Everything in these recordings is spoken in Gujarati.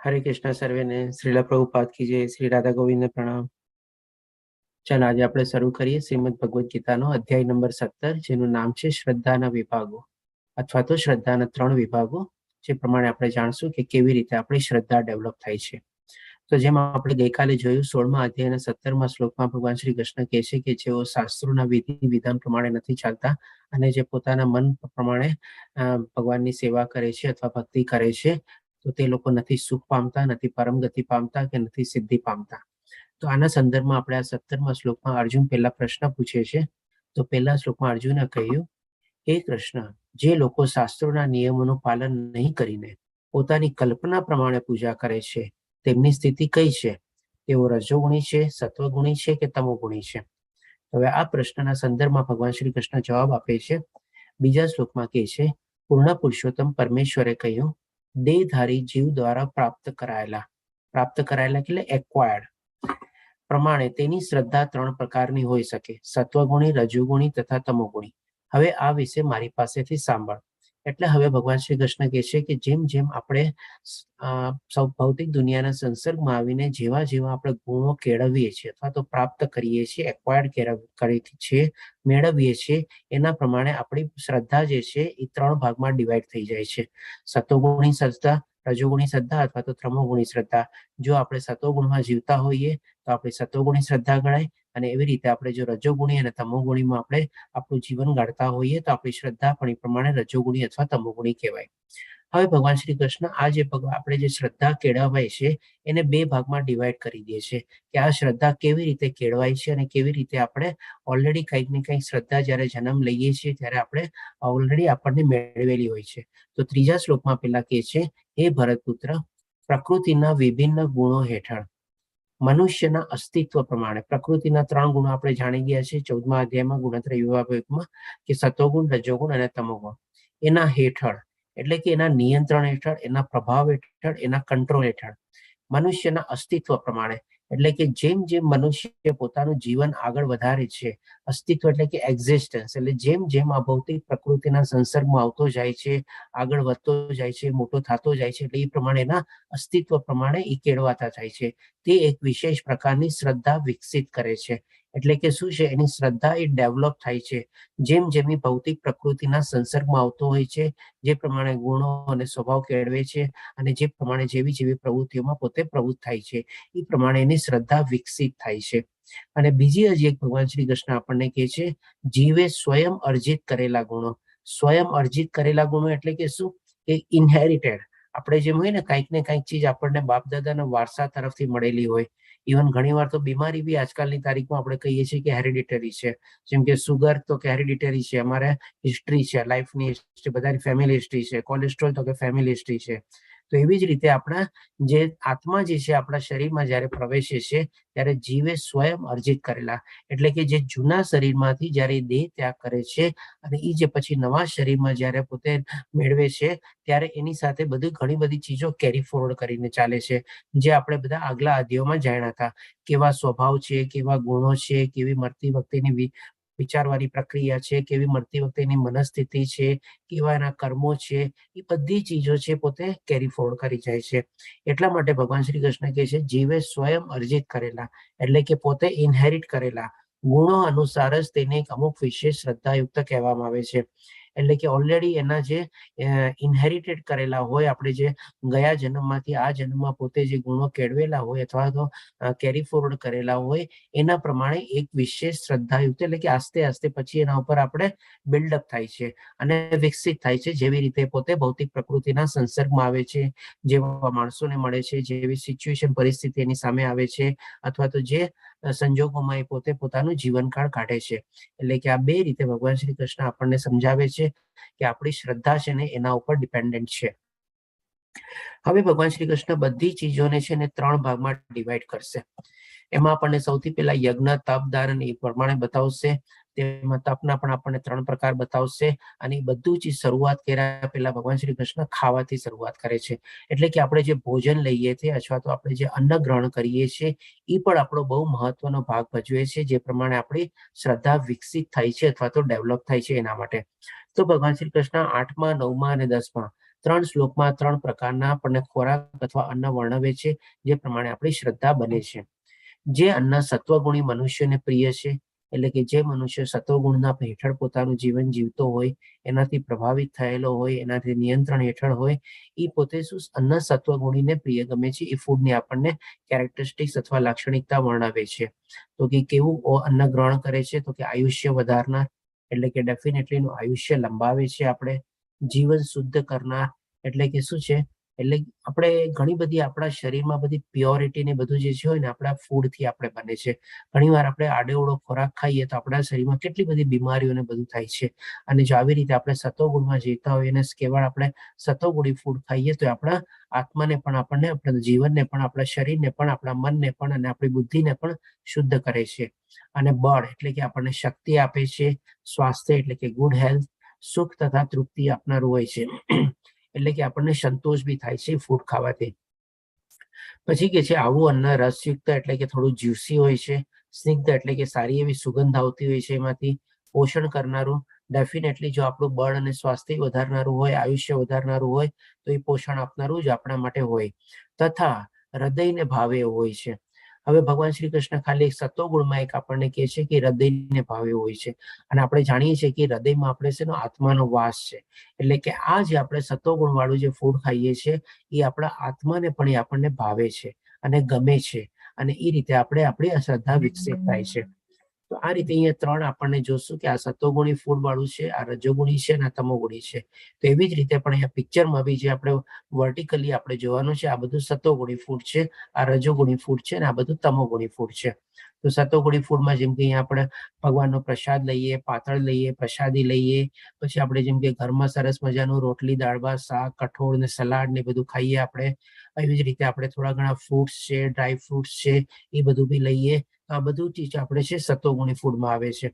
हरे कृष्णा सर्वे ने श्रीला प्रभुपाद की जय। श्री राधा गोविंद ने प्रणाम। ચાલો આજે આપણે શરૂ કરીએ શ્રીમદ ભગવદ્ ગીતાનો અધ્યાય નંબર 17, જેનું નામ છે શ્રદ્ધાના વિભાગો અથવા તો શ્રદ્ધાના 3 વિભાગો, જે પ્રમાણે આપણે જાણશું કે કેવી રીતે આપણી શ્રદ્ધા ડેવલપ થાય છે। તો જેમ આપણે ગઈકાલે જોયું 16મા અધ્યાયના 17મા શ્લોકમાં ભગવાન શ્રી કૃષ્ણ કહે છે કે જેઓ શાસ્ત્રોના વિધિ વિધાન પ્રમાણે નથી ચાલતા અને જે પોતાના મન પ્રમાણે ભગવાનની સેવા કરે છે અથવા ભક્તિ કરે છે, તો તે લોકો નથી સુખ પામતા, નથી પરમ ગતિ પામતા કે નથી સિદ્ધિ પામતા। તો આના સંદર્ભમાં આપણે આ 17મા શ્લોકમાં અર્જુન પહેલા પ્રશ્ન પૂછે છે। તો પહેલા શ્લોકમાં અર્જુને કહ્યું, હે કૃષ્ણ, જે લોકો શાસ્ત્રોના નિયમોનું પાલન નહીં કરીને પોતાની કલ્પના પ્રમાણે પૂજા કરે છે, તેમની સ્થિતિ કઈ છે? તેઓ રજોગુણી છે, સત્વગુણી છે કે તમોગુણી છે? હવે આ પ્રશ્નના સંદર્ભમાં ભગવાન શ્રી કૃષ્ણ જવાબ આપે છે। બીજા શ્લોકમાં કહે છે, પૂર્ણ પુરુષોત્તમ પરમેશ્વરે કહ્યું, દેહધારી જીવ દ્વારા પ્રાપ્ત કરાયેલા એટલે એક્વાયર્ડ પ્રમાણે તેની શ્રદ્ધા 3 પ્રકારની હોઈ શકે, સત્વગુણી, રજોગુણી તથા તમોગુણી। હવે આ વિશે મારી પાસેથી સાંભળ। એટલે હવે ભગવાન શ્રી કૃષ્ણ કહે છે કે જેમ જેમ આપણે ભૌતિક દુનિયાના સંસર્ગમાં આવીને જેવા જેવા આપણે ગુણો કેળવીએ છીએ અથવા તો પ્રાપ્ત કરીએ છીએ, એક્વાયર્ડ કરીએ છીએ, મેળવીએ છીએ, એના પ્રમાણે આપણી શ્રદ્ધા જે છે એ 3 ભાગમાં ડિવાઈડ થઈ જાય છે। સત્વગુણી શ્રદ્ધા, રજોગુણી શ્રદ્ધા અથવા તો તમોગુણી શ્રદ્ધા। જો આપણે સત્વગુણમાં જીવતા હોઈએ તો આપણી સત્વગુણી શ્રદ્ધા ગણાય, અને એવી રીતે આપણે જો રજોગુણી અને તમોગુણીમાં આપણે આપણું જીવન ગાળતા હોઈએ તો આપણી શ્રદ્ધા પણ એ પ્રમાણે રજોગુણી અથવા તમોગુણી કહેવાય। હવે ભગવાન શ્રી કૃષ્ણ આ જે આપણે જે શ્રદ્ધા કેળવાય છે એને 2 ભાગમાં ડિવાઈડ કરી દે છે કે આ શ્રદ્ધા કેવી રીતે કેળવાય છે અને કેવી રીતે આપણે ઓલરેડી કંઈક ને કંઈક શ્રદ્ધા જ્યારે જન્મ લઈએ છીએ ત્યારે આપણે ઓલરેડી આપણને મેળવેલી હોય છે। તો ત્રીજા શ્લોકમાં પેલા કહે છે, હે ભરતપુત્ર, પ્રકૃતિના વિભિન્ન ગુણો હેઠળ મનુષ્યના અસ્તિત્વ પ્રમાણે પ્રકૃતિના 3 ગુણો આપણે જાણી ગયા છે 14મા અધ્યાયમાં ગુણત્રય વિભાગમાં, કે સતોગુણ, રજોગુણ અને તમોગુણ। એના હેઠળ એટલે કે એના નિયંત્રણ હેઠળ, એના પ્રભાવ હેઠળ, એના કંટ્રોલ હેઠળ મનુષ્યના અસ્તિત્વ પ્રમાણે એટલે કે જેમ જેમ મનુષ્ય પોતાનું જીવન આગળ વધારે છે, અસ્તિત્વ એટલે કે એક્ઝિસ્ટન્સ, એટલે જેમ જેમ આ ભૌતિક પ્રકૃતિના સંસર્ગમાં આવતો જાય છે, આગળ વધતો જાય છે, મોટો થતો જાય છે, એટલે એ પ્રમાણે એના અસ્તિત્વ પ્રમાણે એ કેળવાતા જાય છે। તે એક વિશેષ પ્રકારની શ્રદ્ધા વિકસિત કરે છે। એટલે કે શું છે, એની શ્રદ્ધા એ ડેવલપ થાય છે જેમ જેમ એ ભૌતિક પ્રકૃતિના સંસર્ગમાં આવતો હોય છે, જે પ્રમાણે ગુણો અને સ્વભાવ કેળવે છે અને જે પ્રમાણે જેવી જેવી પ્રવૃત્તિઓમાં પોતે પ્રવૃત્ત થાય છે, એ પ્રમાણે એની શ્રદ્ધા વિકસિત થાય છે। અને બીજી હજી એક ભગવાન શ્રી કૃષ્ણ આપણને કહે છે, જીવે સ્વયં અર્જિત કરેલા ગુણો। સ્વયં અર્જિત કરેલા ગુણો એટલે કે શું, કે ઇનહેરિટેડ, આપણે જેમ હોય ને કંઈક ને કંઈક ચીજ આપણને બાપ દાદાના વારસા તરફથી મળેલી હોય। ઇવન ઘણી વાર તો બીમારી બી આજકાલની તારીખમાં આપણે કહીએ છીએ કે હેરિડિટરી છે, જેમ કે સુગર તો કે હેરિડિટરી છે, અમારે હિસ્ટ્રી છે, લાઈફની હિસ્ટ્રી, બધાની ફેમિલી હિસ્ટ્રી છે, કોલેસ્ટ્રોલ તો કે ફેમિલી હિસ્ટ્રી છે। તો એવી જ રીતે આપણા જે આત્મા જે છે આપણા શરીરમાં જ્યારે પ્રવેશે છે ત્યારે જીવે સ્વયં અર્જિત કરેલા એટલે કે જે જૂના શરીરમાંથી જ્યારે દેહ ત્યાગ કરે છે અને એ જે પછી નવા શરીરમાં જ્યારે પોતે મેળવે છે ત્યારે એની સાથે બધી ઘણી બધી ચીજો કેરી ફોરવર્ડ કરીને ચાલે છે, જે આપણે બધા આગલા અધ્યાયોમાં જાણ્યા હતા। કેવા સ્વભાવ છે, કેવા ગુણો છે, કેવી મરતી વખતેની વિચારવાની પ્રક્રિયા છે, કેવી મરતી વખતેની મનસ્થિતિ છે, કેવા એના કર્મો છે, એ બધી ચીજો છે પોતે કેરી ફોરવર્ડ કરી જાય છે। એટલા માટે ભગવાન શ્રી કૃષ્ણ કહે છે, જીવે સ્વયં અર્જિત કરેલા એટલે કે પોતે ઇનહેરિટ કરેલા ગુણો અનુસાર જ તેને એક અમુક વિશેષ શ્રદ્ધાયુક્ત કહેવામાં આવે છે। એટલે કે ઓલરેડી એના જે ઇનહેરિટેડ કરેલા હોય, આપણે જે ગયા જન્મમાંથી આ જન્મમાં પોતે જે ગુણો કેળવેલા હોય અથવા તો કેરી ફોરવર્ડ કરેલા હોય, એના પ્રમાણે એક વિશેષ શ્રદ્ધાયુક્ત એટલે કે આસ્તે આસ્તે પછી એના ઉપર આપણે બિલ્ડઅપ થાય છે અને વિકસિત થાય છે। જેવી રીતે પોતે ભૌતિક પ્રકૃતિના સંસર્ગમાં આવે છે, જેવા માણસોને મળે છે, જેવી સિચ્યુએશન પરિસ્થિતિ એની સામે આવે છે અથવા તો જે સંજોગોમાં એ પોતે પોતાનું જીવનકાળ કાઢે છે। એટલે કે આ 2 રીતે ભગવાન શ્રી કૃષ્ણ આપણને સમજાવે છે કે આપણી શ્રદ્ધા છે ને એના ઉપર ડિપેન્ડન્ટ છે। હવે ભગવાન શ્રી કૃષ્ણ બધી ચીજોને છે ને 3 ભાગમાં ડિવાઈડ કરશે। એમાં આપણને સૌથી પહેલા યજ્ઞ, તપ, દાન એ પ્રમાણે બતાવશે। તેમાં તપના પણ આપણને 3 પ્રકાર બતાવશે અને એ બધું જ શરૂઆત કર્યા પહેલા ભગવાન શ્રી કૃષ્ણ ખાવાથી શરૂઆત કરે છે। એટલે કે આપણે જે ભોજન લઈએ છીએ અથવા તો આપણે જે અન્ન ગ્રહણ કરીએ છીએ એ પણ આપણો બહુ મહત્વનો ભાગ ભજવે છે, જે પ્રમાણે આપણી શ્રદ્ધા વિકસિત થાય છે અથવા તો ડેવલપ થાય છે એના માટે। તો ભગવાન શ્રી કૃષ્ણ 8મા, 9મા અને 10મા 3 શ્લોકમાં 3 પ્રકારના આપણને ખોરાક અથવા અન્ન વર્ણવે છે, જે પ્રમાણે આપણી શ્રદ્ધા બને છે. જે અન્ન સત્વગુણી મનુષ્યને પ્રિય છે, એટલે કે જે મનુષ્ય સત્વગુણના હેઠળ પોતાનું જીવન જીવતો હોય, એનાથી પ્રભાવિત થયેલો હોય, એનાથી નિયંત્રણ હેઠળ હોય, એ પોતે શું અન્ન સત્વગુણીને પ્રિય ગમે છે. એ ફૂડની આપણને કેરેક્ટરિસ્ટિક્સ અથવા લાક્ષણિકતા વર્ણવે છે. તો કે કેવું અન્ન ગ્રહણ કરે છે, તો કે આયુષ્ય વધારનાર, એટલે કે ડેફિનેટલી એનું આયુષ્ય લંબાવે છે. આપણે જીવન શુદ્ધ કરનાર, એટલે કે શું છે, એટલે આપણે ઘણી બધી આપણા શરીરમાં બધી પ્યોરિટી ને બધું જે છે હોય ને આપણા ફૂડથી આપણે બને છે. ઘણીવાર આપણે આડેઅવળો ખોરાક ખાઈએ તો આપણા શરીરમાં કેટલી બધી બીમારીઓને બધું થાય છે. અને જો આવી રીતે આપણે સત્વગુણમાં જીવતા હોઈએ અને કેવળ આપણે સત્વગુણી ફૂડ ખાઈએ તો આપણા આત્માને પણ, આપણને, આપણા જીવનને પણ, આપણા શરીરને પણ, આપણા મનને પણ અને આપણી બુદ્ધિને પણ શુદ્ધ કરે છે. અને બળ એટલે કે આપણને શક્તિ આપે છે. સ્વાસ્થ્ય એટલે કે ગુડ હેલ્થ, સુખ તથા તૃપ્તિ આપનારું હોય છે. એટલે કે આપણને સંતોષ બી થાય છે ફૂડ ખાવાથી. પછી કે છે આવું અન્ન રસયુક્ત એટલે કે થોડું જ્યુસી હોય છે. સ્નિગ્ધ એટલે કે સારી એવી સુગંધ આવતી હોય છે એમાંથી. પોષણ કરનારું, ડેફિનેટલી જો આપણું બળ અને સ્વાસ્થ્ય વધારનારું હોય, આયુષ્ય વધારનારું હોય, તો એ પોષણ આપનારું જ આપણા માટે હોય. તથા હૃદયને ભાવે એવું હોય છે. હવે ભગવાન શ્રી કૃષ્ણ ખાલી એક સત્વગુણમાં એક આપણને કહે છે કે હૃદયને ભાવે હોય છે. અને આપણે જાણીએ છીએ કે હૃદયમાં આપણે છે ને આત્માનો વાસ છે. એટલે કે આ જે આપણે સત્વગુણ વાળું જે ફૂડ ખાઈએ છીએ એ આપણા આત્માને પણ એ આપણને ભાવે છે અને ગમે છે. અને એ રીતે આપણે આપણી શ્રદ્ધા વિકસિત થાય છે. તો આ રીતે અહીંયા 3 આપણને જોશું કે આ સત્વગુણી ફૂડ વાળું છે, આ રજોગુણી છે અને આ તમોગુણી છે. તો એવી જ રીતે પણ અહીંયા પિક્ચરમાં બી જે આપણે વર્ટિકલી આપણે જોવાનું છે, આ બધું સત્વગુણી ફૂડ છે, આ રજોગુણી ફૂડ છે અને આ બધું તમોગુણી ફૂડ છે. તો સત્વગુણી ફૂડમાં જેમ કે અહીંયા આપણે ભગવાનનો પ્રસાદ લઈએ, પાતળ લઈએ, પ્રસાદી લઈએ, પછી આપણે જેમ કે ઘરમાં સરસ મજાનું રોટલી, દાળ ભાત, શાક, કઠોળ ને સલાડ ને બધું ખાઈએ આપણે. એવી જ રીતે આપણે થોડા ઘણા ફ્રૂટ્સ છે, ડ્રાય ફ્રૂટ્સ છે, એ બધું બી લઈએ. આ બધું ચીજ આપણે છે સત્વગુણી ફૂડમાં આવે છે.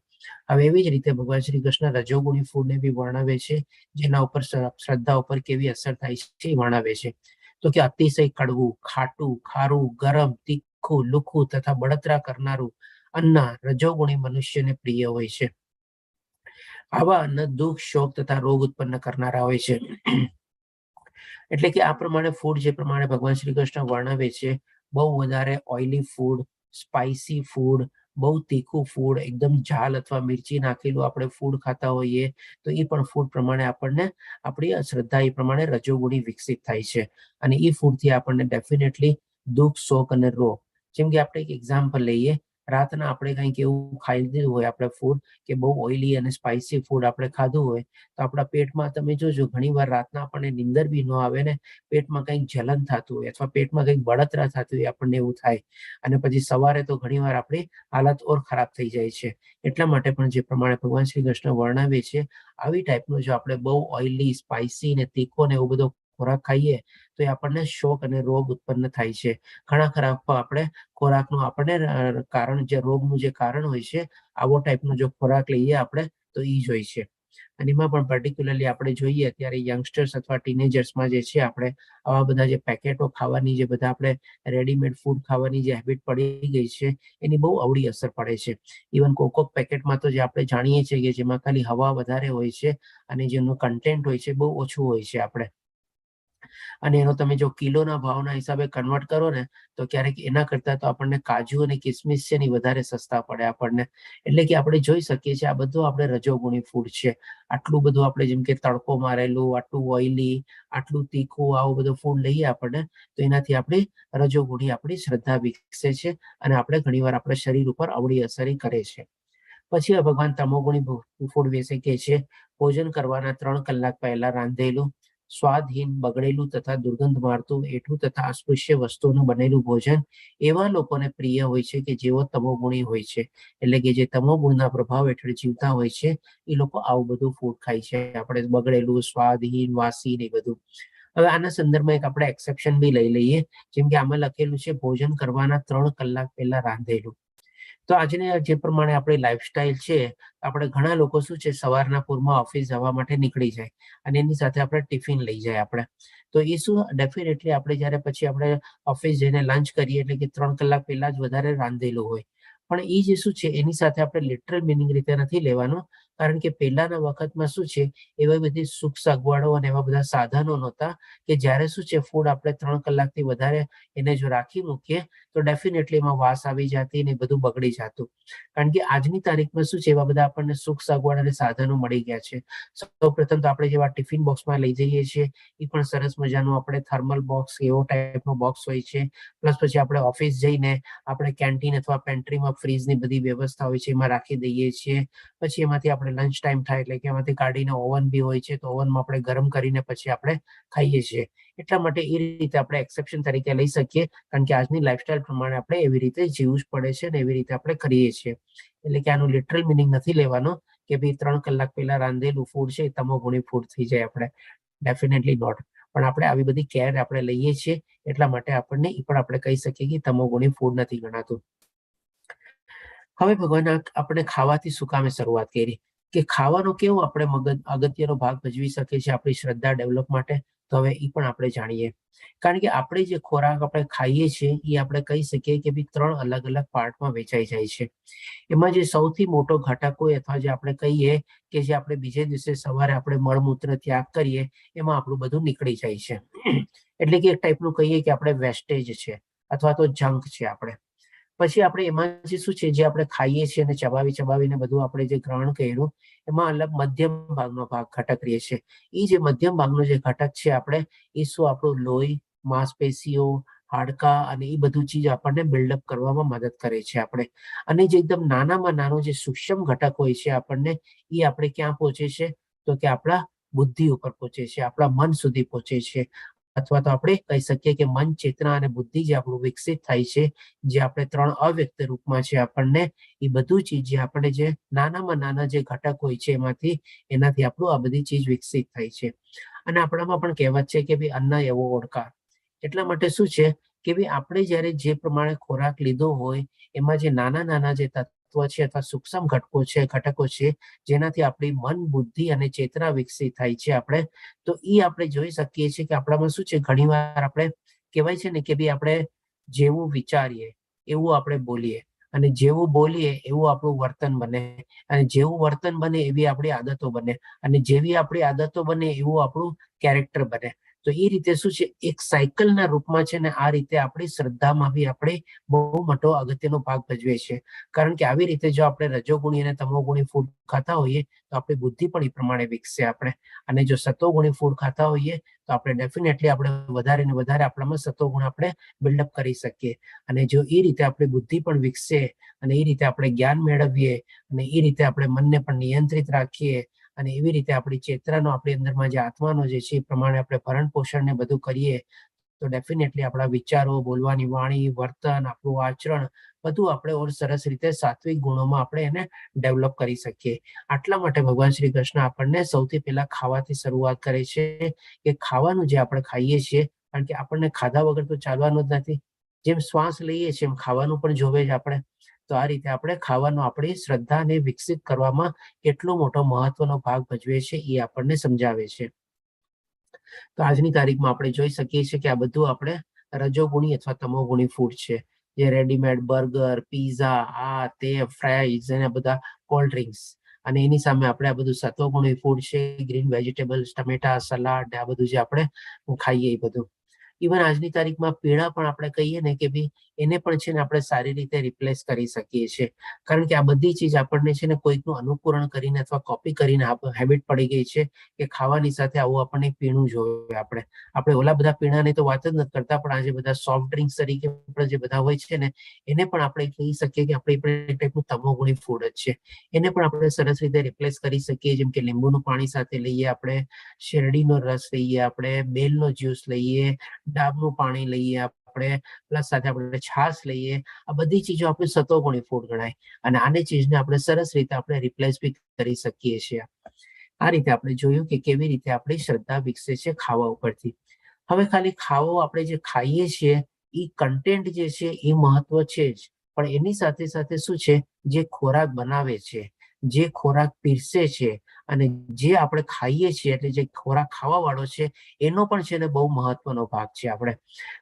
હવે એવી જ રીતે ભગવાન શ્રી કૃષ્ણ રજોગુણી ફૂડને બી વર્ણવે છે, જેના ઉપર શ્રદ્ધા ઉપર કેવી અસર થાય છે એ વર્ણવે છે. તો કે અતિશય કડવું, ખાટું, ખારું, ગરમ, તીખું, લુખું તથા બળતરા કરનારું અન્ન રજોગુણી મનુષ્યને પ્રિય હોય છે. આવા અન્ન દુઃખ, શોક તથા રોગ ઉત્પન્ન કરનારા હોય છે. એટલે કે આ પ્રમાણે ફૂડ જે પ્રમાણે ભગવાન શ્રી કૃષ્ણ વર્ણવે છે, બહુ વધારે ઓઇલી ફૂડ, સ્પાઇસી ફૂડ, બહુ તીખું ફૂડ, એકદમ ઝાલ અથવા મિરચી નાખેલું આપણે ફૂડ ખાતા હોઈએ તો એ પણ ફૂડ પ્રમાણે આપણને આપણી શ્રદ્ધા એ પ્રમાણે રજોગુણી વિકસિત થાય છે. અને એ ફૂડથી આપણને ડેફિનેટલી દુઃખ, શોક અને રોગ, જેમ કે આપણે એક એક્ઝામ્પલ લઈએ, રાતના આપણે કંઈક એવું ખાઈ લીધું હોય આપણે ફૂડ કે બહુ ઓઇલી અને સ્પાઇસી ફૂડ આપણે ખાધું હોય તો આપણા પેટમાં તમે જોજો ઘણી વાર રાતના આપણને નીંદર બી ન આવે ને પેટમાં કંઈક જલન થતું હોય અથવા પેટમાં કંઈક બળતરા થતું હોય, આપણને એવું થાય. અને પછી સવારે તો ઘણી વાર આપણી હાલત ઓર ખરાબ થઈ જાય છે. એટલા માટે પણ જે પ્રમાણે ભગવાન શ્રી કૃષ્ણ વર્ણવે છે, આવી ટાઈપનું જો આપણે બહુ ઓઇલી, સ્પાઇસી ને તીખો ને એવું બધો ખોરાક ખાઈએ તો એ આપણને શોક અને રોગ ઉત્પન્ન થાય છે. ઘણા ખરા આપણે ખોરાકનું આપણને કારણ, જે રોગનું જે કારણ હોય છે, આવો ટાઈપનો જો ખોરાક લઈએ આપણે તો એ જ હોય છે. અને એમાં પણ પર્ટિક્યુલરલી આપણે જોઈએ અત્યારે યંગસ્ટર્સ અથવા ટીનેજર્સમાં જે છે, આપણે આવા બધા જે પેકેટો ખાવાની, જે બધા આપણે રેડીમેડ ફૂડ ખાવાની જે હેબિટ પડી ગઈ છે, એની બહુ અવળી અસર પડે છે. ઇવન કોક પેકેટમાં તો જે આપણે જાણીએ છીએ કે જેમાં ખાલી હવા વધારે હોય છે અને જેનું કન્ટેન્ટ હોય છે બહુ ઓછું હોય છે આપણે. અને એનો તમે જો કિલોના ભાવના હિસાબે કન્વર્ટ કરો ને તો ક્યારેક એના કરતા તો આપણને કાજુ અને કિસમિસ છે ને વધારે સસ્તા પડે આપણને. એટલે કે આપણે જોઈ શકીએ છીએ આ બધું આપણે રજોગુણી ફૂડ છે. આટલું બધું આપણે જેમ કે તડકો મારેલું, આટલું ઓઇલી, આટલું તીખું, આવું બધું ફૂડ લઈએ આપણને તો એનાથી આપણી રજોગુણી, આપણી શ્રદ્ધા વિકસે છે અને આપણે ઘણીવાર આપણા શરીર ઉપર અવળી અસર કરે છે. પછી ભગવાન તમોગુણી ફૂડ વિશે કહે છે, ભોજન કરવાના 3 કલાક પહેલા રાંધેલું, સ્વાદહીન, બગડેલું તથા દુર્ગંધ મારતું, એઠું તથા અસ્પૃશ્ય વસ્તુઓનું બનેલું ભોજન એવા લોકોને પ્રિય હોય છે કે જેઓ તમોગુણી હોય છે. એટલે કે જે તમોગુણના પ્રભાવ હેઠળ જીવતા હોય છે એ લોકો આવું બધું ફૂડ ખાય છે. આપણે બગડેલું, સ્વાદહીન, વાસી ને બધું. હવે આના સંદર્ભમાં એક આપણે એક્સેપ્શન બી લઈ લઈએ, જેમ કે આમાં લખેલું છે ભોજન કરવાના 3 કલાક પહેલા રાંધેલું. તો આજને જે પ્રમાણે આપણી લાઈફસ્ટાઈલ છે, આપણે ઘણા લોકો શું છે સવારના પૂરમાં ઓફિસ જવા માટે નીકળી જાય અને એની સાથે આપણે ટિફિન લઈ જાય આપણે. તો એ શું ડેફિનેટલી આપણે જ્યારે પછી આપણે ઓફિસ જઈને લંચ કરીએ એટલે કે 3 કલાક પહેલા જ વધારે રાંધેલું હોય. પણ એ જે શું છે એની સાથે આપણે લિટરલ મિનિંગ રીતે નથી લેવાનું, કારણ કે પહેલાના વખતમાં શું છે એવા બધી સુખ સગવડો અને એવા બધા સાધનો નહોતા કે જ્યારે શું છે ફૂડ આપણે 3 કલાકથી વધારે એને જો રાખી મૂકીએ તો ડેફિનેટલી એમાં વાસ આવી જતી ને બધું બગડી જતું. કારણ કે આજની તારીખમાં શું છે એવા બધા આપણને સુખ સગવડ અને સાધનો મળી ગયા છે. સૌપ્રથમ તો આપણે જેવા ટિફિન બોક્સમાં લઈ જઈએ છીએ એ પણ સરસ મજાનું આપણે થર્મલ બોક્સ એવો ટાઈપનો બોક્સ હોય છે. પ્લસ પછી આપણે ઓફિસ જઈને આપણે કેન્ટીન અથવા પેન્ટ્રીમાં ફ્રીજની બધી વ્યવસ્થા હોય છે એમાં રાખી દઈએ છીએ. પછી એમાંથી આપણે લંચ ટાઈમ થાય એટલે કે એમાંથી કાઢીને ઓવન બી હોય છે તો ઓવનમાં આપણે ગરમ કરીને પછી આપણે ખાઈએ છીએ. એટલા માટે એ રીતે આપણે એક્સેપ્શન તરીકે લઈ શકીએ, કારણ કે આજની લાઈફસ્ટાઈલ પ્રમાણે આપણે એવી રીતે જીવવું જ પડે છે અને એવી રીતે આપણે કરીએ છીએ. એટલે કે આનું લિટરલ મિનિંગ નથી લેવાનો કે ભાઈ 3 કલાક પહેલા રાંધેલું ફૂડ છે તમોગુણી ફૂડ થઈ જાય આપણે, ડેફિનેટલી નોટ. પણ આપણે આવી બધી કેર આપણે લઈએ છીએ એટલા માટે આપણને એ પણ આપણે કહી શકીએ કે તમોગુણી ફૂડ નથી ગણાતું. હવે ભગવાન આપણે ખાવાથી શું કામે શરૂઆત કરી કે ખાવાનો કેવો આપણે મગજ અગત્યનો ભાગ ભજવી શકે છે આપણી શ્રદ્ધા ડેવલપ માટે, તો હવે એ પણ આપણે જાણીએ. કારણ કે આપણે જે ખોરાક આપણે ખાઈએ છીએ એ આપણે કહી શકીએ કે ભાઈ 3 અલગ અલગ પાર્ટમાં વહેંચાઈ જાય છે. એમાં જે સૌથી મોટો ઘટક હોય અથવા જે આપણે કહીએ કે જે આપણે બીજે દિવસે સવારે આપણે મળમૂત્ર ત્યાગ કરીએ એમાં આપણું બધું નીકળી જાય છે. એટલે કે એક ટાઈપનું કહીએ કે આપણે વેસ્ટેજ છે અથવા તો જંક છે આપણે. પછી આપણે એમાં જે શું છે જે આપણે ખાઈએ છીએ અને ચબાવીને બધું આપણે જે ગ્રહણ કર્યું એમાં અલગ મધ્યમ ભાગનો ભાગ ઘટક રહે છે. એ જે મધ્યમ ભાગનો જે ઘટક છે આપણે એ શું આપણું લોહી, માંસપેશીઓ, હાડકા અને એ બધું ચીજ આપણને બિલ્ડઅપ કરવામાં મદદ કરે છે આપણે. અને જે એકદમ નાનામાં નાનો જે સૂક્ષ્મ ઘટક હોય છે આપણને એ આપણે ક્યાં પહોંચે છે તો કે આપણા બુદ્ધિ ઉપર પહોંચે છે, આપણા મન સુધી પહોંચે છે. અથવા તો આપણે કહી શકીએ કે મન, ચેતના અને બુદ્ધિ જે આપણું વિકસિત થાય છે, જે આપણે 3 અવ્યક્ત રૂપમાં છે આપણને એ બધું ચીજ જે આપણે જે નાનામાં નાના જે ઘટક હોય છે એનાથી આપણું આ બધી ચીજ વિકસિત થાય છે. અને આપણામાં પણ કહેવત છે કે ભાઈ અન્ન એવો ઓળકાર. એટલા માટે શું છે કે ભાઈ આપણે જ્યારે જે પ્રમાણે ખોરાક લીધો હોય એમાં જે નાના નાના જે તત્વો છે અથવા સૂક્ષ્મ ઘટકો છે જેનાથી આપણી મન, બુદ્ધિ અને ચેતના વિકસિત થાય છે આપણે, તો એ આપણે જોઈ શકીએ છીએ કે આપણામાં શું છે ઘણી વાર આપણે કહેવાય છે ને કે ભાઈ આપણે જેવું વિચારીએ એવું આપણે બોલીએ અને જેવું બોલીએ એવું આપણું વર્તન બને અને જેવું વર્તન બને એવી આપણી આદતો બને અને જેવી આપણી આદતો બને એવું આપણું કેરેક્ટર બને. તો એ રીતે શું છે એક સાયકલના રૂપમાં છે ને આ રીતે આપણી શ્રદ્ધામાં બી આપણે બહુ મોટો અગત્યનો ભાગ ભજવે છે. કારણ કે આવી રીતે જો આપણે રજોગુણી અને તમોગુણી ફૂડ ખાતા હોઈએ તો આપણી બુદ્ધિ પણ એ પ્રમાણે વિકસે આપણે. અને જો સતોગુણી ફૂડ ખાતા હોઈએ તો આપણે ડેફિનેટલી આપણે વધારે ને વધારે આપણામાં સતોગુણ આપણે બિલ્ડઅપ કરી શકીએ. અને જો એ રીતે આપણી બુદ્ધિ પણ વિકસે અને એ રીતે આપણે જ્ઞાન મેળવીએ અને એ રીતે આપણે મનને પણ નિયંત્રિત રાખીએ અને એવી રીતે આપણી ચેતનાનો આપણી અંદરમાં જે આત્માનો જે છે એ પ્રમાણે આપણે ભરણ પોષણ ને બધું કરીએ તો ડેફિનેટલી આપણા વિચારો, બોલવાની વાણી, વર્તન, આપણું આચરણ બધું આપણે ઓર સરસ રીતે સાત્વિક ગુણોમાં આપણે એને ડેવલપ કરી શકીએ. આટલા માટે ભગવાન શ્રી કૃષ્ણ આપણને સૌથી પહેલા ખાવાથી શરૂઆત કરે છે કે ખાવાનું જે આપણે ખાઈએ છીએ, કારણ કે આપણને ખાધા વગર તો ચાલવાનું જ નથી. જેમ શ્વાસ લઈએ છીએ એમ ખાવાનું પણ જોવે જ આપણે. તો આ રીતે આપણે ખાવાનો આપણી શ્રદ્ધાને વિકસિત કરવામાં કેટલો મોટો મહત્વનો ભાગ ભજવે છે એ આપણને સમજાવે છે. તો આજની તારીખમાં આપણે જોઈ શકીએ છીએ કે આ બધું આપણે રજોગુણી અથવા તમોગુણી ફૂડ છે. જે રેડીમેડ બર્ગર, પીઝા, આ તે ફ્રાઈઝ અને બધા કોલ્ડ ડ્રિંક્સ અને એની સામે આપણે આ બધું સત્વગુણી ફૂડ છે, ગ્રીન વેજીટેબલ્સ, ટમેટા, સલાડ આ બધું જે આપણે ખાઈએ એ બધું. ઇવન આજની તારીખમાં પીણા પણ આપણે કહીએ ને કે ભાઈ એને પણ છે ને આપણે સારી રીતે રિપ્લેસ કરી શકીએ છીએ. કારણ કે આ બધી ચીજ આપણને છે ને કોઈકનું અનુકરણ કરીને અથવા કોપી કરીને હેબિટ પડી ગઈ છે કે ખાવાની સાથે આવું આપણને પીણું જોઈએ. આપણે ઓલા બધા પીણાની તો વાત જ નથી કરતા, પણ આજે બધા સોફ્ટ ડ્રિંક્સ તરીકે જે બધા હોય છે ને એને પણ આપણે કહી શકીએ કે આપણે એક ટાઈપનું તમોગુણી ફૂડ જ છે. એને પણ આપણે સરસ રીતે રિપ્લેસ કરી શકીએ. જેમ કે લીંબુનું પાણી સાથે લઈએ આપણે, શેરડીનો રસ લઈએ આપણે, બેલનો જ્યુસ લઈએ, ડાબનું પાણી લઈએ આપણે, પ્લસ સાથે આપણે છાશ લઈએ. આ બધી ચીજો આપણે સતોગુણી ફૂડ ગણાય અને આની ચીજને આપણે સરસ રીતે આપણે રિપ્લેસ બી કરી શકીએ છીએ. આ રીતે આપણે જોયું કે કેવી રીતે આપણી શ્રદ્ધા વિકસે છે ખાવા ઉપરથી. હવે ખાલી ખાવો આપણે જે ખાઈએ છીએ એ કન્ટેન્ટ જે છે એ મહત્વ છે જ, પણ એની સાથે સાથે શું છે જે ખોરાક બનાવે છે જે ખોરાક પીરસે છે અને જે આપણે ખાઈએ છીએ, એટલે જે ખોરાક ખાવા વાળો છે એનો પણ છે ને બહુ મહત્વનો ભાગ છે આપણે.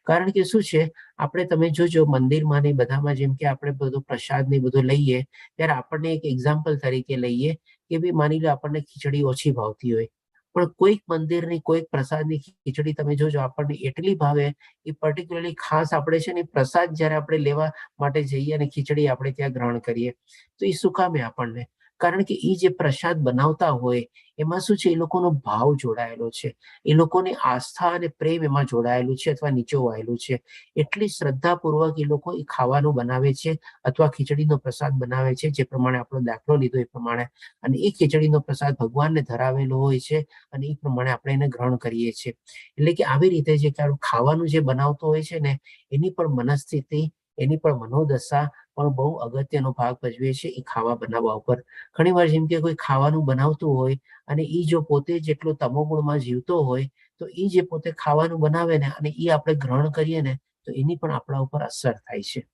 કારણ કે શું છે, આપણે તમે જોજો મંદિરમાં ને બધામાં જેમ કે આપણે બધું પ્રસાદ ને બધું લઈએ, ત્યારે આપણને એક એક્ઝામ્પલ તરીકે લઈએ કે ભાઈ માની લો આપણને ખીચડી ઓછી ભાવતી હોય, પણ કોઈક મંદિરની કોઈક પ્રસાદની ખીચડી તમે જોજો આપણને એટલી ભાવે, એ પર્ટિક્યુલરલી ખાસ આપણે છે ને પ્રસાદ જયારે આપણે લેવા માટે જઈએ અને ખીચડી આપણે ત્યાં ગ્રહણ કરીએ, તો એ શું કામે આપણને? કારણ કે એ જે પ્રસાદ બનાવતા હોય એમાં શું છે, એ લોકોનો ભાવ જોડાયેલો છે, એ લોકોની આસ્થા અને પ્રેમ એમાં જોડાયેલું છે અથવા નીચોવાયેલું છે. એટલી શ્રદ્ધાપૂર્વક એ લોકો એ ખાવાનું બનાવે છે અથવા ખીચડીનો પ્રસાદ બનાવે છે, જે પ્રમાણે આપણો દાખલો લીધો એ પ્રમાણે, અને એ ખીચડીનો પ્રસાદ ભગવાનને ધરાવેલો હોય છે અને એ પ્રમાણે આપણે એને ગ્રહણ કરીએ છીએ. એટલે કે આવી રીતે જે ખાવાનું જે બનાવતો હોય છે ને, એની પણ મનસ્થિતિ, એની પણ મનોદશા પણ બહુ અગત્યનો ભાગ ભજવે છે એ ખાવા બનાવવા ઉપર. ઘણી વાર જેમ કે કોઈ ખાવાનું બનાવતું હોય અને એ જો પોતે જેટલો તમોગુણમાં જીવતો હોય, તો એ જે પોતે ખાવાનું બનાવે ને અને એ આપણે ગ્રહણ કરીએ ને, તો એની પણ આપણા ઉપર અસર થાય છે.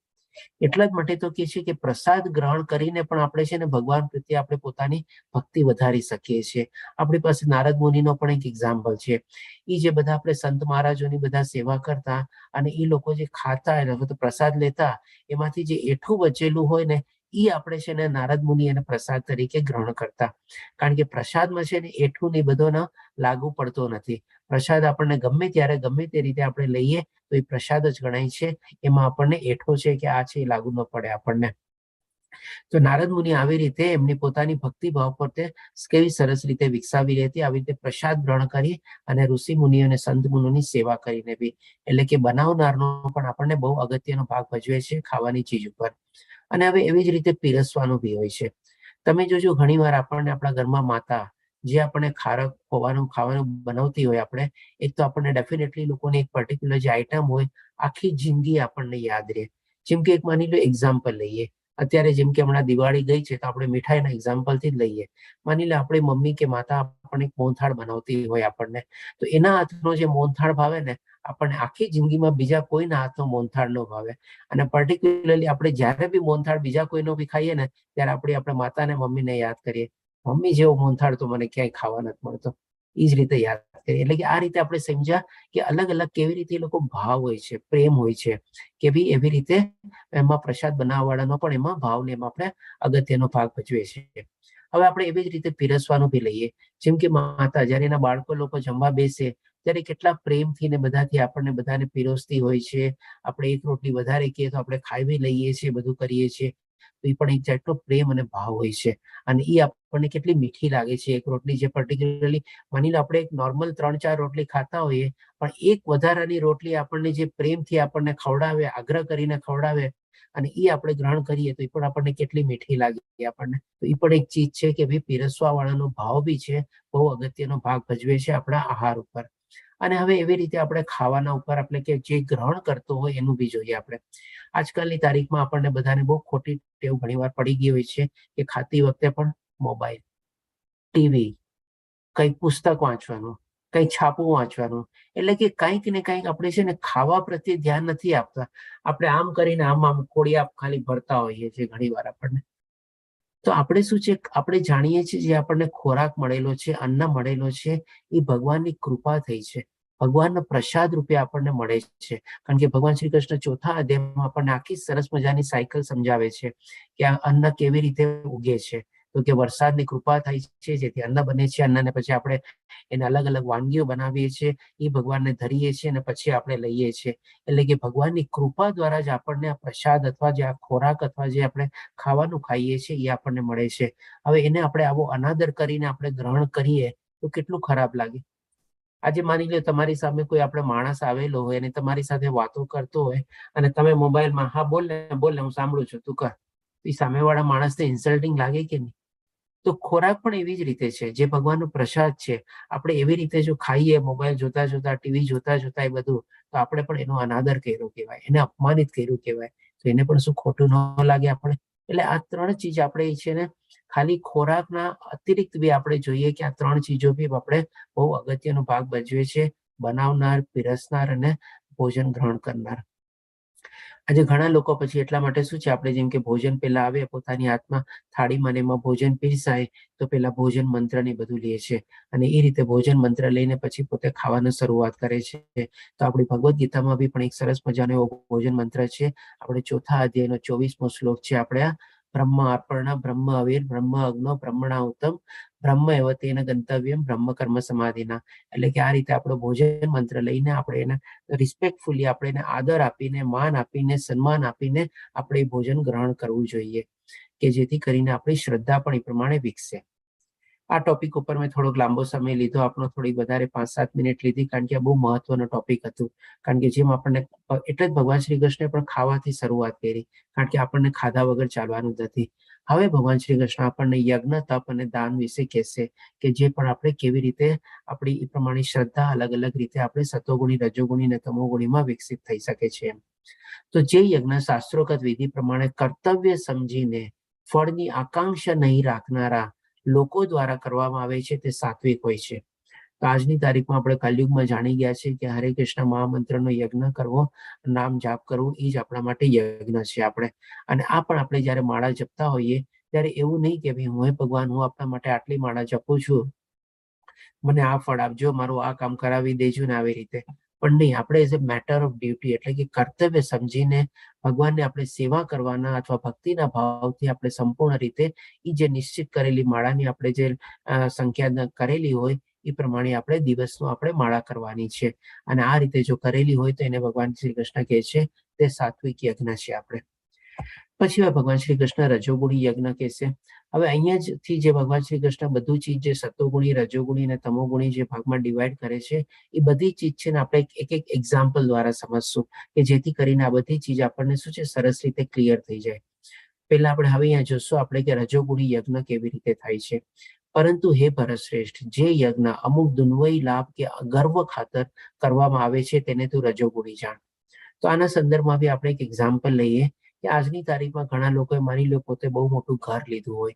એટલા જ માટે તો કે છે કે પ્રસાદ ગ્રહણ કરીને પણ આપણે છે ને ભગવાન પ્રત્યે આપણે પોતાની ભક્તિ વધારી શકીએ છીએ. આપણી પાસે નારદ મુનિનો પણ એક એક્ઝામ્પલ છે. એ જે બધા આપણે સંત મહારાજોની બધા સેવા કરતા અને એ લોકો જે ખાતા એટલે પ્રસાદ લેતા, એમાંથી જે એઠું બચેલું હોય ને, એ આપણે છે ને નારદ મુનિ એને પ્રસાદ તરીકે ગ્રહણ કરતા. કારણ કે પ્રસાદમાં છે ને એઠું ને બધો લાગુ પડતો નથી. પ્રસાદ આપણને ગમે ત્યારે ગમે તે રીતે આપણે લઈએ તો એ પ્રસાદ જ ગણાય છે, એમાં આપણને એઠો છે કે આ છે એ લાગુ ન પડે આપણને. તો નારદ મુનિ આવી રીતે એમની પોતાની ભક્તિભાવ પર તે કેવી સરસ રીતે વિકસાવી હતી, આવી રીતે પ્રસાદ ગ્રહણ કરી અને ઋષિ મુનિઓ અને સંત મુનિઓની સેવા કરીને બી. એટલે કે બનાવનારનો પણ આપણને બહુ અગત્યનો ભાગ ભજવે છે ખાવાની ચીજ ઉપર. અને હવે એવી જ રીતે પીરસવાનું બી હોય છે. તમે જોજો ઘણી વાર આપણને આપણા ઘરમાં માતા જે આપણે ખારક ખાવાનું બનાવતી હોય, આપણે એક તો આપણને ડેફિનેટલી લોકોની એક પર્ટિક્યુલર જે આઈટમ હોય આખી જિંદગી આપણને યાદ રહે. જેમ કે એક માની લો એક્ઝામ્પલ લઈએ, અત્યારે જેમ કે હમણાં દિવાળી ગઈ છે તો આપણે મીઠાઈના એક્ઝામ્પલથી જ લઈએ. માની લો આપણી મમ્મી કે માતા આપણને એક મોહનથાળ બનાવતી હોય આપણને, તો એના હાથનો જે મોહનથાળ ભાવે ને, આપણને આખી જિંદગીમાં બીજા કોઈના હાથનો મોહનથાળ ન ભાવે. અને પર્ટિક્યુલરલી આપણે જયારે બી મોહનથાળ બીજા કોઈનો બી ખાઈએ ને, ત્યારે આપણે માતાને મમ્મીને યાદ કરીએ, મમ્મી જેવો મોહનથાળ તો મને ક્યાંય ખાવા નથી મળતો. એ જ રીતે યાદ કરીએ. એટલે કે આ રીતે આપણે સમજ્યા કે અલગ અલગ કેવી રીતે એ લોકો ભાવ હોય છે, પ્રેમ હોય છે, કે ભાઈ એવી રીતે એમાં પ્રસાદ બનાવવાવાળાનો પણ એમાં ભાવને એમાં આપણે અગત્યનો ભાગ ભજવે છે. હવે આપણે એવી જ રીતે પીરસવાનું બી લઈએ. જેમ કે માતા જયારે એના બાળકો લોકો જમવા બેસે ત્યારે કેટલા પ્રેમથી ને બધાથી આપણને બધાને પીરસતી હોય છે. આપણે એક રોટલી વધારે કહીએ તો આપણે ખાઈ બી લઈએ છીએ, બધું કરીએ છીએ. તો એ પણ એક જાતનો પ્રેમ અને ભાવ હોય છે. અને એ આપણને કેટલી મીઠી લાગે છે. એક રોટલી જે પર્ટિક્યુલરલી માની લો આપણે એક નોર્મલ 3-4 રોટલી ખાતા હોઈએ, પણ એક વધારાની રોટલી આપણને જે પ્રેમથી આપણને ખવડાવે, આગ્રહ કરીને ખવડાવે અને એ આપણે ગ્રહણ કરીએ તો એ પણ આપણને કેટલી મીઠી લાગે આપણને. તો એ પણ એક ચીજ છે કે ભાઈ પીરસવા વાળાનો ભાવ બી છે, બહુ અગત્યનો ભાગ ભજવે છે આપણા આહાર ઉપર. અને હવે એવી રીતે આપણે ખાવાના ઉપર આપણે કે જે ગ્રહણ કરતો હોય એનું બી જોઈએ આપણે. આજકાલની તારીખમાં આપણને બધાને બહુ ખોટી ટેવ ઘણીવાર પડી ગઈ હોય છે કે ખાતી વખતે પણ મોબાઈલ, ટીવી, કઈ પુસ્તક વાંચવાનું, કઈ છાપું વાંચવાનું, એટલે કે કંઈક ને કંઈક આપણે છે ને ખાવા પ્રત્યે ધ્યાન નથી આપતા. આપણે આમ કરીને આમ કોડિયા ખાલી ભરતા હોઈએ છીએ ઘણી વાર આપણને. તો આપણે શું છે, આપણે જાણીએ છીએ જે આપણને ખોરાક મળેલો છે, અન્ન મળેલો છે, એ ભગવાનની કૃપા થઈ છે, ભગવાનનો પ્રસાદ રૂપે આપણને મળે છે. કારણ કે ભગવાન શ્રી કૃષ્ણ ચોથા અધ્યાયમાં આપણને આખી સરસ મજાની સાયકલ સમજાવે છે કે આ અન્ન કેવી રીતે ઉગે છે. તો કે વરસાદની કૃપા થાય છે જેથી અન્ન બને છે. અન્નને પછી આપણે એને અલગ અલગ વાનગીઓ બનાવીએ છીએ, એ ભગવાનને ધરીએ છીએ અને પછી આપણે લઈએ છીએ. એટલે કે ભગવાનની કૃપા દ્વારા જ આપણને આ પ્રસાદ અથવા જે આ ખોરાક અથવા જે આપણે ખાવાનું ખાઈએ છીએ એ આપણને મળે છે. હવે એને આપણે આવો અનાદર કરીને આપણે ગ્રહણ કરીએ તો કેટલું ખરાબ લાગે. આજે માની લો તમારી સામે કોઈ આપણે માણસ આવેલો હોય અને તમારી સાથે વાતો કરતો હોય અને તમે મોબાઈલમાં હા બોલ ને હું સાંભળું છું તું કર, એ સામેવાળા માણસને ઇન્સલ્ટિંગ લાગે કે નહીં? તો ખોરાક પણ એવી જ રીતે છે, જે ભગવાનનો પ્રસાદ છે. આપણે એવી રીતે જો ખાઈએ મોબાઈલ જોતા જોતા, ટીવી જોતા જોતા એ બધું, તો આપણે પણ એનો અનાદર કર્યો કહેવાય, એને અપમાનિત કર્યું કહેવાય. તો એને પણ શું ખોટું ન લાગે આપણે? એટલે આ ત્રણ ચીજ આપણે છે ને ખાલી ખોરાકના અતિરિક્ત બી આપણે જોઈએ કે આ ત્રણ ચીજો બી આપણે બહુ અગત્યનો ભાગ ભજવે છે, બનાવનાર, પીરસનાર અને ભોજન ગ્રહણ કરનાર. આજે ઘણા લોકો પછી એટલા માટે શું છે, આપણે જેમ કે ભોજન પેલા આવે પોતાની હાથમાં થાળીમાં ને એમાં ભોજન પીરસાય તો પેલા ભોજન મંત્ર ને બધું લે છે અને એ રીતે ભોજન મંત્ર લઈને પછી પોતે ખાવાનું શરૂઆત કરે છે. તો આપણી ભગવદ્ ગીતામાં બી પણ એક સરસ મજાનો એવો ભોજન મંત્ર છે. આપણે ચોથા અધ્યાયનો 24મો શ્લોક છે. આપણે આ બ્રહ્મ અર્પણ બ્રહ્મ અવીર બ્રહ્મ અગ્નો બ્રહ્મણાહુતમ બ્રહ્મ એવ તેન ગંતવ્યમ બ્રહ્મ કર્મ સમાધિના. એટલે કે આ રીતે આપણો ભોજન મંત્ર લઈને આપણે એને રિસ્પેક્ટફુલી આપણે એને આદર આપીને, માન આપીને, સન્માન આપીને આપણે ભોજન ગ્રહણ કરવું જોઈએ, કે જેથી કરીને આપણી શ્રદ્ધા પણ એ પ્રમાણે વિકસે. આ ટોપિક ઉપર મેં થોડોક લાંબો સમય લીધો, આપણો થોડી વધારે 5-7 મિનિટ લીધી, કારણ કે આ બહુ મહત્વનો ટોપિક હતું. કારણ કે જેમ આપણને એટલે જ ભગવાન શ્રી કૃષ્ણે પણ ખાવાથી શરૂઆત કરી, કારણ કે આપણને ખાધા વગર ચાલવાનું નથી. હવે ભગવાન શ્રી કૃષ્ણ આપણને યજ્ઞ, તપ અને દાન વિશે કહેશે, કે જે પણ આપણે કેવી રીતે આપણી એ પ્રમાણે શ્રદ્ધા અલગ અલગ રીતે આપણે સતોગુણી, રજોગુણી અને તમોગુણીમાં વિકસિત થઈ શકે છે. તો જે યજ્ઞ શાસ્ત્રોક્ત વિધિ પ્રમાણે કર્તવ્ય સમજીને ફળની આકાંક્ષા નહીં રાખનારા લોકો દ્વારા કરવામાં આવે છે તે સાત્વિક હોય છે. તો આજની તારીખમાં આપણે કલયુગમાં જાણી ગયા છે કે હરે કૃષ્ણ મહામંત્રનો યજ્ઞ કરવો, નામ જાપ કરવું, એ જ આપણા માટે યજ્ઞ છે. અને આ પણ આપણે જયારે માળા જપતા હોઈએ ત્યારે એવું નહીં કે ભાઈ હું ભગવાન, હું આપણા માટે આટલી માળા જપું છું, મને આ ફળ આપજો, મારું આ કામ કરાવી દેજો ને આવી રીતે. પણ નહીં, આપણે as a matter of duty એટલે કે કર્તવ્ય સમજીને ભગવાનને આપણે સેવા કરવાના અથવા ભક્તિના ભાવથી આપણે સંપૂર્ણ રીતે એ જે નિશ્ચિત કરેલી માળાની આપણે જે સંખ્યા કરેલી હોય એ પ્રમાણે આપણે દિવસનું આપણે માળા કરવાની છે. અને આ રીતે જો કરેલી હોય તો એને ભગવાન શ્રી કૃષ્ણ કહે છે તે સાત્વિક યજ્ઞ છે. આપણે પછી ભગવાન શ્રી કૃષ્ણ રજોગુણી યજ્ઞ કહેશે. હવે અહીંયા જ થી જે ભગવાન શ્રી કૃષ્ણ બધું ચીજ જે સતોગુણી, રજોગુણી અને તમોગુણી જે ભાગમાં ડિવાઈડ કરે છે, એ બધી ચીજ છે ને આપણે એક એક એક્ઝામ્પલ દ્વારા સમજશું, કે જેથી કરીને આ બધી ચીજ આપણને શું છે સરસ રીતે ક્લિયર થઈ જાય. પેલા આપણે હવે અહીંયા જોશું આપણે કે રજોગુણી યજ્ઞ કેવી રીતે થાય છે. પરંતુ હે ભરતશ્રેષ્ઠ, જે યજ્ઞ અમુક દુન્વયી લાભ કે ગર્વ ખાતર કરવામાં આવે છે તેને તું રજોગુણી જાણ. તો આના સંદર્ભમાં બી આપણે એક એક્ઝામ્પલ લઈએ કે આજની તારીખમાં ઘણા લોકોએ માની લો પોતે બહુ મોટું ઘર લીધું હોય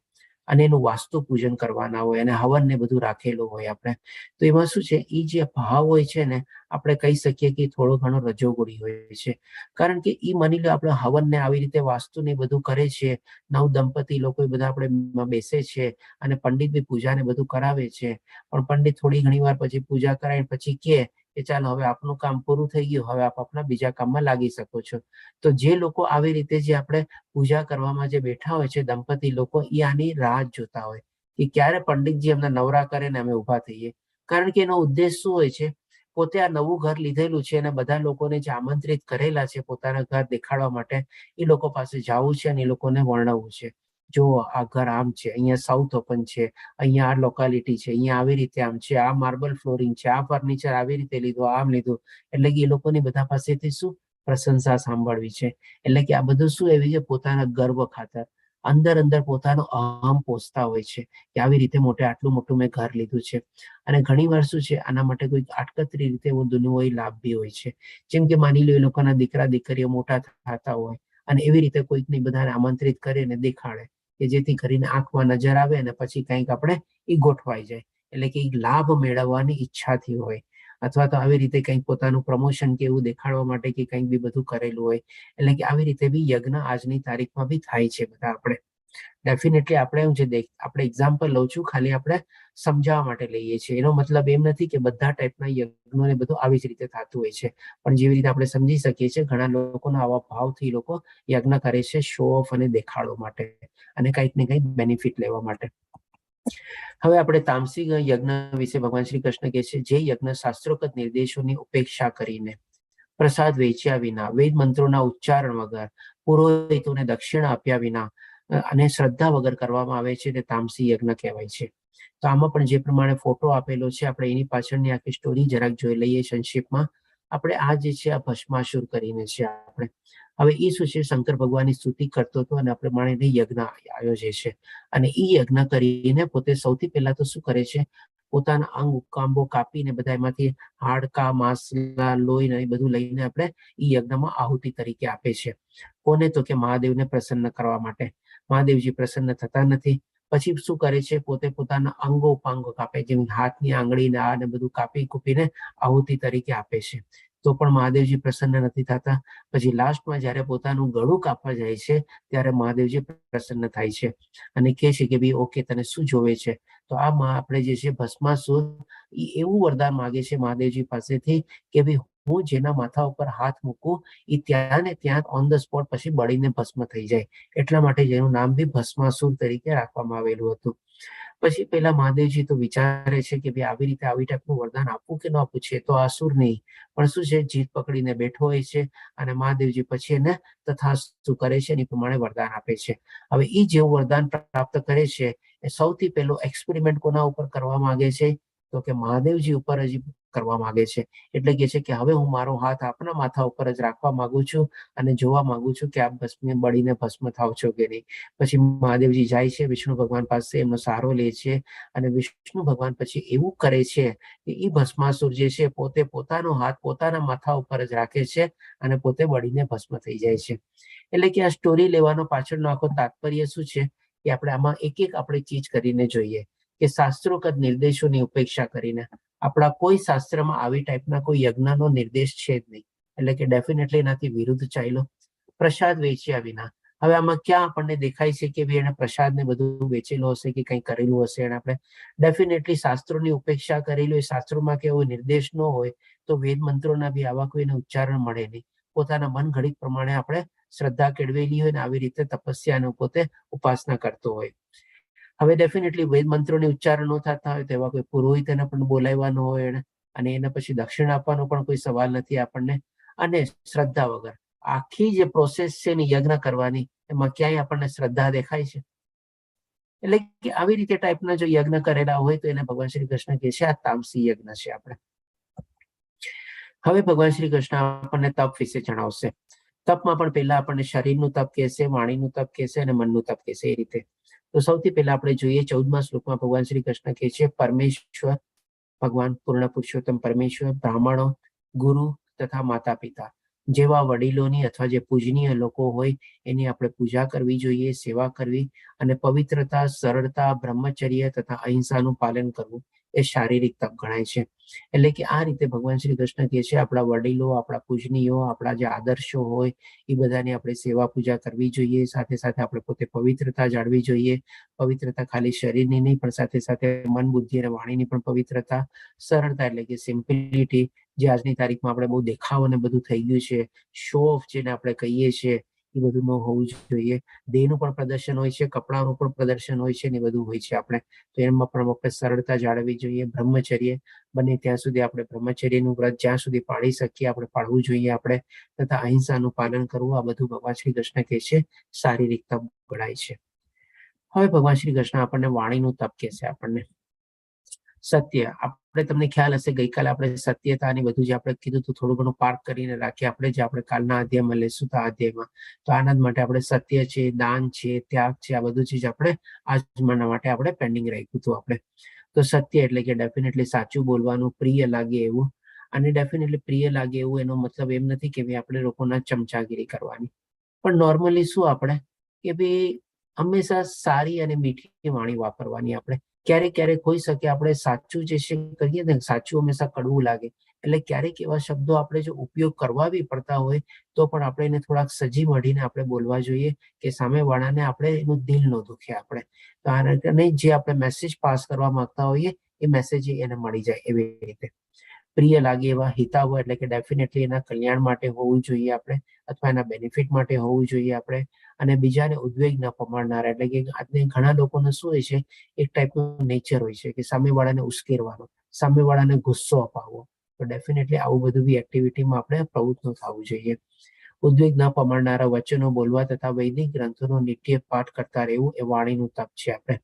અને એનું વાસ્તુ પૂજન કરવાના હોય અને હવન ને બધું રાખેલું હોય આપણે, તો એમાં શું છે, એ જે ભાવ હોય છે ને આપણે કહી શકીએ કે થોડો ઘણો રજોગુણી હોય છે. કારણ કે એ માની લો આપણે હવન ને આવી રીતે વાસ્તુ ને બધું કરે છે, નવ દંપતી લોકો બધા આપણે બેસે છે અને પંડિત બી પૂજા ને બધું કરાવે છે. પણ પંડિત થોડી ઘણી વાર પછી પૂજા કરાય પછી કે ચાલો હવે આપનું કામ પૂરું થઈ ગયું, હવે આપ આપના બીજા કામમાં લાગી શકો છો. તો જે લોકો આવી રીતે જે આપણે પૂજા કરવામાં જે બેઠા હોય છે દંપતી લોકો, એ આની રાહ જોતા હોય કે ક્યારે પંડિતજી એમને નવરા કરે ને અમે ઉભા થઈએ. કારણ કે એનો ઉદ્દેશ શું હોય છે, પોતે આ નવું ઘર લીધેલું છે અને બધા લોકોને જે આમંત્રિત કરેલા છે પોતાના ઘર દેખાડવા માટે, એ લોકો પાસે જવું છે અને એ લોકોને વર્ણવવું છે. જો આ ઘર આમ છે, અહીંયા સાઉથ ઓપન છે, અહીંયા આ લોકાલિટી છે, અહીંયા આવી રીતે આમ છે, આ માર્બલ ફ્લોરિંગ છે, આ ફર્નિચર આવી રીતે લીધું, આમ લીધું. એટલે કે એ લોકોની બધા પાસેથી શું પ્રશંસા સાંભળવી છે. એટલે કે આ બધું શું એવી છે પોતાના ગર્વ ખાતર અંદર અંદર પોતાનો અહમ પોષતા હોય છે કે આવી રીતે આટલું મોટું મેં ઘર લીધું છે. અને ઘણી વાર શું છે, આના માટે કોઈ આટકતરી રીતે દુનિયાવી લાભ બી હોય છે. જેમ કે માની લો એ લોકોના દીકરા દીકરીઓ મોટા થતા હોય અને એવી રીતે કોઈકને બધાને આમંત્રિત કરીને દેખાડે કે જેથી કરીને આંખમાં નજર આવે અને પછી કંઈક આપણે એ ગોઠવાઈ જાય. એટલે કે લાભ મેળવવાની ઈચ્છાથી હોય, અથવા તો આવી રીતે કંઈક પોતાનું પ્રમોશન કે એવું દેખાડવા માટે કે કંઈક બી બધું કરેલું હોય. એટલે કે આવી રીતે બી યજ્ઞ આજની તારીખમાં બી થાય છે. બધા આપણે ડેફિનેટલી આપણે એક્ઝામ્પલ લઉં છું, ખાલી આપણે સમજાવવા માટે લઈએ છીએ. એનો મતલબ એમ નથી કે બધા ટાઈપના યજ્ઞો ને બધું આવી જ રીતે થતું હોય છે. પણ જેવી રીતે આપણે સમજી શકીએ છીએ, ઘણા લોકોના આવા ભાવથી લોકો યજ્ઞ કરે છે શો ઓફ અને દેખાડો માટે અને કંઈક ને કંઈક બેનિફિટ લેવા માટે. હવે આપણે તામસિક યજ્ઞ વિશે ભગવાન શ્રી કૃષ્ણ કહે છે, જે યજ્ઞ શાસ્ત્રોક્ત નિર્દેશોની ઉપેક્ષા કરીને, પ્રસાદ વેચ્યા વિના, વેદ મંત્રોના ઉચ્ચારણ વગર, પુરોહિતોને દક્ષિણા આપ્યા વિના અને શ્રદ્ધા વગર કરવામાં આવે છે તે તામસી યજ્ઞ કહેવાય છે. તો આમાં પણ જે પ્રમાણે ફોટો આપેલો છે, આપણે એની પાછળની આખી સ્ટોરી જરાક જોઈ લઈએ સંક્ષિપ્તમાં. આપણે આ જે છે આ ભસ્માસુર કરીને છે. આપણે હવે એ શું છે, શંકર ભગવાનની સ્તુતિ કરતો હતો અને આપણે પ્રમાણે યજ્ઞ આયોજે છે. અને એ યજ્ઞ કરીને પોતે સૌથી પહેલા તો શું કરે છે, પોતાના અંગ ઉકાંબો કાપીને બધા એમાંથી હાડકા, માંસલા, લોહી ને બધું લઈને આપણે એ યજ્ઞમાં આહુતિ તરીકે આપે છે. કોને? તો કે મહાદેવને પ્રસન્ન કરવા માટે. મહાદેવજી પ્રસન્ન થતા નથી. પછી શું કરે છે, પોતે પોતાના અંગો ઉપાંગો કાપે, જેમ હાથની આંગળી ને આ ને બધું કાપી કૂપીને આહુતિ તરીકે આપે છે. તો પણ મહાદેવજી પ્રસન્ન નથી થતા. પછી લાસ્ટમાં જ્યારે પોતાનું ગળું કાપવા જાય છે ત્યારે મહાદેવજી પ્રસન્ન થાય છે અને કહે છે કે ભાઈ ઓકે, તને શું જોવે છે? તો આ આપણે જે છે ભસ્માસુર એવું વરદાન માંગે છે મહાદેવજી પાસેથી કે ભાઈ હું જેના માથા ઉપર હાથ મૂકું એ ત્યાં ને ત્યાં ઓન ધ સ્પોટ પછી બળીને ભસ્મ થઈ જાય. એટલા માટે જેનું નામ બી ભસ્માસુર તરીકે રાખવામાં આવેલું હતું. પછી પેલા મહાદેવજી તો વિચારે છે કે ભાઈ આવી રીતે આવી ટાઈપનું વરદાન આપવું કે ન આપવું છે, તો આસુર નહીં પણ શું છે જીત પકડીને બેઠો હોય છે અને મહાદેવજી પછી એને તથાસ્તુ કરે છે, એ પ્રમાણે વરદાન આપે છે. હવે એ જેવું વરદાન પ્રાપ્ત કરે છે એ સૌથી પહેલો એક્સપેરિમેન્ટ કોના ઉપર કરવા માંગે છે? તો કે મહાદેવજી ઉપર જ કરવા માંગે છે. એટલે કે છે કે હવે હું મારો હાથ આપના માથા ઉપર જ રાખવા માંગુ છું અને જોવા માંગુ છું કે આપ ભસ્મ બળીને ભસ્મ થાવ છો કે નહીં. પછી મહાદેવજી જાય છે વિષ્ણુ ભગવાન પાસે, એમનો સહારો લે છે અને વિષ્ણુ ભગવાન પછી એવું કરે છે કે એ ભસ્માસુર જે છે પોતે પોતાનો હાથ પોતાના માથા ઉપર જ રાખે છે અને પોતે બળીને ભસ્મ થઈ જાય છે. એટલે કે આ સ્ટોરી લેવાનો પાછળનો આખો તાત્પર્ય શું છે કે આપણે આમાં એક એક આપણે ચીજ કરીને જોઈએ કે શાસ્ત્રોક્ત નિર્દેશોની ઉપેક્ષા કરીને આપણા કોઈ શાસ્ત્રમાં આવી ટાઈપના કોઈ યજ્ઞનો નિર્દેશ છે જ નહીં. એટલે કે ડેફિનેટલી એનાથી વિરુદ્ધ ચાલ્યો. પ્રસાદ વેચ્યા વિના, હવે આમાં ક્યાં આપણને દેખાય છે કે ભાઈ એને પ્રસાદ ને બધું વેચેલું હશે કે કંઈ કરેલું હશે? એને આપણે ડેફિનેટલી શાસ્ત્રોની ઉપેક્ષા કરેલી હોય, શાસ્ત્રોમાં કે એવો નિર્દેશ ન હોય તો વેદ મંત્રોના બી આવા કોઈને ઉચ્ચારણ મળે નહીં. પોતાના મન ઘડિત પ્રમાણે આપણે શ્રદ્ધા કેળવેલી હોય ને આવી રીતે તપસ્યાનો પોતે ઉપાસના કરતો હોય. હવે ડેફિનેટલી વેદ મંત્રોને ઉચ્ચારણ ન થતા હોય તો એવા કોઈ પુરોહિત એને પણ બોલાવવાનો હોય અને એને પછી દક્ષિણ આપવાનો પણ કોઈ સવાલ નથી આપણને. અને શ્રદ્ધા વગર આખી જે પ્રોસેસ છે ને યજ્ઞ કરવાની, એમાં ક્યાંય આપણને શ્રદ્ધા દેખાય છે? એટલે કે આવી રીતે ટાઈપના જો યજ્ઞ કરેલા હોય તો એને ભગવાન શ્રી કૃષ્ણ કહે છે આ તામસી યજ્ઞ છે. આપણે હવે ભગવાન શ્રી કૃષ્ણ આપણને તપ વિશે જણાવશે. તપમાં પણ પહેલા આપણને શરીરનું તપ કહેશે, વાણીનું તપ કહેશે અને મનનું તપ કહેશે. એ રીતે તો સૌથી પહેલા આપણે જોઈએ 14મા શ્લોકમાં ભગવાન શ્રી કૃષ્ણ કહે છે પરમેશ્વર ભગવાન પૂર્ણ પુરુષોત્તમ પરમેશ્વર બ્રાહ્મણો, ગુરુ તથા માતા પિતા જેવા વડીલોની અથવા જે પૂજનીય લોકો હોય એની આપણે પૂજા કરવી જોઈએ, સેવા કરવી અને પવિત્રતા, સરળતા, બ્રહ્મચર્ય તથા અહિંસાનું પાલન કરવું એ શારીરિક તપ ગણાય છે. એટલે કે આ રીતે ભગવાન શ્રી કૃષ્ણ કહે છે આપણા વડીલો, આપણા પૂજનીયો, આપણા જે આદર્શો હોય એ બધાની આપણે સેવા પૂજા કરવી જોઈએ. સાથે સાથે આપણે પોતે પવિત્રતા જાળવી જોઈએ. પવિત્રતા ખાલી શરીરની નહીં પણ સાથે સાથે મન, બુદ્ધિ અને વાણીની પણ પવિત્રતા. સરળતા એટલે કે સિમ્પલિટી, જે આજની તારીખમાં આપણે બહુ દેખાવ અને બધું થઈ ગયું છે, શો ઓફ જેને આપણે કહીએ છીએ, એ બધું ન હોવું જોઈએ. દેહનું પણ પ્રદર્શન હોય છે, કપડાનું પણ પ્રદર્શન હોય છે ને બધું હોય છે. આપણે તો એમાં પણ આપણે સરળતા જાળવવી જોઈએ. બ્રહ્મચર્ય, બને ત્યાં સુધી આપણે બ્રહ્મચર્યનું વ્રત જ્યાં સુધી પાળી શકીએ આપણે પાળવું જોઈએ આપણે. તથા અહિંસાનું પાલન કરવું, આ બધું ભગવાન શ્રી કૃષ્ણ કહે છે શારીરિક તપ ગણાય છે. હવે ભગવાન શ્રી કૃષ્ણ આપણને વાણીનું તપ કહે છે. આપણને સત્ય, આપણે તમને ખ્યાલ હશે ગઈકાલે આપણે સત્યતા અને બધું જે આપણે કીધું હતું થોડું ઘણું પાર્ક કરીને રાખીએ આપણે, જે આપણે કાલના અધ્યાયમાં લેશું તો અધ્યાયમાં તો આનંદ માટે આપણે સત્ય છે, દાન છે, ત્યાગ છે, આ બધું ચીજ આપણે આજમાના માટે આપણે પેન્ડિંગ રાખ્યું હતું. આપણે તો સત્ય એટલે કે ડેફિનેટલી સાચું બોલવાનું, પ્રિય લાગે એવું. અને ડેફિનેટલી પ્રિય લાગે એવું એનો મતલબ એમ નથી કે ભાઈ આપણે લોકોના ચમચાગીરી કરવાની, પણ નોર્મલી શું આપણે કે ભાઈ હંમેશા સારી અને મીઠી વાણી વાપરવાની. આપણે ક્યારેક ક્યારેક હોઈ શકે આપણે સાચું જે છે કહીએ ને, સાચું હંમેશા કડવું લાગે, એટલે ક્યારેક એવા શબ્દો આપણે જો ઉપયોગ કરવા બી પડતા હોય તો પણ આપણે એને થોડાક સજી મઢીને આપણે બોલવા જોઈએ કે સામેવાળાને આપણે એનું દિલ ન દુખે. આપણે તો આને જે આપણે મેસેજ પાસ કરવા માંગતા હોઈએ એ મેસેજ એને મળી જાય એવી રીતે. પ્રિય લાગે એવા, હિતાવહ એટલે કે ડેફિનેટલી એના કલ્યાણ માટે હોવું જોઈએ આપણે, અથવા એના બેનિફિટ માટે હોવું જોઈએ આપણે. અને બીજાને ઉદ્વેગ ન પમાડનારા, એટલે કે આજને ઘણા લોકોને શું હોય છે એક ટાઈપનું નેચર હોય છે કે સામેવાળાને ઉશ્કેરવાનો, સામેવાળાને ગુસ્સો અપાવવો. તો ડેફિનેટલી આવું બધું બી એક્ટિવિટીમાં આપણે પ્રવૃત્ત થવું જોઈએ. ઉદ્વેગ ન પમાડનારા વચનો બોલવા તથા વૈદિક ગ્રંથોનો નિત્ય પાઠ કરતા રહેવું એ વાણીનું તપ છે. આપણે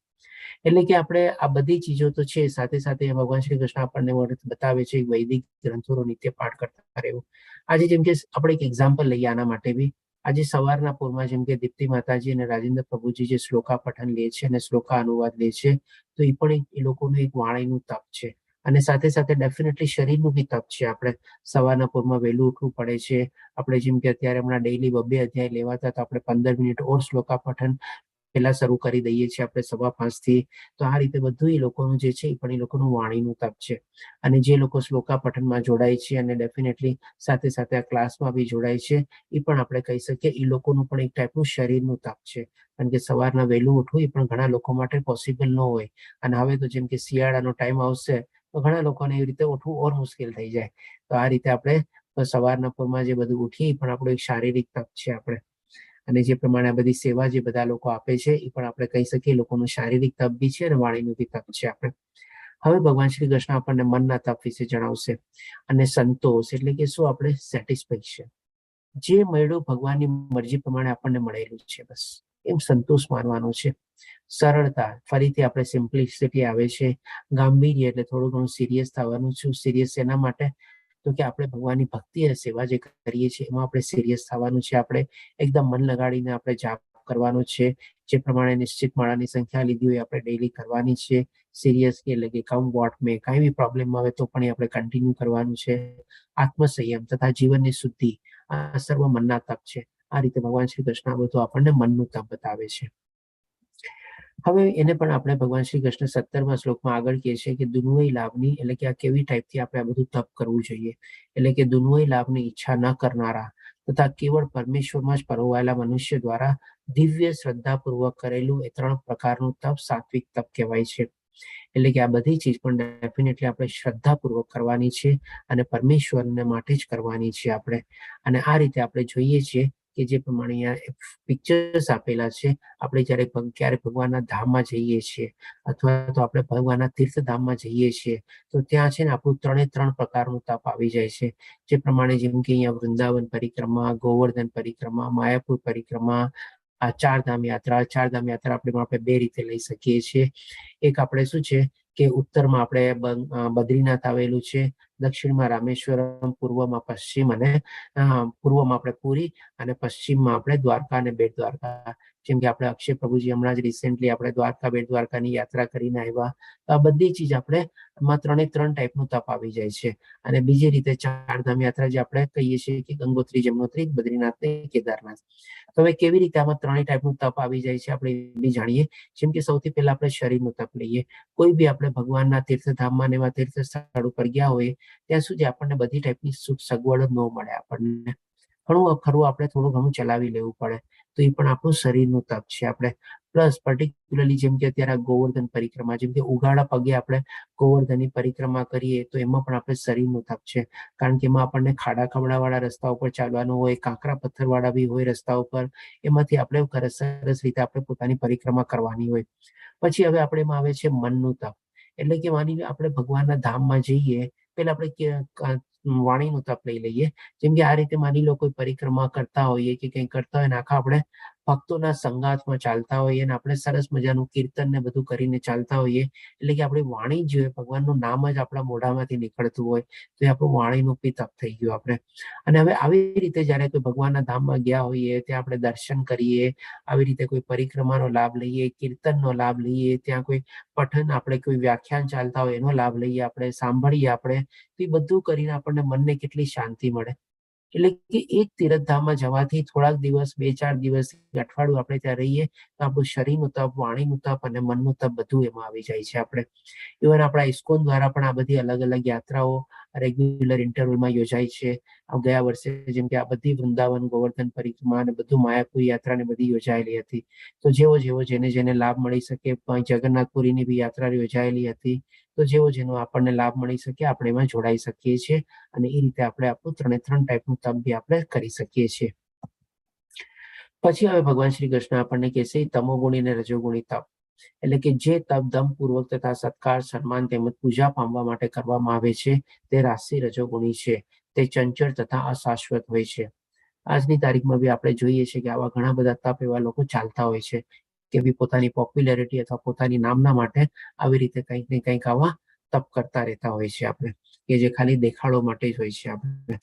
એટલે કે આપણે આ બધી ચીજો તો છે, સાથે સાથે ભગવાન શ્રી કૃષ્ણ આપણને બતાવે છે વૈદિક ગ્રંથોનો નિત્ય પાઠ કરતા રહેવું. આજે જેમ કે આપણે એક એક્ઝામ્પલ લઈએ આના માટે બી, આજે સવારના પૂરમાં જેમ કે દીપ્તિ માતાજી અને રાજેન્દ્ર પ્રભુજી જે શ્લોકા પઠન લે છે અને શ્લોકા અનુવાદ લે છે, તો એ પણ એ લોકોનું એક વાણીનું તપ છે. અને સાથે સાથે ડેફિનેટલી શરીરનું બી તપ છે. આપણે સવારના પૂરમાં વહેલું ઉઠવું પડે છે. આપણે જેમ કે અત્યારે હમણાં ડેઈલી 2 અધ્યાય લેવાતા તો આપણે 15 મિનિટ ઓર શ્લોકા પઠન પહેલા શરૂ કરી દઈએ છીએ આપણે 5:15 થી. તો આ રીતે બધું એ લોકોનું જે છે એ પણ એ લોકોનું વાણીનું તપ છે. અને જે લોકો શ્લોકા પઠનમાં જોડાય છે અને ડેફિનેટલી સાથે સાથે આ ક્લાસમાં બી જોડાય છે, એ પણ આપણે કહી શકીએ એ લોકોનું પણ એક ટાઈપનું શરીરનું તપ છે. કારણ કે સવારના વહેલું ઉઠવું એ પણ ઘણા લોકો માટે પોસિબલ ન હોય. અને હવે તો જેમ કે શિયાળાનો ટાઈમ આવશે તો ઘણા લોકોને એવી રીતે ઉઠવું ઓર મુશ્કેલ થઈ જાય. તો આ રીતે આપણે સવારના પોરમાં જે બધું ઉઠીએ પણ આપણું એક શારીરિક તપ છે આપણે. અને જે પ્રમાણે આ બધી સેવા જે બધા લોકો આપે છે એ પણ આપણે કહી શકીએ લોકોનું શારીરિક તપ બી છે અને વાણીનું બી તપ છે આપણે. હવે ભગવાન શ્રી કૃષ્ણ આપણને મનના તપ વિશે જણાવશે. અને સંતોષ એટલે કે શું? આપણે સેટિસ્ફેક્શન, જે મળ્યું ભગવાનની મરજી પ્રમાણે આપણને મળેલું છે બસ એમ સંતોષ માનવાનો છે. સરળતા, ફરીથી આપણે સિમ્પ્લિસિટી આવે છે. ગાંભીર્ય એટલે થોડું ઘણું સિરિયસ થવાનું છું. સિરિયસ એના માટે તો કે આપણે ભગવાનની ભક્તિ અને સેવા જે કરીએ છીએ એમાં આપણે સિરિયસ થવાનું છે. આપણે એકદમ મન લગાડીને આપણે જાપ કરવાનો છે. જે પ્રમાણે નિશ્ચિત માળાની સંખ્યા લીધી હોય આપણે ડેઈલી કરવાની છે. સિરિયસલી એટલે કે કમ વોટ મેં કાંઈ બી પ્રોબ્લેમ આવે તો પણ આપણે કન્ટિન્યુ કરવાનું છે. આત્મસંયમ તથા જીવનની શુદ્ધિ, આ સર્વ મનના તપ છે. આ રીતે ભગવાન શ્રી કૃષ્ણ બધું આપણને મનનું તપ બતાવે છે. હવે એને પણ આપણે ભગવાન શ્રી કૃષ્ણ 17મા શ્લોકમાં આગળ કહે છે કે દુન્વય લાભની એટલે કે આ કેવી ટાઈપથી આપણે આ બધું તપ કરવું જોઈએ. એટલે કે દુન્વય લાભની ઈચ્છા ન કરનારા તથા કેવળ પરમેશ્વરમાં જ પરોવાયેલા મનુષ્ય દ્વારા દિવ્ય શ્રદ્ધાપૂર્વક કરેલું એ 3 પ્રકારનું તપ સાત્વિક તપ કહેવાય છે. એટલે કે આ બધી ચીજ પણ ડેફિનેટલી આપણે શ્રદ્ધાપૂર્વક કરવાની છે અને પરમેશ્વરને માટે જ કરવાની છે આપણે. અને આ રીતે આપણે જોઈએ છીએ કે જે પ્રમાણે અહીંયા પિક્ચર્સ આપેલા છે. આપણે ક્યારે ભગવાનના ધામમાં જઈએ છીએ અથવા તો આપણે ભગવાનના તીર્થધામમાં જઈએ છીએ તો ત્યાં છે ને આપણું 3 પ્રકારનું તપ આવી જાય છે. જે પ્રમાણે જેમ કે અહીંયા વૃંદાવન પરિક્રમા, ગોવર્ધન પરિક્રમા, માયાપુર પરિક્રમા, આ ચારધામ યાત્રા આપણે 2 રીતે લઈ શકીએ છીએ. એક આપણે શું છે કે ઉત્તરમાં આપણે બદ્રીનાથ આવેલું છે, દક્ષિણમાં રામેશ્વરમ, પૂર્વમાં પશ્ચિમ અને પૂર્વમાં આપણે પુરી અને પશ્ચિમમાં આપણે દ્વારકા અને બેટ દ્વારકા. જેમ કે આપણે અક્ષય પ્રભુજી હમણાં જ રિસેન્ટલી આપણે દ્વારકા બેટ દ્વારકાની યાત્રા કરીને આવ્યા. તો આ બધી ચીજ આપણે આમાં 3 ટાઈપનું તપ આવી જાય છે. અને બીજી રીતે ચારધામ યાત્રા જે આપણે કહીએ છીએ કે ગંગોત્રી, જમનોત્રી, બદ્રીનાથ ને કેદારનાથ. તો હવે કેવી રીતે આમાં 3 ટાઈપનું તપ આવી જાય છે આપણે એ બી જાણીએ. જેમ કે સૌથી પહેલા આપણે શરીરનું તપ લઈએ. કોઈ બી આપણે ભગવાનના તીર્થધામમાં ને એવા તીર્થ સ્થળ ઉપર ગયા હોય ત્યાં સુધી આપણને બધી ટાઈપની સુખ સગવડ ન મળે. આપણને ઘણું ખરું આપણે થોડું ઘણું ચલાવી લેવું પડે. તો એ પણ આપણું શરીરનું તપ છે. આપણે પ્લસ પર્ટિક્યુલરલી જેમ કે અત્યારે ગોવર્ધન પરિક્રમા, જેમ કે ઉઘાડા પગે આપણે ગોવર્ધનની પરિક્રમા કરીએ તો એમાં પણ આપણે શરીરનું તપ છે. કારણ કે એમાં આપણને ખાડા ખબડાવાળા રસ્તા ઉપર ચાલવાનું હોય, કાંકરા પથ્થરવાળા બી હોય રસ્તા ઉપર. એમાંથી આપણે સરસ રીતે આપણે પોતાની પરિક્રમા કરવાની હોય. પછી હવે આપણે એમાં આવે છે મનનું તપ. એટલે કે માની લો આપણે ભગવાનના ધામમાં જઈએ, પેલા આપણે વાણીનું તપ લઈ લઈએ. જેમ કે આ રીતે માની લો કોઈ પરિક્રમા કરતા હોઈએ કે કંઈ કરતા હોય ને આખા આપણે ભક્તોના સંગાથમાં ચાલતા હોઈએ અને આપણે સરસ મજાનું કીર્તન ને બધું કરીને ચાલતા હોઈએ. એટલે કે આપણી વાણી જ ભગવાનનું નામ જ આપણા મોઢામાંથી નીકળતું હોય તો એ આપણું વાણીનું બી તપ થઈ ગયું આપણે. અને હવે આવી રીતે જયારે કોઈ ભગવાનના ધામમાં ગયા હોઈએ ત્યાં આપણે દર્શન કરીએ, આવી રીતે કોઈ પરિક્રમાનો લાભ લઈએ, કીર્તનનો લાભ લઈએ, ત્યાં કોઈ પઠન આપણે કોઈ વ્યાખ્યાન ચાલતા હોય એનો લાભ લઈએ, આપણે સાંભળીએ આપણે, તો એ બધું કરીને આપણને મનને કેટલી શાંતિ મળે. એટલે કે એક તીર્થધામમાં જવાથી થોડાક દિવસ, 2-4 દિવસ, અઠવાડિયું આપણે ત્યાં રહીએ તો આપણું શરીરનું તપ, વાણીનું તપ અને મનનું તપ બધું એમાં આવી જાય છે આપણે. ઇવન આપણા ઇસ્કોન દ્વારા પણ આ બધી અલગ અલગ યાત્રાઓ રેગ્યુલર ઇન્ટરવલમાં યોજાય છે. ગયા વર્ષે જેમ કે આ બધી વૃંદાવન, ગોવર્ધન પરિક્રમા અને બધું માયાપુર યાત્રા ને બધી યોજાયેલી હતી. તો જેવો જેને લાભ મળી શકે, જગન્નાથપુરીની બી યાત્રા યોજાયેલી હતી. તો જેનો આપણને લાભ મળી શકે આપણે એમાં જોડાઈ શકીએ છીએ. અને એ રીતે આપણે આપણું 3 ટાઈપનું તપ બી આપણે કરી શકીએ છીએ. પછી હવે ભગવાન શ્રી કૃષ્ણ આપણને કહેશે તમોગુણી અને રજોગુણી તપ. એટલે કે જે તપ દમપૂર્વક તથા સત્કાર, સન્માન તેમજ પૂજા પામવા માટે કરવામાં આવે છે તે રાશિ રજોગુણી છે. તે ચંચળ તથા અશાશ્વત હોય છે. આજની તારીખમાં બી આપણે જોઈએ છીએ કે આવા ઘણા બધા તપ એવા લોકો ચાલતા હોય છે કે બી પોતાની પોપ્યુલારિટી અથવા પોતાની નામના માટે આવી રીતે કંઈક ને કંઈક આવા તપ કરતા રહેતા હોય છે આપણે, કે જે ખાલી દેખાડો માટે જ હોય છે આપણે.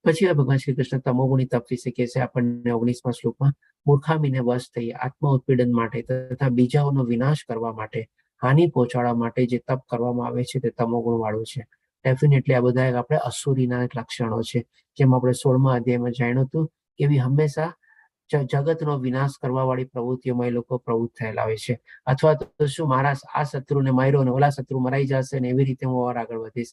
પછી ભગવાન શ્રી કૃષ્ણ તમોગુણી તપ વિશે કહે છે આપણને 19મા શ્લોકમાં. મૂર્ખામીને વશ થઈ આત્મ ઉત્પીડન માટે તથા બીજાઓનો વિનાશ કરવા માટે, હાનિ પહોંચાડવા માટે જે તપ કરવામાં આવે છે તે તમોગુણ વાળું છે. ડેફિનેટલી આ બધા આપણે અસુરીના લક્ષણો છે. જેમ આપણે 16મા અધ્યાયમાં જાણ્યું હતું કે હંમેશા જગતનો વિનાશ કરવા વાળી પ્રવૃત્તિઓમાં એ લોકો પ્રવૃત્ત થયેલા હોય છે. અથવા તો શું મારા આ શત્રુને માર્યો ને ઓલા શત્રુ મરાઈ જશે ને એવી રીતે હું ઓર આગળ વધીશ.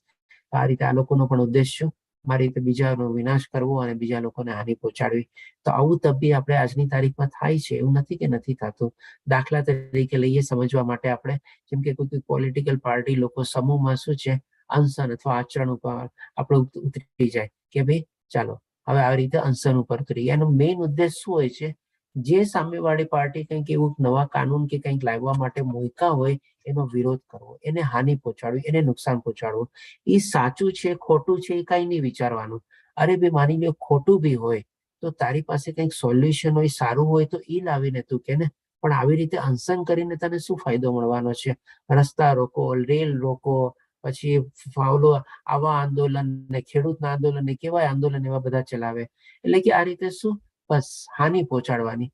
આ રીતે આ લોકોનો પણ ઉદ્દેશ શું, મારી રીતે બીજાનો વિનાશ કરવો અને બીજા લોકોને હાનિ પહોંચાડવી. તો આવું તબી આપણે આજની તારીખમાં થાય છે, એવું નથી કે નથી થતું. દાખલા તરીકે લઈએ સમજવા માટે આપણે, જેમ કે કોઈ પોલિટિકલ પાર્ટી લોકો સમૂહમાં શું છે અનશન અથવા આચરણ ઉપર આપણે ઉતરી જાય કે ભાઈ ચાલો હવે આવી રીતે અનશન ઉપર ઉતરી. એનો મેઇન ઉદ્દેશ શું હોય છે, જે સામેવાળી પાર્ટી કંઈક એવું નવા કાનૂન કે કંઈક લાવવા માટે મૂક્યા હોય એનો વિરોધ કરવો, એને હાનિ પહોંચાડવી, એને નુકસાન પહોંચાડવું. એ સાચું છે ખોટું છે એ કઈ નહીં વિચારવાનું. અરે ભાઈ માની લો ખોટું બી હોય તો તારી પાસે કંઈક સોલ્યુશન હોય, સારું હોય તો એ લાવીને તું કે ને. પણ આવી રીતે અનશન કરીને તને શું ફાયદો મળવાનો છે? રસ્તા રોકો, રેલ રોકો, પછી ફાવલો આવા આંદોલન ને ખેડૂતના આંદોલન ને કેવાય આંદોલન એવા બધા ચલાવે. એટલે કે આ રીતે શું બસ હાનિ પહોંચાડવાની.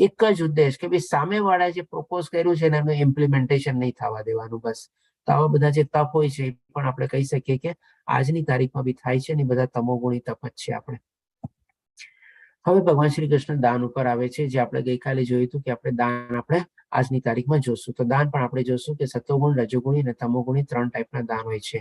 એક જ ઉદ્દેશ કે ભાઈ સામેવાળા જે પ્રોપોઝ કર્યું છે એનું ઇમ્પ્લિમેન્ટેશન નહીં થવા દેવાનું. બસ તો આવા બધા જે તપ હોય છે એ પણ આપણે કહી શકીએ કે આજની તારીખમાં બી થાય છે ને બધા તમોગુણી તપ જ છે આપણે. હવે ભગવાન શ્રી કૃષ્ણ દાન ઉપર આવે છે, જે આપણે ગઈકાલે જોયું હતું કે આપણે દાન આપણે આજની તારીખમાં જોશું. તો દાન પણ આપણે જોશું કે સતોગુણ, રજોગુણી અને તમોગુણી 3 ટાઈપના દાન હોય છે.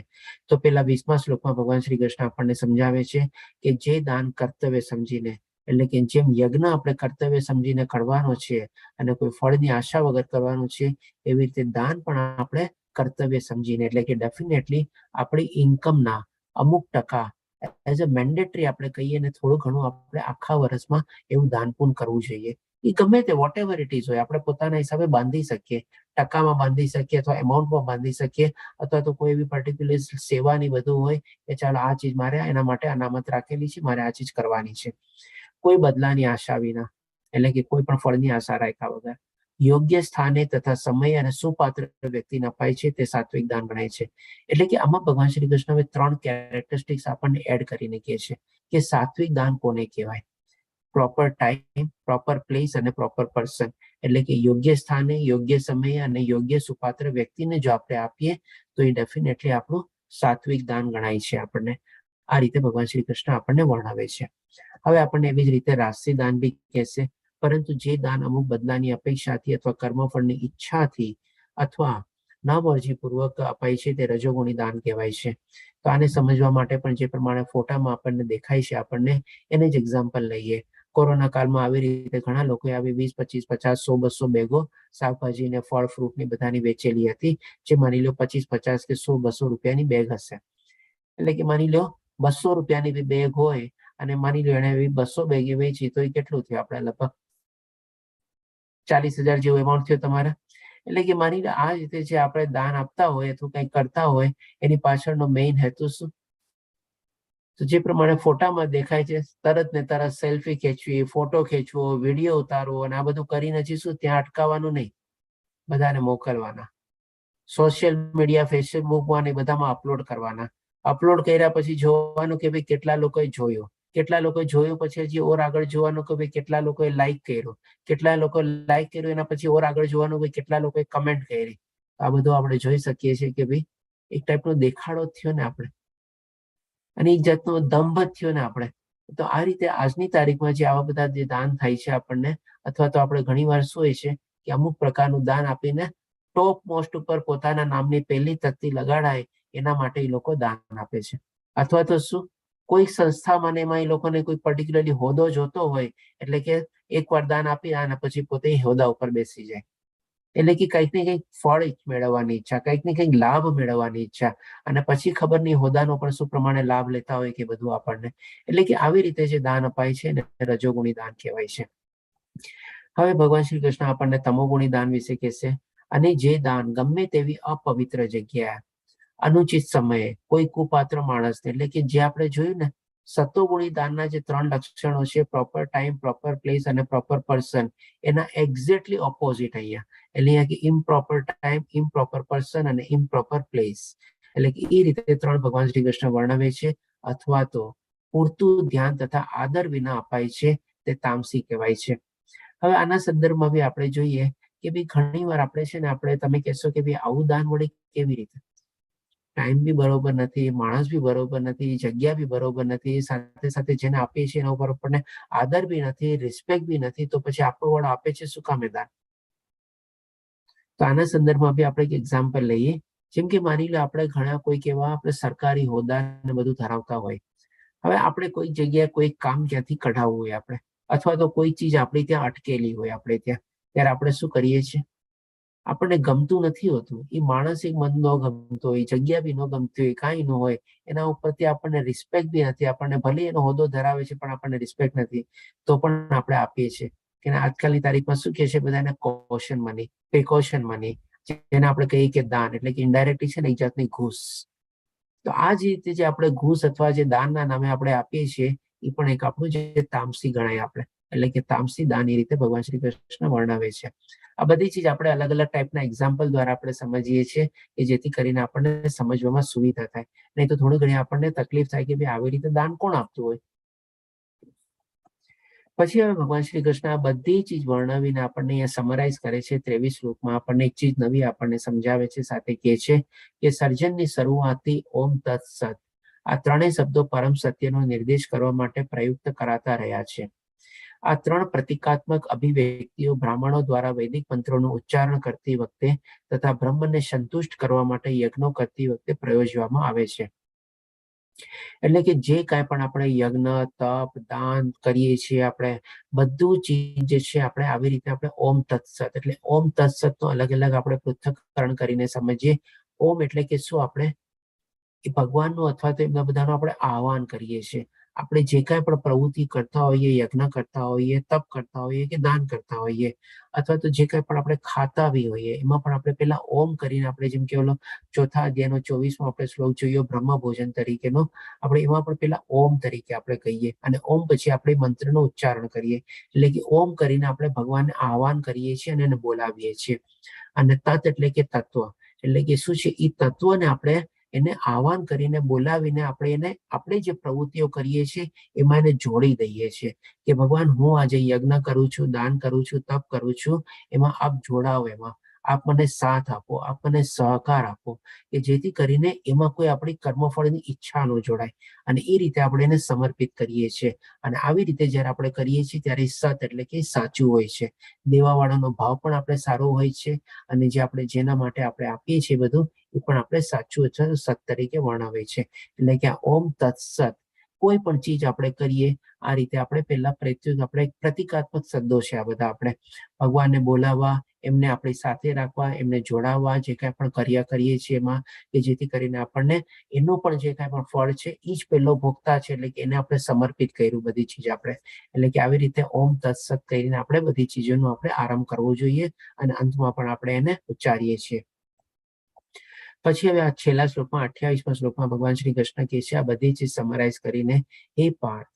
તો પેલા 20મા શ્લોકમાં ભગવાન શ્રી કૃષ્ણ આપણને સમજાવે છે કે જે દાન કર્તવ્ય સમજીને, એટલે કે જેમ યજ્ઞ આપણે કર્તવ્ય સમજીને કરવાનો છે અને કોઈ ફળની આશા વગર કરવાનું છે, એવી રીતે દાન પણ આપણે કર્તવ્ય સમજીને, એટલે કે ડેફિનેટલી આપણી ઇન્કમના અમુક ટકા એઝ અ મેન્ડેટરી આપણે કહીએ ને થોડું ઘણું આપણે આખા વર્ષમાં એવું દાન પૂન કરવું જોઈએ. એ ગમે તે વોટ એવર ઇટ ઇઝ હોય, આપણે પોતાના હિસાબે બાંધી શકીએ, ટકામાં બાંધી શકીએ અથવા એમાઉન્ટમાં બાંધી શકીએ, અથવા તો કોઈ એવી પર્ટિક્યુલર સેવાની બધું હોય કે ચાલો આ ચીજ મારે એના માટે અનામત રાખેલી છે, મારે આ ચીજ કરવાની છે, કોઈ બદલાની આશા વિના, એટલે કે કોઈ પણ ફળની આશા રાખ્યા વગર. યોગ્ય સ્થાને તથા સમય અને સુપાત્ર વ્યક્તિને અપાય છે તે સાત્વિક દાન ગણાય છે. એટલે કે આમાં ભગવાન શ્રી કૃષ્ણ હવે 3 કેરેક્ટરિસ્ટિક્સ આપણને એડ કરીને કહે છે કે સાત્વિક દાન કોને કહેવાય. પ્રોપર ટાઈમ, પ્રોપર પ્લેસ અને પ્રોપર પર્સન. એટલે કે યોગ્ય સ્થાને, યોગ્ય સમયે અને યોગ્ય સુપાત્ર વ્યક્તિને જો આપણે આપીએ તો એ ડેફિનેટલી આપણું સાત્વિક દાન ગણાય છે. આપણને આ રીતે ભગવાન શ્રી કૃષ્ણ આપણને વર્ણવે છે. હવે આપણને એવી જ રીતે રાજસી દાન બી કહેશે, પરંતુ જે દાન અમુક બદલાની અપેક્ષાથી અથવા કર્મફળની ઈચ્છાથી અથવા નામરજીપૂર્વક અપાય છે તે રજોગુણી દાન કહેવાય છે. તો આને સમજવા માટે પણ જે પ્રમાણે ફોટામાં આપણને દેખાય છે આપણને એને જ એક્ઝામ્પલ લઈએ. કોરોના કાળમાં આવી રીતે ઘણા લોકોએ આવી 20, 25, 50, 100, 200 બેગો શાકભાજી ને ફળ ફ્રૂટ ની બધાની વેચેલી હતી, જે માની લો 25, 50 કે 100, 200 રૂપિયાની બેગ હશે. એટલે કે માની લો 200 રૂપિયાની બી બેગ હોય અને માની લો એને 200 બેગે વેચી તો એ કેટલું થયું આપણે લગભગ 40,000 જેવું એમાઉન્ટ થયું તમારે. એટલે કે માની લો આ રીતે જે આપણે દાન આપતા હોય અથવા કંઈક કરતા હોય એની પાછળનો મેઇન હેતુ શું? તો જે પ્રમાણે ફોટામાં દેખાય છે તરત ને તરત સેલ્ફી ખેંચવી, ફોટો ખેંચવો, વિડીયો ઉતારવો અને આ બધું કરીને શું ત્યાં અટકાવવાનું નહીં, બધાને મોકલવાના. સોશિયલ મીડિયા, ફેસબુકમાં ને બધામાં અપલોડ કરવાના. અપલોડ કર્યા પછી જોવાનું કે ભાઈ કેટલા લોકોએ જોયો, કેટલા લોકોએ જોયું પછી હજી ઓર આગળ જોવાનું કે ભાઈ કેટલા લોકોએ લાઈક કર્યું, કેટલા લોકો લાઈક કર્યું એના પછી ઓર આગળ જોવાનું ભાઈ કેટલા લોકોએ કમેન્ટ કરી. આ બધું આપણે જોઈ શકીએ છીએ કે ભાઈ એક ટાઈપનો દેખાડો થયો ને આપણે, અને એક જાતનો દંભ જ થયો ને આપણે. તો આ રીતે આજની તારીખમાં જે આવા બધા જે દાન થાય છે આપણને, અથવા તો આપણે ઘણી વાર શું હોય છે કે અમુક પ્રકારનું દાન આપીને ટોપ મોસ્ટ ઉપર પોતાના નામની પહેલી તકતી લગાડાય એના માટે એ લોકો દાન આપે છે. અથવા તો શું કોઈ સંસ્થામાં એમાં એ લોકોને કોઈ પર્ટિક્યુલરલી હોદ્દો જોતો હોય, એટલે કે એકવાર દાન આપી અને પછી પોતે હોદ્દા ઉપર બેસી જાય. એટલે કે કંઈક ને કંઈક ફળ મેળવવાની ઈચ્છા, કંઈક ને કંઈક લાભ મેળવવાની ઈચ્છા, અને પછી ખબર નહીં હોદ્દાનો પણ શું પ્રમાણે લાભ લેતા હોય કે બધું આપણને. એટલે કે આવી રીતે જે દાન અપાય છે ને રજોગુણી દાન કહેવાય છે. હવે ભગવાન શ્રી કૃષ્ણ આપણને તમોગુણી દાન વિશે કહેશે. અને જે દાન ગમે તેવી અપવિત્ર જગ્યાએ, અનુચિત સમયે, કોઈ કુપાત્ર માણસને, એટલે કે જે આપણે જોયું ને સતોગુણી દાનના જે 3 લક્ષણો છે, પ્રોપર ટાઈમ, પ્રોપર પ્લેસ અને પ્રોપર પર્સન, એના એક્ઝેક્ટલી ઓપોઝિટ અહીંયા. એટલે અહીંયા કે ઇમ્પ્રોપર ટાઈમ, ઇમ્પ્રોપર પર્સન અને ઇમ્પ્રોપર પ્લેસ. એટલે કે એ રીતે 3 ભગવાન શ્રી કૃષ્ણ વર્ણવે છે. અથવા તો પૂરતું ધ્યાન તથા આદર વિના અપાય છે તે તામસી કહેવાય છે. હવે આના સંદર્ભમાં બી આપણે જોઈએ કે ભાઈ ઘણી વાર આપણે છે ને, આપણે તમે કહેશો કે ભાઈ આવું દાન વળી કેવી રીતે? ટાઈમ બી બરોબર નથી, માણસ બી બરોબર નથી, જગ્યા બી બરોબર નથી, સાથે સાથે જેને આપીએ છીએ એના ઉપર આપણને આદર બી નથી, રિસ્પેક્ટ બી નથી, તો પછી આપણો વાળો આપે છે શું કામે દાન? તો આના સંદર્ભમાં બી આપણે એક એક્ઝામ્પલ લઈએ. જેમ કે માની લો આપણે ઘણા કોઈક એવા આપણે સરકારી હોદ્દા ને બધું ધરાવતા હોય. હવે આપણે કોઈ જગ્યાએ કોઈ કામ ક્યાંથી કઢાવવું હોય આપણે, અથવા તો કોઈ ચીજ આપણી ત્યાં અટકેલી હોય આપણે ત્યાં, ત્યારે આપણે શું કરીએ છીએ? આપણને ગમતું નથી હોતું, એ માણસ એક મન ન ગમતો હોય, જગ્યા બી ન ગમતી હોય, કાંઈ ન હોય, એના ઉપરથી આપણને રિસ્પેક્ટ બી નથી, આપણને ભલે એનો હોદ્દો ધરાવે છે પણ આપણને રિસ્પેક્ટ નથી, તો પણ આપણે આપીએ છીએ. કે આજકાલની તારીખમાં શું કહે છે બધાને? કોશન મની, પ્રિકોશન મની, જેને આપણે કહીએ કે દાન, એટલે કે ઇનડાયરેક્ટલી છે ને એક જાતની ઘૂસ. તો આ જ રીતે જે આપણે ઘૂસ અથવા જે દાનના નામે આપણે આપીએ છીએ, એ પણ એક આપણું જે તામસી ગણાય આપણે, એટલે કે તામસી દાન એ રીતે ભગવાન શ્રી કૃષ્ણ વર્ણવે છે. આ બધી ચીજ આપણે અલગ અલગ ટાઈપના એક્ઝામ્પલ દ્વારા આપણે સમજીએ છીએ, કે જેથી કરીને આપણને સમજવામાં સુવિધા થાય. નહીં તો થોડી ઘણી આપણને તકલીફ થાય કે ભાઈ આવી રીતે દાન કોણ આપતું હોય. પછી હવે ભગવાન શ્રી કૃષ્ણ આ બધી ચીજ વર્ણવીને આપણને અહીંયા સમરાઇઝ કરે છે. 23 શ્લોકમાં આપણને એક ચીજ નવી આપણને સમજાવે છે, સાથે કહે છે કે સર્જનની શરૂઆતથી ઓમ તત્સત, આ ત્રણેય શબ્દો પરમ સત્યનો નિર્દેશ કરવા માટે પ્રયુક્ત કરાતા રહ્યા છે. આ ત્રણ પ્રતિકાત્મક અભિવ્યક્તિઓ બ્રાહ્મણો દ્વારા વૈદિક મંત્રોનું ઉચ્ચારણ કરતી વખતે તથા બ્રહ્મને સંતુષ્ટ કરવા માટે યજ્ઞો કરતી વખતે પ્રયોજવામાં આવે છે. એટલે કે જે કાંઈ પણ આપણે યજ્ઞ, તપ, દાન કરીએ છીએ, આપણે બધું ચીજ જે છે આપણે આવી રીતે આપણે ઓમ તત્સત, એટલે ઓમ તત્સત નો અલગ અલગ આપણે પૃથ્થકરણ કરીને સમજીએ. ઓમ એટલે કે શું? આપણે એ ભગવાનનું અથવા તો એમના બધાનું આપણે આહવાન કરીએ છીએ. આપણે જે કાંઈ પણ પ્રવૃત્તિ કરતા હોઈએ, યજ્ઞ કરતા હોઈએ, તપ કરતા હોઈએ કે દાન કરતા હોઈએ, અથવા તો જે કાંઈ પણ આપણે ખાતા બી હોઈએ, એમાં પણ આપણે પેલા ઓમ કરીને, આપણે જેમ કે ઓલો ચોથા અધ્યાયનો 24મો આપણે શ્લોક જોઈએ બ્રહ્મ ભોજન તરીકેનો, આપણે એમાં પણ પેલા ઓમ તરીકે આપણે કહીએ, અને ઓમ પછી આપણે મંત્રનું ઉચ્ચારણ કરીએ. એટલે કે ઓમ કરીને આપણે ભગવાનને આહવાન કરીએ છીએ અને એને બોલાવીએ છીએ. અને તત એટલે કે તત્વ, એટલે કે શું છે? એ તત્વને આપણે એને આહવાન કરીને બોલાવીને આપણે જે પ્રવૃત્તિઓ કરીએ છીએ એમાં એને જોડી દઈએ છીએ, કે ભગવાન હું આજે યજ્ઞ કરું છું, દાન કરું છું, તપ કરું છું, એમાં આપ જોડાઓ, એમાં આપ મને સાથ આપો, આપ મને સહકાર આપો, કે જેથી કરીને એમાં કોઈ આપણી કર્મફળની ઈચ્છા ન જોડાય. અને એ રીતે આપણે એને સમર્પિત કરીએ છીએ. અને આવી રીતે જયારે આપણે કરીએ છીએ ત્યારે સત એટલે કે સાચું હોય છે. દેવાવાળાનો ભાવ પણ આપણે સારો હોય છે, અને જે આપણે જેના માટે આપણે આપીએ છીએ બધું, એ પણ આપણે સાચું અથવા સત તરીકે વર્ણવે છે. એટલે કે આ ઓમ તત્સત, કોઈ પણ ચીજ આપણે કરીએ આ રીતે આપણે પેલા આપણે પ્રતિકાત્મક શબ્દો છે આ બધા, આપણે ભગવાનને બોલાવવા, એમને આપણી સાથે રાખવા, એમને જોડાવવા, જે કાંઈ પણ કર્યા કરીએ છીએ એમાં, કે જેથી કરીને આપણને એનું પણ જે કાંઈ પણ ફળ છે એ જ પહેલો ભોગતા છે, એટલે કે એને આપણે સમર્પિત કર્યું બધી ચીજ આપણે. એટલે કે આવી રીતે ઓમ તત્સત કરીને આપણે બધી ચીજોનો આપણે આરંભ કરવો જોઈએ, અને અંતમાં પણ આપણે એને ઉચ્ચારીએ છીએ. પછી હવે આ છેલ્લા શ્લોકમાં 28મા શ્લોકમાં ભગવાન શ્રી કૃષ્ણ કહે છે આ બધી ચીજ સમરાઇઝ કરીને, હે પાર્થ,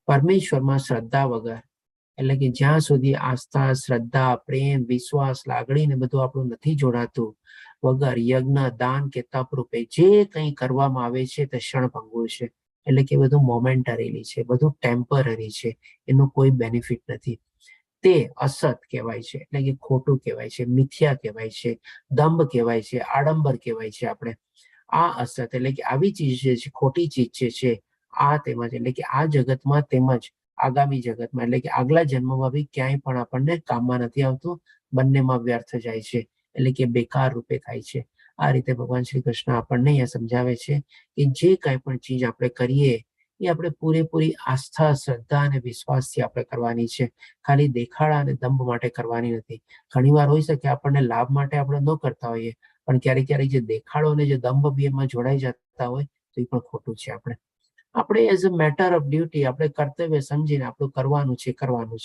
પરમેશ્વરમાં શ્રદ્ધા વગર, એટલે કે જ્યાં સુધી આસ્થા, શ્રદ્ધા, પ્રેમ, વિશ્વાસ, લાગણી ને બધું આપણું નથી જોડાતું, વગર યજ્ઞ, દાન કે તપ રૂપે જે કંઈ કરવામાં આવે છે તે ક્ષણભંગુર છે. એટલે કે બધું મોમેન્ટરીલી છે, બધું ટેમ્પરરી છે, એનું કોઈ બેનિફિટ નથી. તે અસત કહેવાય છે, એટલે કે ખોટું કહેવાય છે, મિથ્યા કહેવાય છે, દંભ કહેવાય છે, આડંબર કહેવાય છે. આપણે આ અસત એટલે કે આવી ચીજ જે છે, ખોટી ચીજ છે આ તેમજ, એટલે કે આ જગતમાં તેમજ આગામી જગતમાં, એટલે કે આગલા જન્મમાં બી ક્યાંય પણ આપણને કામમાં નથી આવતું, બંનેમાં વ્યર્થ જાય છે, એટલે કે બેકાર રૂપે થાય છે. આ રીતે ભગવાન શ્રી કૃષ્ણ આપણને અહીંયા સમજાવે છે કે જે કાંઈ પણ ચીજ આપણે કરીએ એ આપણે પૂરેપૂરી આસ્થા, શ્રદ્ધા અને વિશ્વાસથી આપણે કરવાની છે. ખાલી દેખાડા અને દંભ માટે કરવાની નથી. ઘણીવાર હોઈ શકે આપણને લાભ માટે આપણે ન કરતા હોઈએ, પણ ક્યારેક ક્યારેક જે દેખાડો અને જે દંભ બી એમાં જોડાઈ જતા હોય તો એ પણ ખોટું છે. આપણે as a matter of duty, આપણે કર્તવ્ય સમજીને આપણું કરવાનું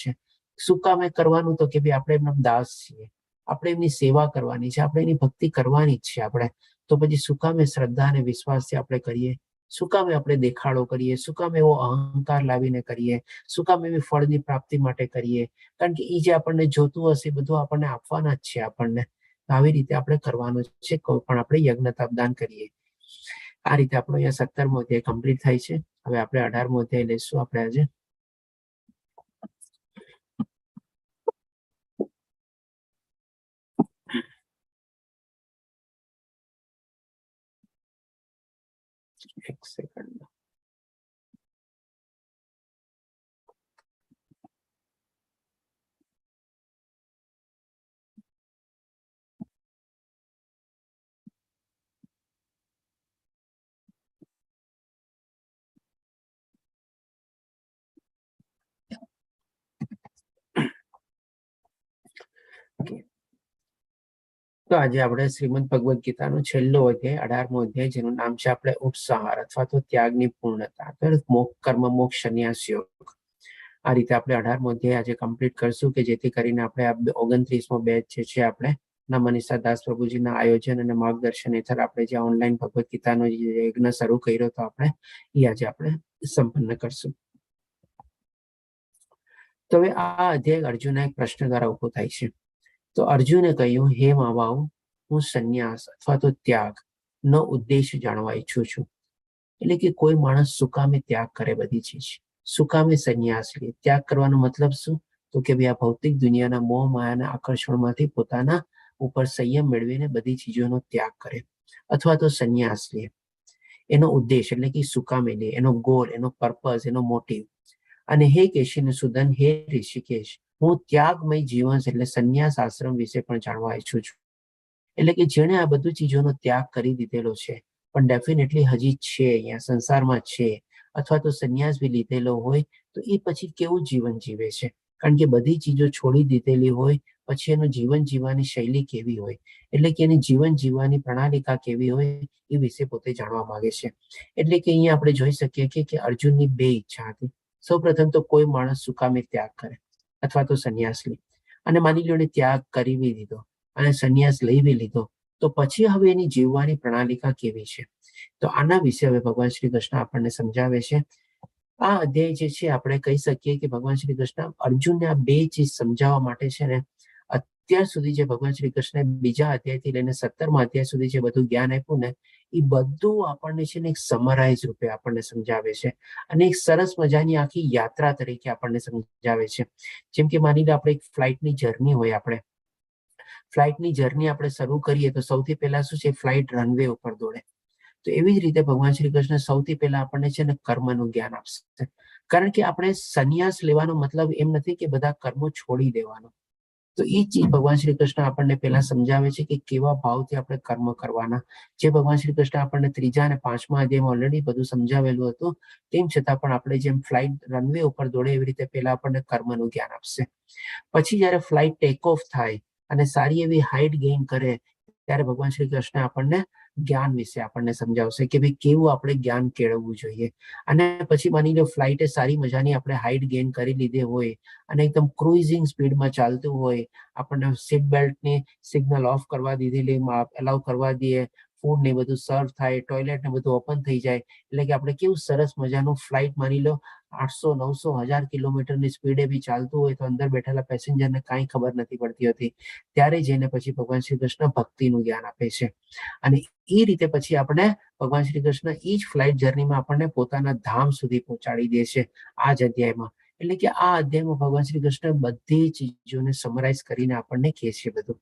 છે. શું કામે કરવાનું? તો કે ભાઈ આપણે એમના દાસ છીએ, આપણે એમની સેવા કરવાની છે, આપણે એની ભક્તિ કરવાની જ છે આપણે. તો પછી શું કામે શ્રદ્ધા અને વિશ્વાસથી આપણે કરીએ? શું કામે આપણે દેખાડો કરીએ? શું કામ એવો અહંકાર લાવીને કરીએ? શું કામ એવી ફળની પ્રાપ્તિ માટે કરીએ? કારણ કે એ જે આપણને જોતું હશે એ બધું આપણને આપવાના જ છે આપણને. આવી રીતે આપણે કરવાનું છે, કોઈ પણ આપણે યજ્ઞ તપ દાન કરીએ. આ રીતે આપણો અહીંયા 17મો અધ્યાય કમ્પ્લીટ થાય છે. હવે આપણે 18મો અધ્યાય લઈશું આપણે આજે. એક સેકન્ડ. તો આજે આપણે શ્રીમદ ભગવદ ગીતાનો છેલ્લો અધ્યાય 18મો અધ્યાય જેનું નામ છે આપણે ઉપસંહાર અથવા તો ત્યાગની પૂર્ણતા, કર્મ મોક્ષ સંન્યાસ યોગ. આ રીતે આપણે 18મો અધ્યાય આજે કમ્પ્લીટ કરશું કે જેથી કરીને આપણે આ 29મો બેચ જે છે આપણે મનીષા દાસ પ્રભુજીના આયોજન અને માર્ગદર્શન હેઠળ આપણે જે ઓનલાઈન ભગવદ ગીતાનો યજ્ઞ શરૂ કર્યો તો આપણે એ આજે આપણે સંપન્ન કરશું. તો હવે આ અધ્યાય અર્જુનના એક પ્રશ્ન દ્વારા ઉભો થાય છે. તો અર્જુને કહ્યું, હે માબાઓ, હું સંન્યાસ અથવા તો ત્યાગ નો ઉદ્દેશ જાણવા ઈચ્છું છું. એટલે કે કોઈ માણસ સુકામે ત્યાગ કરે બધી ચીજ, સુકામે સંન્યાસ લે. ત્યાગ કરવાનો મતલબ શું? તો કે ભાઈ આ ભૌતિક દુનિયાના મોહ માયાના આકર્ષણમાંથી પોતાના ઉપર સંયમ મેળવીને બધી ચીજોનો ત્યાગ કરે અથવા તો સંન્યાસ લે. એનો ઉદ્દેશ એટલે કે સુકામે લે, એનો ગોલ, એનો પર્પઝ, એનો મોટિવ. અને હે કેશિનસુદન, હે ઋષિકેશ, હું ત્યાગમય જીવન એટલે સંન્યાસ આશ્રમ વિશે પણ જાણવા ઈચ્છું છું. એટલે કે જેણે આ બધું ચીજોનો ત્યાગ કરી દીધેલો છે પણ ડેફિનેટલી હજી છે અહીંયા સંસારમાં છે અથવા તો સંન્યાસ બી લીધેલો હોય તો એ પછી કેવું જીવન જીવે છે? કારણ કે બધી ચીજો છોડી દીધેલી હોય પછી એનું જીવન જીવવાની શૈલી કેવી હોય, એટલે કે એની જીવન જીવવાની પ્રણાલિકા કેવી હોય એ વિશે પોતે જાણવા માંગે છે. એટલે કે અહીંયા આપણે જોઈ શકીએ કે અર્જુનની બે ઈચ્છા હતી. સૌપ્રથમ તો કોઈ માણસ સુકામે ત્યાગ કરે અથવા તો સંન્યાસ લે, અને માની લો ત્યાગ કરી બી દીધો અને સંન્યાસ લઈ બી લીધો, તો પછી હવે એની જીવવાની પ્રણાલિકા કેવી છે? તો આના વિશે હવે ભગવાન શ્રી કૃષ્ણ આપણને સમજાવે છે. આ અધ્યાય જે છે આપણે કહી શકીએ કે ભગવાન શ્રી કૃષ્ણ અર્જુનને આ બે ચીજ સમજાવવા માટે છે ને અત્યાર સુધી જે ભગવાન શ્રી કૃષ્ણ બીજા અધ્યાયથી લઈને 17મા અધ્યાય સુધી જે બધું જ્ઞાન આપ્યું ને એ બધું આપણને છે ને એક સમરાઇઝ રૂપે આપણને સમજાવે છે અને એક સરસ મજાની આખી યાત્રા તરીકે આપણને સમજાવે છે. જેમ કે માની લો આપણે એક ફ્લાઇટની જર્ની હોય, આપણે ફ્લાઇટની જર્ની આપણે શરૂ કરીએ તો સૌથી પહેલા શું છે, ફ્લાઇટ રનવે ઉપર દોડે. તો એવી જ રીતે ભગવાન શ્રી કૃષ્ણ સૌથી પહેલા આપણને છે ને કર્મનું જ્ઞાન આપશે. કારણ કે આપણે સંન્યાસ લેવાનો મતલબ એમ નથી કે બધા કર્મો છોડી દેવાનો. તો એ ચીજ ભગવાન શ્રી કૃષ્ણ આપણને પહેલા સમજાવે છે કે કેવા ભાવથી આપણે કર્મ કરવાના. જે ભગવાન શ્રી કૃષ્ણ આપણને 3જા અને 5મા અધ્યાયમાં ઓલરેડી બધું સમજાવેલું હતું, તેમ છતાં પણ આપણે જેમ ફ્લાઇટ રનવે ઉપર દોડે એવી રીતે પહેલા આપણને કર્મનું જ્ઞાન આપશે. પછી જયારે ફ્લાઇટ ટેક ઓફ થાય અને સારી એવી હાઇટ ગેઇન કરે ત્યારે ભગવાન શ્રી કૃષ્ણ આપણને જ્ઞાન વિશે આપણને સમજાવશે કે ભાઈ કેવું આપણે જ્ઞાન કેળવવું જોઈએ. અને પછી માની લો ફ્લાઇટે સારી મજાની આપણે હાઇટ ગેઇન કરી લીધી હોય અને એકદમ ક્રુઇઝિંગ સ્પીડમાં ચાલતું હોય, આપણને સીટ બેલ્ટની સિગ્નલ ઓફ કરવા દીધેલી, એલાઉ કરવા દઈએ, ફૂડ ને બધું સર્વ થાય, ટોયલેટ ને બધું ઓપન થઈ જાય, એટલે કે આપણે કેવું સરસ મજાનું ફ્લાઇટ માની લો 800, 900, 1000 કિલોમીટરની સ્પીડે બી ચાલતું હોય તો અંદર બેઠેલા પેસેન્જરને કાંઈ ખબર નથી પડતી હોતી. ત્યારે જઈને પછી ભગવાન શ્રી કૃષ્ણ ભક્તિનું જ્ઞાન આપે છે. અને એ રીતે પછી આપણે ભગવાન શ્રી કૃષ્ણ એ જ ફ્લાઇટ જર્નીમાં આપણને પોતાના ધામ સુધી પહોંચાડી દે છે આ જ અધ્યાયમાં. એટલે કે આ અધ્યાયમાં ભગવાન શ્રી કૃષ્ણ બધી ચીજોને સમરાઇઝ કરીને આપણને કહે છે બધું.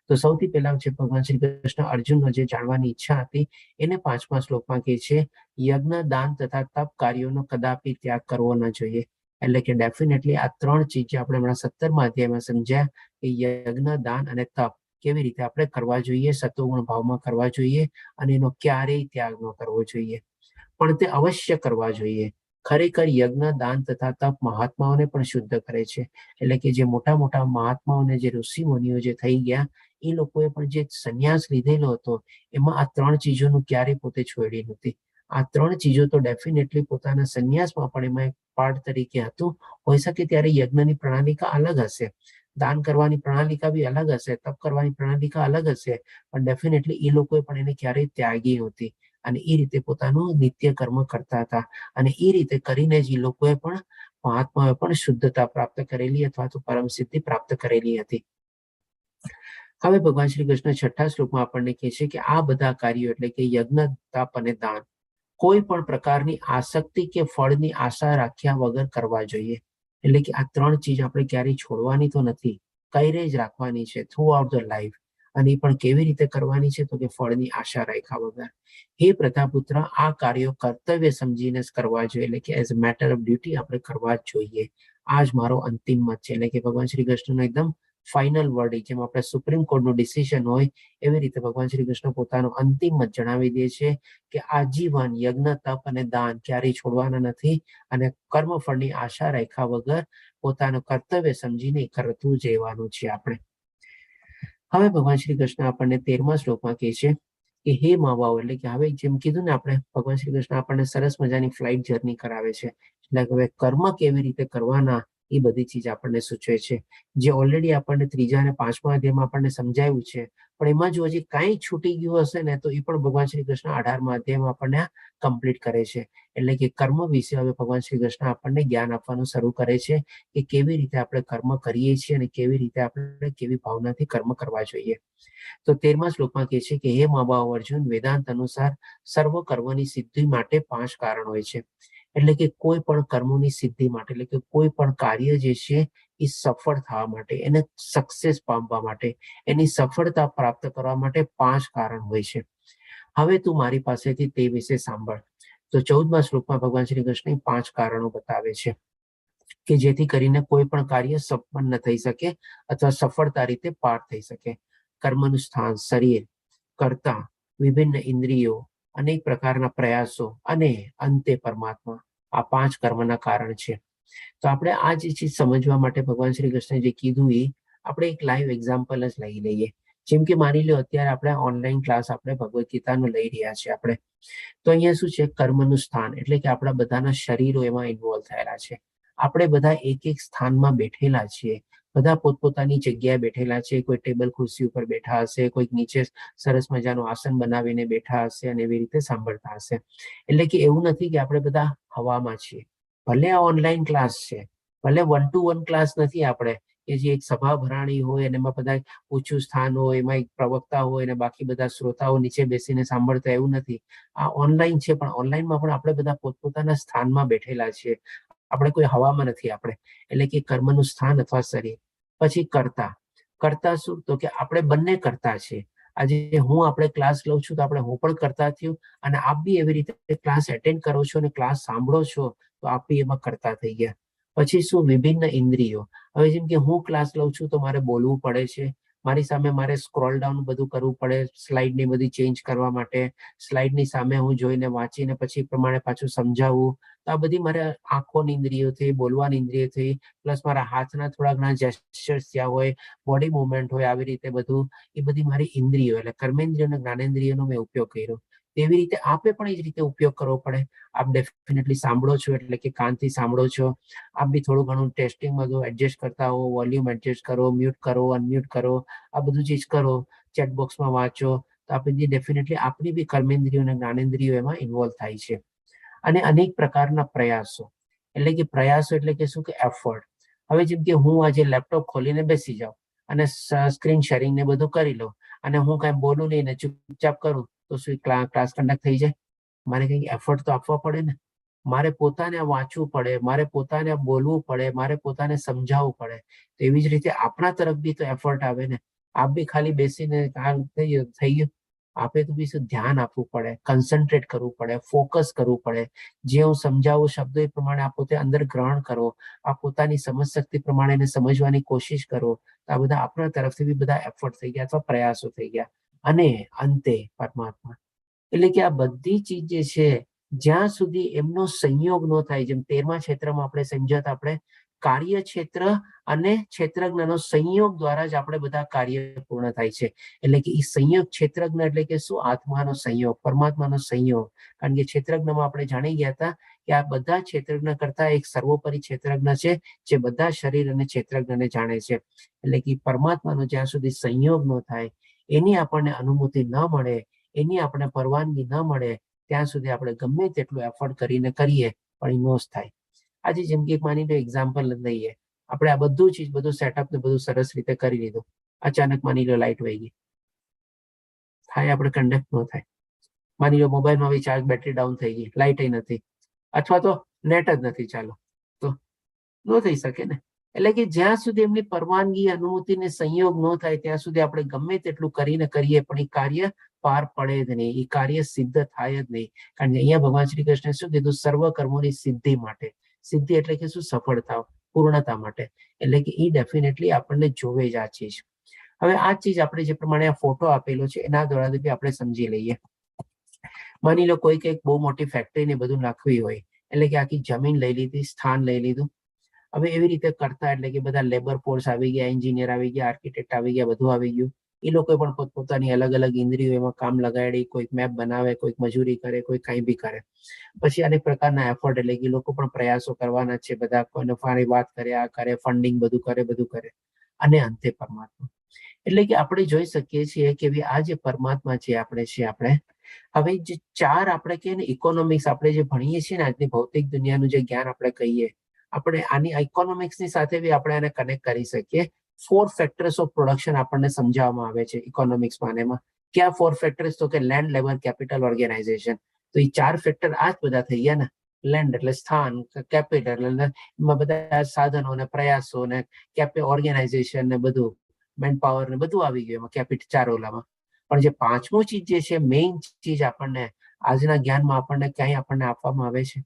તો સૌથી પહેલા છે ભગવાન શ્રી કૃષ્ણ અર્જુનનો જે જાણવાની ઈચ્છા હતી એને 5મા શ્લોકમાં કહે છે, યજ્ઞ, દાન તથા તપ કાર્યોનો કદાપી ત્યાગ કરવો ન જોઈએ. એટલે કે ડેફિનેટલી આ 3 ચીજ આપણે હમણાં 17મા અધ્યાયમાં સમજ્યા કે યજ્ઞ, દાન અને તપ કેવી રીતે આપણે કરવા જોઈએ, સત્વગુણ ભાવમાં કરવા જોઈએ અને એનો ક્યારેય ત્યાગ ન કરવો જોઈએ, પણ તે અવશ્ય કરવા જોઈએ. ખરેખર યજ્ઞ, દાન તથા તપ મહાત્માઓને પણ શુદ્ધ કરે છે. એટલે કે જે મોટા મોટા મહાત્માઓને, જે ઋષિ મુનિઓ જે થઈ ગયા એ લોકોએ પણ જે સંન્યાસ લીધેલો હતો એમાં આ 3 ચીજોનું ક્યારેય પોતે છોડી નથી. આ 3 ચીજો તો ડેફિનેટલી પોતાના સંન્યાસમાં પણ એમાં એક પાર્ટ તરીકે હતું. હોઈ શકે ત્યારે યજ્ઞની પ્રણાલિકા અલગ હશે, દાન કરવાની પ્રણાલિકા બી અલગ હશે, તપ કરવાની પ્રણાલિકા અલગ હશે, પણ ડેફિનેટલી એ લોકોએ પણ એને ક્યારેય ત્યાગી નહોતી અને એ રીતે પોતાનું નિત્ય કર્મ કરતા હતા. અને એ રીતે કરીને જ એ લોકોએ પણ મહાત્માઓએ પણ શુદ્ધતા પ્રાપ્ત કરેલી અથવા તો પરમ સિદ્ધિ પ્રાપ્ત કરેલી હતી. હવે ભગવાન શ્રી કૃષ્ણ 6ઠા શ્લોકમાં આપણને કહે છે કે આ બધા કાર્યો એટલે કે યજ્ઞ, તપ અને દાન કોઈ પણ પ્રકારની આસક્તિ કે ફળની આશા રાખ્યા વગર કરવા જોઈએ. એટલે કે આ 3 ચીજ આપણે ક્યારેય છોડવાની તો નથી, કઈ જ રાખવાની છે થ્રુ આઉટ ધ લાઈફ. અને એ પણ કેવી રીતે કરવાની છે? તો કે ફળની આશા રાખ્યા વગર. હે પ્રતાપુત્ર, આ કાર્યો કર્તવ્ય સમજીને જ કરવા જોઈએ, એટલે કે as a matter of duty આપણે કરવા જ જોઈએ. આ જ મારો અંતિમ મત છે. એટલે કે ભગવાન શ્રી કૃષ્ણનો એકદમ ફાઇનલ વર્ડિક, જેમ આપણે સુપ્રીમ કોર્ટનું ડિસિઝન હોય એવી રીતે ભગવાન શ્રી કૃષ્ણ પોતાનો અંતિમ મત જણાવી દે છે કે આજીવન યજ્ઞ, તપ અને દાન ક્યારેય છોડવાના નથી, અને કર્મફળની આશા રાખ્યા વગર પોતાનું કર્તવ્ય સમજીને કરતું જવાનું છે આપણે. હવે ભગવાન શ્રી કૃષ્ણ આપણને 13મા શ્લોકમાં કહે છે કે હે માવાઓ, એટલે કે હવે જેમ કીધું ને આપણે, ભગવાન શ્રી કૃષ્ણ આપણને સરસ મજાની ફ્લાઇટ જર્ની કરાવે છે. એટલે હવે કર્મ કેવી રીતે કરવાના એ બધી ચીજ આપણને સૂચવે છે, જે ઓલરેડી આપણને 3જા અને 5મા અધ્યાયમાં આપણને સમજાવ્યું છે. પણ એમાં જો હજી કાંઈ છૂટી ગયું હશે ને, તો એ પણ ભગવાન શ્રી કૃષ્ણ 18મા અધ્યાયમાં આપણને કમ્પ્લીટ કરે છે. એટલે કે કર્મ વિશે હવે ભગવાન શ્રી કૃષ્ણ આપણને જ્ઞાન આપવાનું શરૂ કરે છે કે કેવી રીતે આપણે કર્મ કરીએ છીએ અને કેવી રીતે આપણે કેવી ભાવનાથી કર્મ કરવા જોઈએ. તો 13મા શ્લોકમાં કહે છે કે હે મહાબાહો અર્જુન, વેદાંત અનુસાર સર્વ કર્મની સિદ્ધિ માટે 5 કારણ હોય છે. એટલે કે કોઈ પણ કર્મોની સિદ્ધિ માટે, એટલે કે કોઈ પણ કાર્ય જે છે એ સફળ થવા માટે, એને સક્સેસ પામવા માટે, એની સફળતા પ્રાપ્ત કરવા માટે 5 કારણ હોય છે. હવે તું મારી પાસેથી તે વિશે સાંભળ. તો 14મા શ્લોકમાં ભગવાન શ્રી કૃષ્ણ 5 કારણો બતાવે છે કે જેથી કરીને કોઈ પણ કાર્ય સંપન્ન થઈ શકે અથવા સફળતા રીતે પાર થઈ શકે. કર્મનું સ્થાન શરીર, કર્તા, વિભિન્ન ઇન્દ્રિયો, અનેક પ્રકારના પ્રયાસો અને અંતે પરમાત્મા. આ 5 કર્મના કારણ છે. તો આપણે આ જે ચીજ સમજવા માટે ભગવાન શ્રી કૃષ્ણ જે કીધું એ આપણે એક લાઈવ એક્ઝામ્પલ જ લઈ લઈએ. જેમ કે માની લો અત્યારે આપણે ઓનલાઈન ક્લાસ આપણે ભગવદ્ ગીતાનો લઈ રહ્યા છીએ આપણે. તો અહીંયા શું છે? કર્મનું સ્થાન, એટલે કે આપણા બધાના શરીરો એમાં ઇન્વોલ્વ થયેલા છે. આપણે બધા એક એક સ્થાનમાં બેઠેલા છીએ. બધા પોતપોતાની જગ્યાએ બેઠેલા છે. કોઈ ટેબલ ખુરશી ઉપર બેઠા હશે, કોઈક નીચે સરસ મજાનું આસન બનાવીને બેઠા હશે અને એવી રીતે સાંભળતા હશે. એટલે કે એવું નથી કે આપણે બધા હવામાં છીએ. ભલે આ ઓનલાઈન ક્લાસ છે, ભલે 1 to 1 ક્લાસ નથી આપણે, કે જે એક સભા ભરાણી હોય અને એમાં બધા ઊંચું સ્થાન હોય, એમાં એક પ્રવક્તા હોય અને બાકી બધા શ્રોતાઓ નીચે બેસીને સાંભળતા, એવું નથી. આ ઓનલાઈન છે, પણ ઓનલાઈનમાં પણ આપણે બધા પોતપોતાના સ્થાનમાં બેઠેલા છીએ. આપણે કોઈ હવામાં નથી આપણે. એટલે કે કર્મનું સ્થાન અથવા શરીર. પછી કર્તા. કર્તા શું? તો કે આપણે બંને કર્તા છીએ. આજે હું આપણે ક્લાસ લઉં છું તો આપણે હું પણ કર્તા થયું, અને આપ બી એવી રીતે ક્લાસ એટેન્ડ કરો છો અને ક્લાસ સાંભળો છો તો આપ બી એમાં કર્તા થઈ ગયા. પછી શું? વિભિન્ન ઇન્દ્રિયો. હવે જેમ કે હું ક્લાસ લઉં છું તો મારે બોલવું પડે છે, મારી સામે મારે સ્ક્રોલ ડાઉન બધું કરવું પડે, સ્લાઇડની બધી ચેન્જ કરવા માટે, સ્લાઇડની સામે હું જોઈને વાંચીને પછી પ્રમાણે પાછું સમજાવવું. તો આ બધી મારે આંખોની ઇન્દ્રિયો થઈ, બોલવાની ઇન્દ્રિય થઈ, પ્લસ મારા હાથના થોડા ઘણા જેસ્ચર્સ થયા હોય, બોડી મુવમેન્ટ હોય, આવી રીતે બધું, એ બધી મારી ઇન્દ્રિયો, એટલે કર્મેન્દ્રિયો અને જ્ઞાનેન્દ્રિયોનો મેં ઉપયોગ કર્યો. તેવી રીતે આપે પણ એ જ રીતે ઉપયોગ કરવો પડે. આપ ડેફિનેટલી સાંભળો છો, એટલે કે કાનથી સાંભળો છો. આપ બી થોડું ઘણું ટેસ્ટિંગ બધું એડજસ્ટ કરતા હો, વોલ્યુમ એડજસ્ટ કરો, મ્યુટ કરો, અનમ્યુટ કરો, આ બધું ચીજ કરો, ચેટ બોક્સમાં વાંચો. તો આપણે ડેફિનેટલી આપણી બી કર્મેન્દ્રિયો અને જ્ઞાનેન્દ્રિયો એમાં ઇન્વોલ્વ થાય છે. અને અનેક પ્રકારના પ્રયાસો, એટલે કે પ્રયાસો એટલે કે શું? કે એફર્ટ. હવે જેમ કે હું આજે લેપટોપ ખોલીને બેસી જાઉં અને સ્ક્રીન શેરિંગ ને બધું કરી લઉં, અને હું કઈ બોલું નહીં ને ચૂપચાપ કરું, તો શું ક્લાસ કન્ડક્ટ થઈ જાય? મારે કંઈક એફર્ટ તો આપવા પડે ને. મારે પોતાને વાંચવું પડે, મારે પોતાને બોલવું પડે, મારે પોતાને સમજાવવું પડે. તો એવી જ રીતે આપણા તરફ બી તો એફર્ટ આવે ને. આપ બી ખાલી બેસીને કામ થઈ ગયું, આપે તો બી શું ધ્યાન આપવું પડે, કન્સન્ટ્રેટ કરવું પડે, ફોકસ કરવું પડે. જે હું સમજાવું શબ્દો એ પ્રમાણે આપ પોતે અંદર ગ્રહણ કરો, આ પોતાની સમજ શક્તિ પ્રમાણે એને સમજવાની કોશિશ કરો. તો આ બધા આપણા તરફથી બી બધા એફર્ટ થઈ ગયા અથવા પ્રયાસો થઈ ગયા. અને અંતે પરમાત્મા, એટલે કે આ બધી ચીજ જે છે, જ્યાં સુધી એમનો સંયોગ ન થાય, જેમ 13મા ક્ષેત્રમાં આપણે સમજ્યા આપણે કાર્ય ક્ષેત્ર અને ક્ષેત્રજ્ઞનો સંયોગ દ્વારા જ આપણે બધા કાર્ય પૂર્ણ થાય છે. એટલે કે એ સંયોગ ક્ષેત્રજ્ઞ એટલે કે શું? આત્માનો સંયોગ, પરમાત્માનો સંયોગ. કારણ કે ક્ષેત્રજ્ઞમાં આપણે જાણી ગયા હતા કે આ બધા ક્ષેત્રજ્ઞ કરતા એક સર્વોપરી ક્ષેત્રજ્ઞ છે, જે બધા શરીર અને ક્ષેત્રજ્ઞને જાણે છે. એટલે કે પરમાત્માનો જ્યાં સુધી સંયોગ ન થાય, એની આપણને અનુભૂતિ ન મળે, એની આપણે પરવાનગી ન મળે, ત્યાં સુધી આપણે ગમે તેટલું એફર્ટ કરીને કરીએ પણ એ નો જ થાય. આજે જેમ કે માની લો એક્ઝામ્પલ લઈએ, આપણે આ બધું ચીજ, બધું સેટઅપ ને બધું સરસ રીતે કરી લીધું, અચાનક માની લો લાઈટ વહી ગઈ, થાય આપણે કન્ડક્ટ ન થાય. માની લો મોબાઈલમાં બી ચાર્જ, બેટરી ડાઉન થઈ ગઈ, લાઈટ નથી, અથવા તો નેટ જ નથી ચાલુ, તો ન થઈ શકે ને. એટલે કે જ્યાં સુધી એમની પરવાનગી, અનુમતિ ને સંયોગ ન થાય ત્યાં સુધી આપણે ગમે તેટલું કરીને કરીએ પણ એ કાર્ય પાર પડે જ નહીં, એ કાર્ય સિદ્ધ થાય જ નહીં. કારણ કે અહીંયા ભગવાન શ્રી કૃષ્ણે શું કીધું? સર્વ કર્મોની સિદ્ધિ માટે. સિદ્ધિ એટલે કે શું? સફળતા, પૂર્ણતા માટે. એટલે કે એ ડેફિનેટલી આપણને જોવે જ આ ચીજ. હવે આ ચીજ આપણે જે પ્રમાણે આ ફોટો આપેલો છે એના દ્વારા બી આપણે સમજી લઈએ. માની લો કોઈ કંઈક બહુ મોટી ફેક્ટરી ને બધું નાખવી હોય, એટલે કે આખી જમીન લઈ લીધી, સ્થાન લઈ લીધું. હવે એવી રીતે કરતા એટલે કે બધા લેબર ફોર્સ આવી ગયા, એન્જિનિયર આવી ગયા, આર્કિટેક્ટ આવી ગયા, બધું આવી ગયું. એ લોકો પણ પોતપોતાની અલગ અલગ ઇન્દ્રિયો એમાં કામ લગાડી, કોઈક મેપ બનાવે, કોઈક મજૂરી કરે, કોઈ કંઈ બી કરે. પછી અનેક પ્રકારના એફર્ટ એટલે કે લોકો પણ પ્રયાસો કરવાના છે, બધા કોઈને ફાળી વાત કરે, આ કરે, ફંડિંગ બધું કરે. અને અંતે પરમાત્મા. એટલે કે આપણે જોઈ શકીએ છીએ કે આ જે પરમાત્મા છે આપણે હવે જે ચાર આપણે કહીએ ને ઇકોનોમિક્સ, આપણે જે ભણીએ છીએ ને આજની ભૌતિક દુનિયાનું જે જ્ઞાન આપણે કહીએ, આપણે આની ઇકોનોમિક્સની સાથે બી આપણે આને કનેક્ટ કરી શકીએ. 4 ફેક્ટર્સ ઓફ પ્રોડક્શન આપણને સમજાવવામાં આવે છે ઇકોનોમિક્સમાં. એમાં ક્યાં 4 ફેક્ટર્સ? તો કે લેન્ડ, લેબર, કેપિટલ, ઓર્ગેનાઇઝેશન. તો એ 4 ફેક્ટર આ જ બધા થઈ ગયા ને. લેન્ડ એટલે સ્થાન, કેપિટલ એમાં બધા સાધનો ને પ્રયાસો ને ઓર્ગેનાઇઝેશન ને બધું, મેન પાવર ને બધું આવી ગયું એમાં કેપિટલ 4 ઓલામાં. પણ જે પાંચમું ચીજ જે છે, મેઇન ચીજ આપણને આજના જ્ઞાનમાં આપણને ક્યાંય આપણને આપવામાં આવે છે.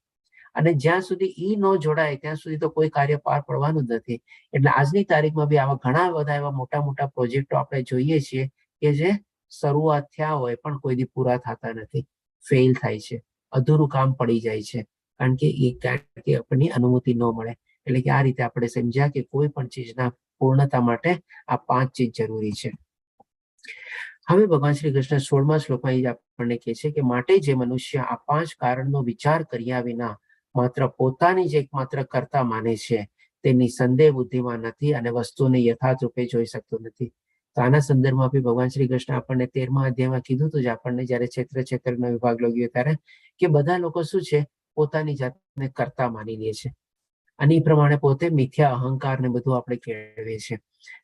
અને જ્યાં સુધી ઈ ન જોડાય ત્યાં સુધી તો કોઈ કાર્ય પાર પડવાનું જ નથી. એટલે આજની તારીખમાં બી આવા ઘણા બધા એવા મોટા મોટા પ્રોજેક્ટો આપણે જોઈએ છીએ કે જે શરૂઆત થયા હોય પણ કોઈ દી પૂરા થતા નથી, ફેલ થાય છે, અધૂરું કામ પડી જાય છે. કારણ કે આપણને અનુમતિ ન મળે. એટલે કે આ રીતે આપણે સમજ્યા કે કોઈ પણ ચીજના પૂર્ણતા માટે આ 5 ચીજ જરૂરી છે. હવે ભગવાન શ્રી કૃષ્ણ 16મા શ્લોકમાં આપણને કહે છે કે માટે જે મનુષ્ય આ 5 કારણનો વિચાર કર્યા વિના માત્ર પોતાની જ એકમાત્ર કર્તા માને છે, તેની સંદેહ બુદ્ધિમાં નથી અને વસ્તુને યથાર્થ રૂપે જોઈ શકતો નથી. તો આના સંદર્ભમાં બી ભગવાન શ્રી કૃષ્ણ આપણને 13મા અધ્યાયમાં કીધું હતું, આપણને જયારે ક્ષેત્રનો વિભાગ લાગ્યો ત્યારે, કે બધા લોકો શું છે? પોતાની જાતને કર્તા માની લે છે અને એ પ્રમાણે પોતે મિથ્યા અહંકાર ને બધું આપણે કેળવીએ છીએ.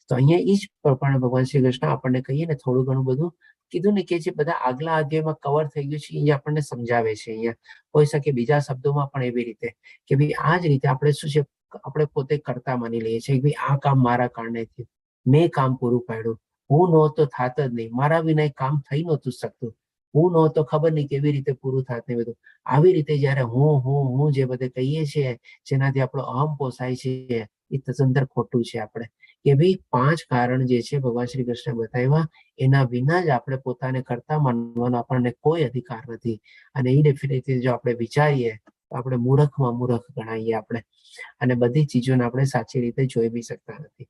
તો અહીંયા એ જ પ્રમાણે ભગવાન શ્રી કૃષ્ણ આપણને કહીએ ને થોડું ઘણું બધું કીધું ને, કે જે બધા આગલા અધ્યાયમાં કવર થઈ ગયું છે એ આપણને સમજાવે છે. અહીંયા હોઈ શકે બીજા શબ્દોમાં પણ એવી રીતે કે ભાઈ આ જ રીતે આપણે શું છે, આપણે પોતે કરતા માની લઈએ છીએ કે ભાઈ આ કામ મારા કારણે થયું, મેં કામ પૂરું પાડ્યું, હું નહોતો થાત જ નહીં, મારા વિના કામ થઈ નહોતું શકતું, હું નહોતો ખબર નહીં કેવી રીતે પૂરું થાત ને બધું. આવી રીતે જયારે હું જે બધે કહીએ છીએ, જેનાથી આપણો અહમ પોસાય છે, એ તદ્દન ખોટું છે. આપણે કે ભાઈ 5 કારણ જે છે ભગવાન શ્રી કૃષ્ણ બતાવ્યા, એના વિના જ આપણે પોતાને કરતા માનવાનો આપણને કોઈ અધિકાર નથી. અને એ ડેફિનેટલી જો આપણે વિચારીએ તો આપણે મૂર્ખમાં મૂર્ખ ગણાઈએ આપણે, અને બધી ચીજોને આપણે સાચી રીતે જોઈ બી શકતા નથી.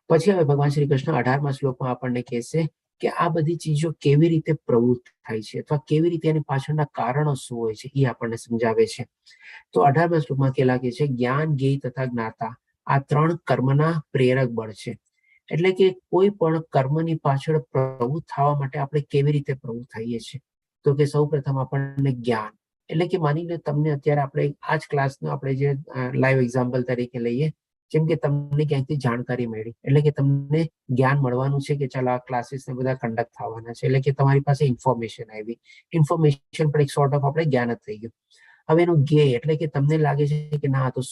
પછી હવે ભગવાન શ્રી કૃષ્ણ 18મા શ્લોકમાં આપણને કહેશે કે આ બધી ચીજો કેવી રીતે પ્રવૃત્ત થાય છે અથવા કેવી રીતે એની પાછળના કારણો શું હોય છે એ આપણને સમજાવે છે. તો 18મા શ્લોકમાં કે લાગે છે, જ્ઞાન, જ્ઞેય તથા જ્ઞાતા આ 3 કર્મના પ્રેરક બળ છે. એટલે કે કોઈ પણ કર્મની પાછળ પ્રવૃત્ત થવા માટે આપણે કેવી રીતે પ્રવૃત્ત થઈએ છીએ? તો કે સૌ પ્રથમ આપણને જ્ઞાન, એટલે કે માની લો તમને અત્યારે આપણે આ જ ક્લાસનો આપણે જે લાઈવ એક્ઝામ્પલ તરીકે લઈએ, જેમ કે તમને ક્યાંકથી જાણકારી મળી, એટલે કે તમને જ્ઞાન મળવાનું છે કે ચાલો આ ક્લાસીસ ને બધા કન્ડક્ટ થવાના છે, એટલે કે તમારી પાસે ઇન્ફોર્મેશન આવી. ઇન્ફોર્મેશન પણ એક સોર્ટ ઓફ આપણે જ્ઞાન જ થઈ ગયું. હવે એનું જ્ઞેય એટલે કે તમને લાગે છે કે ના, આ તો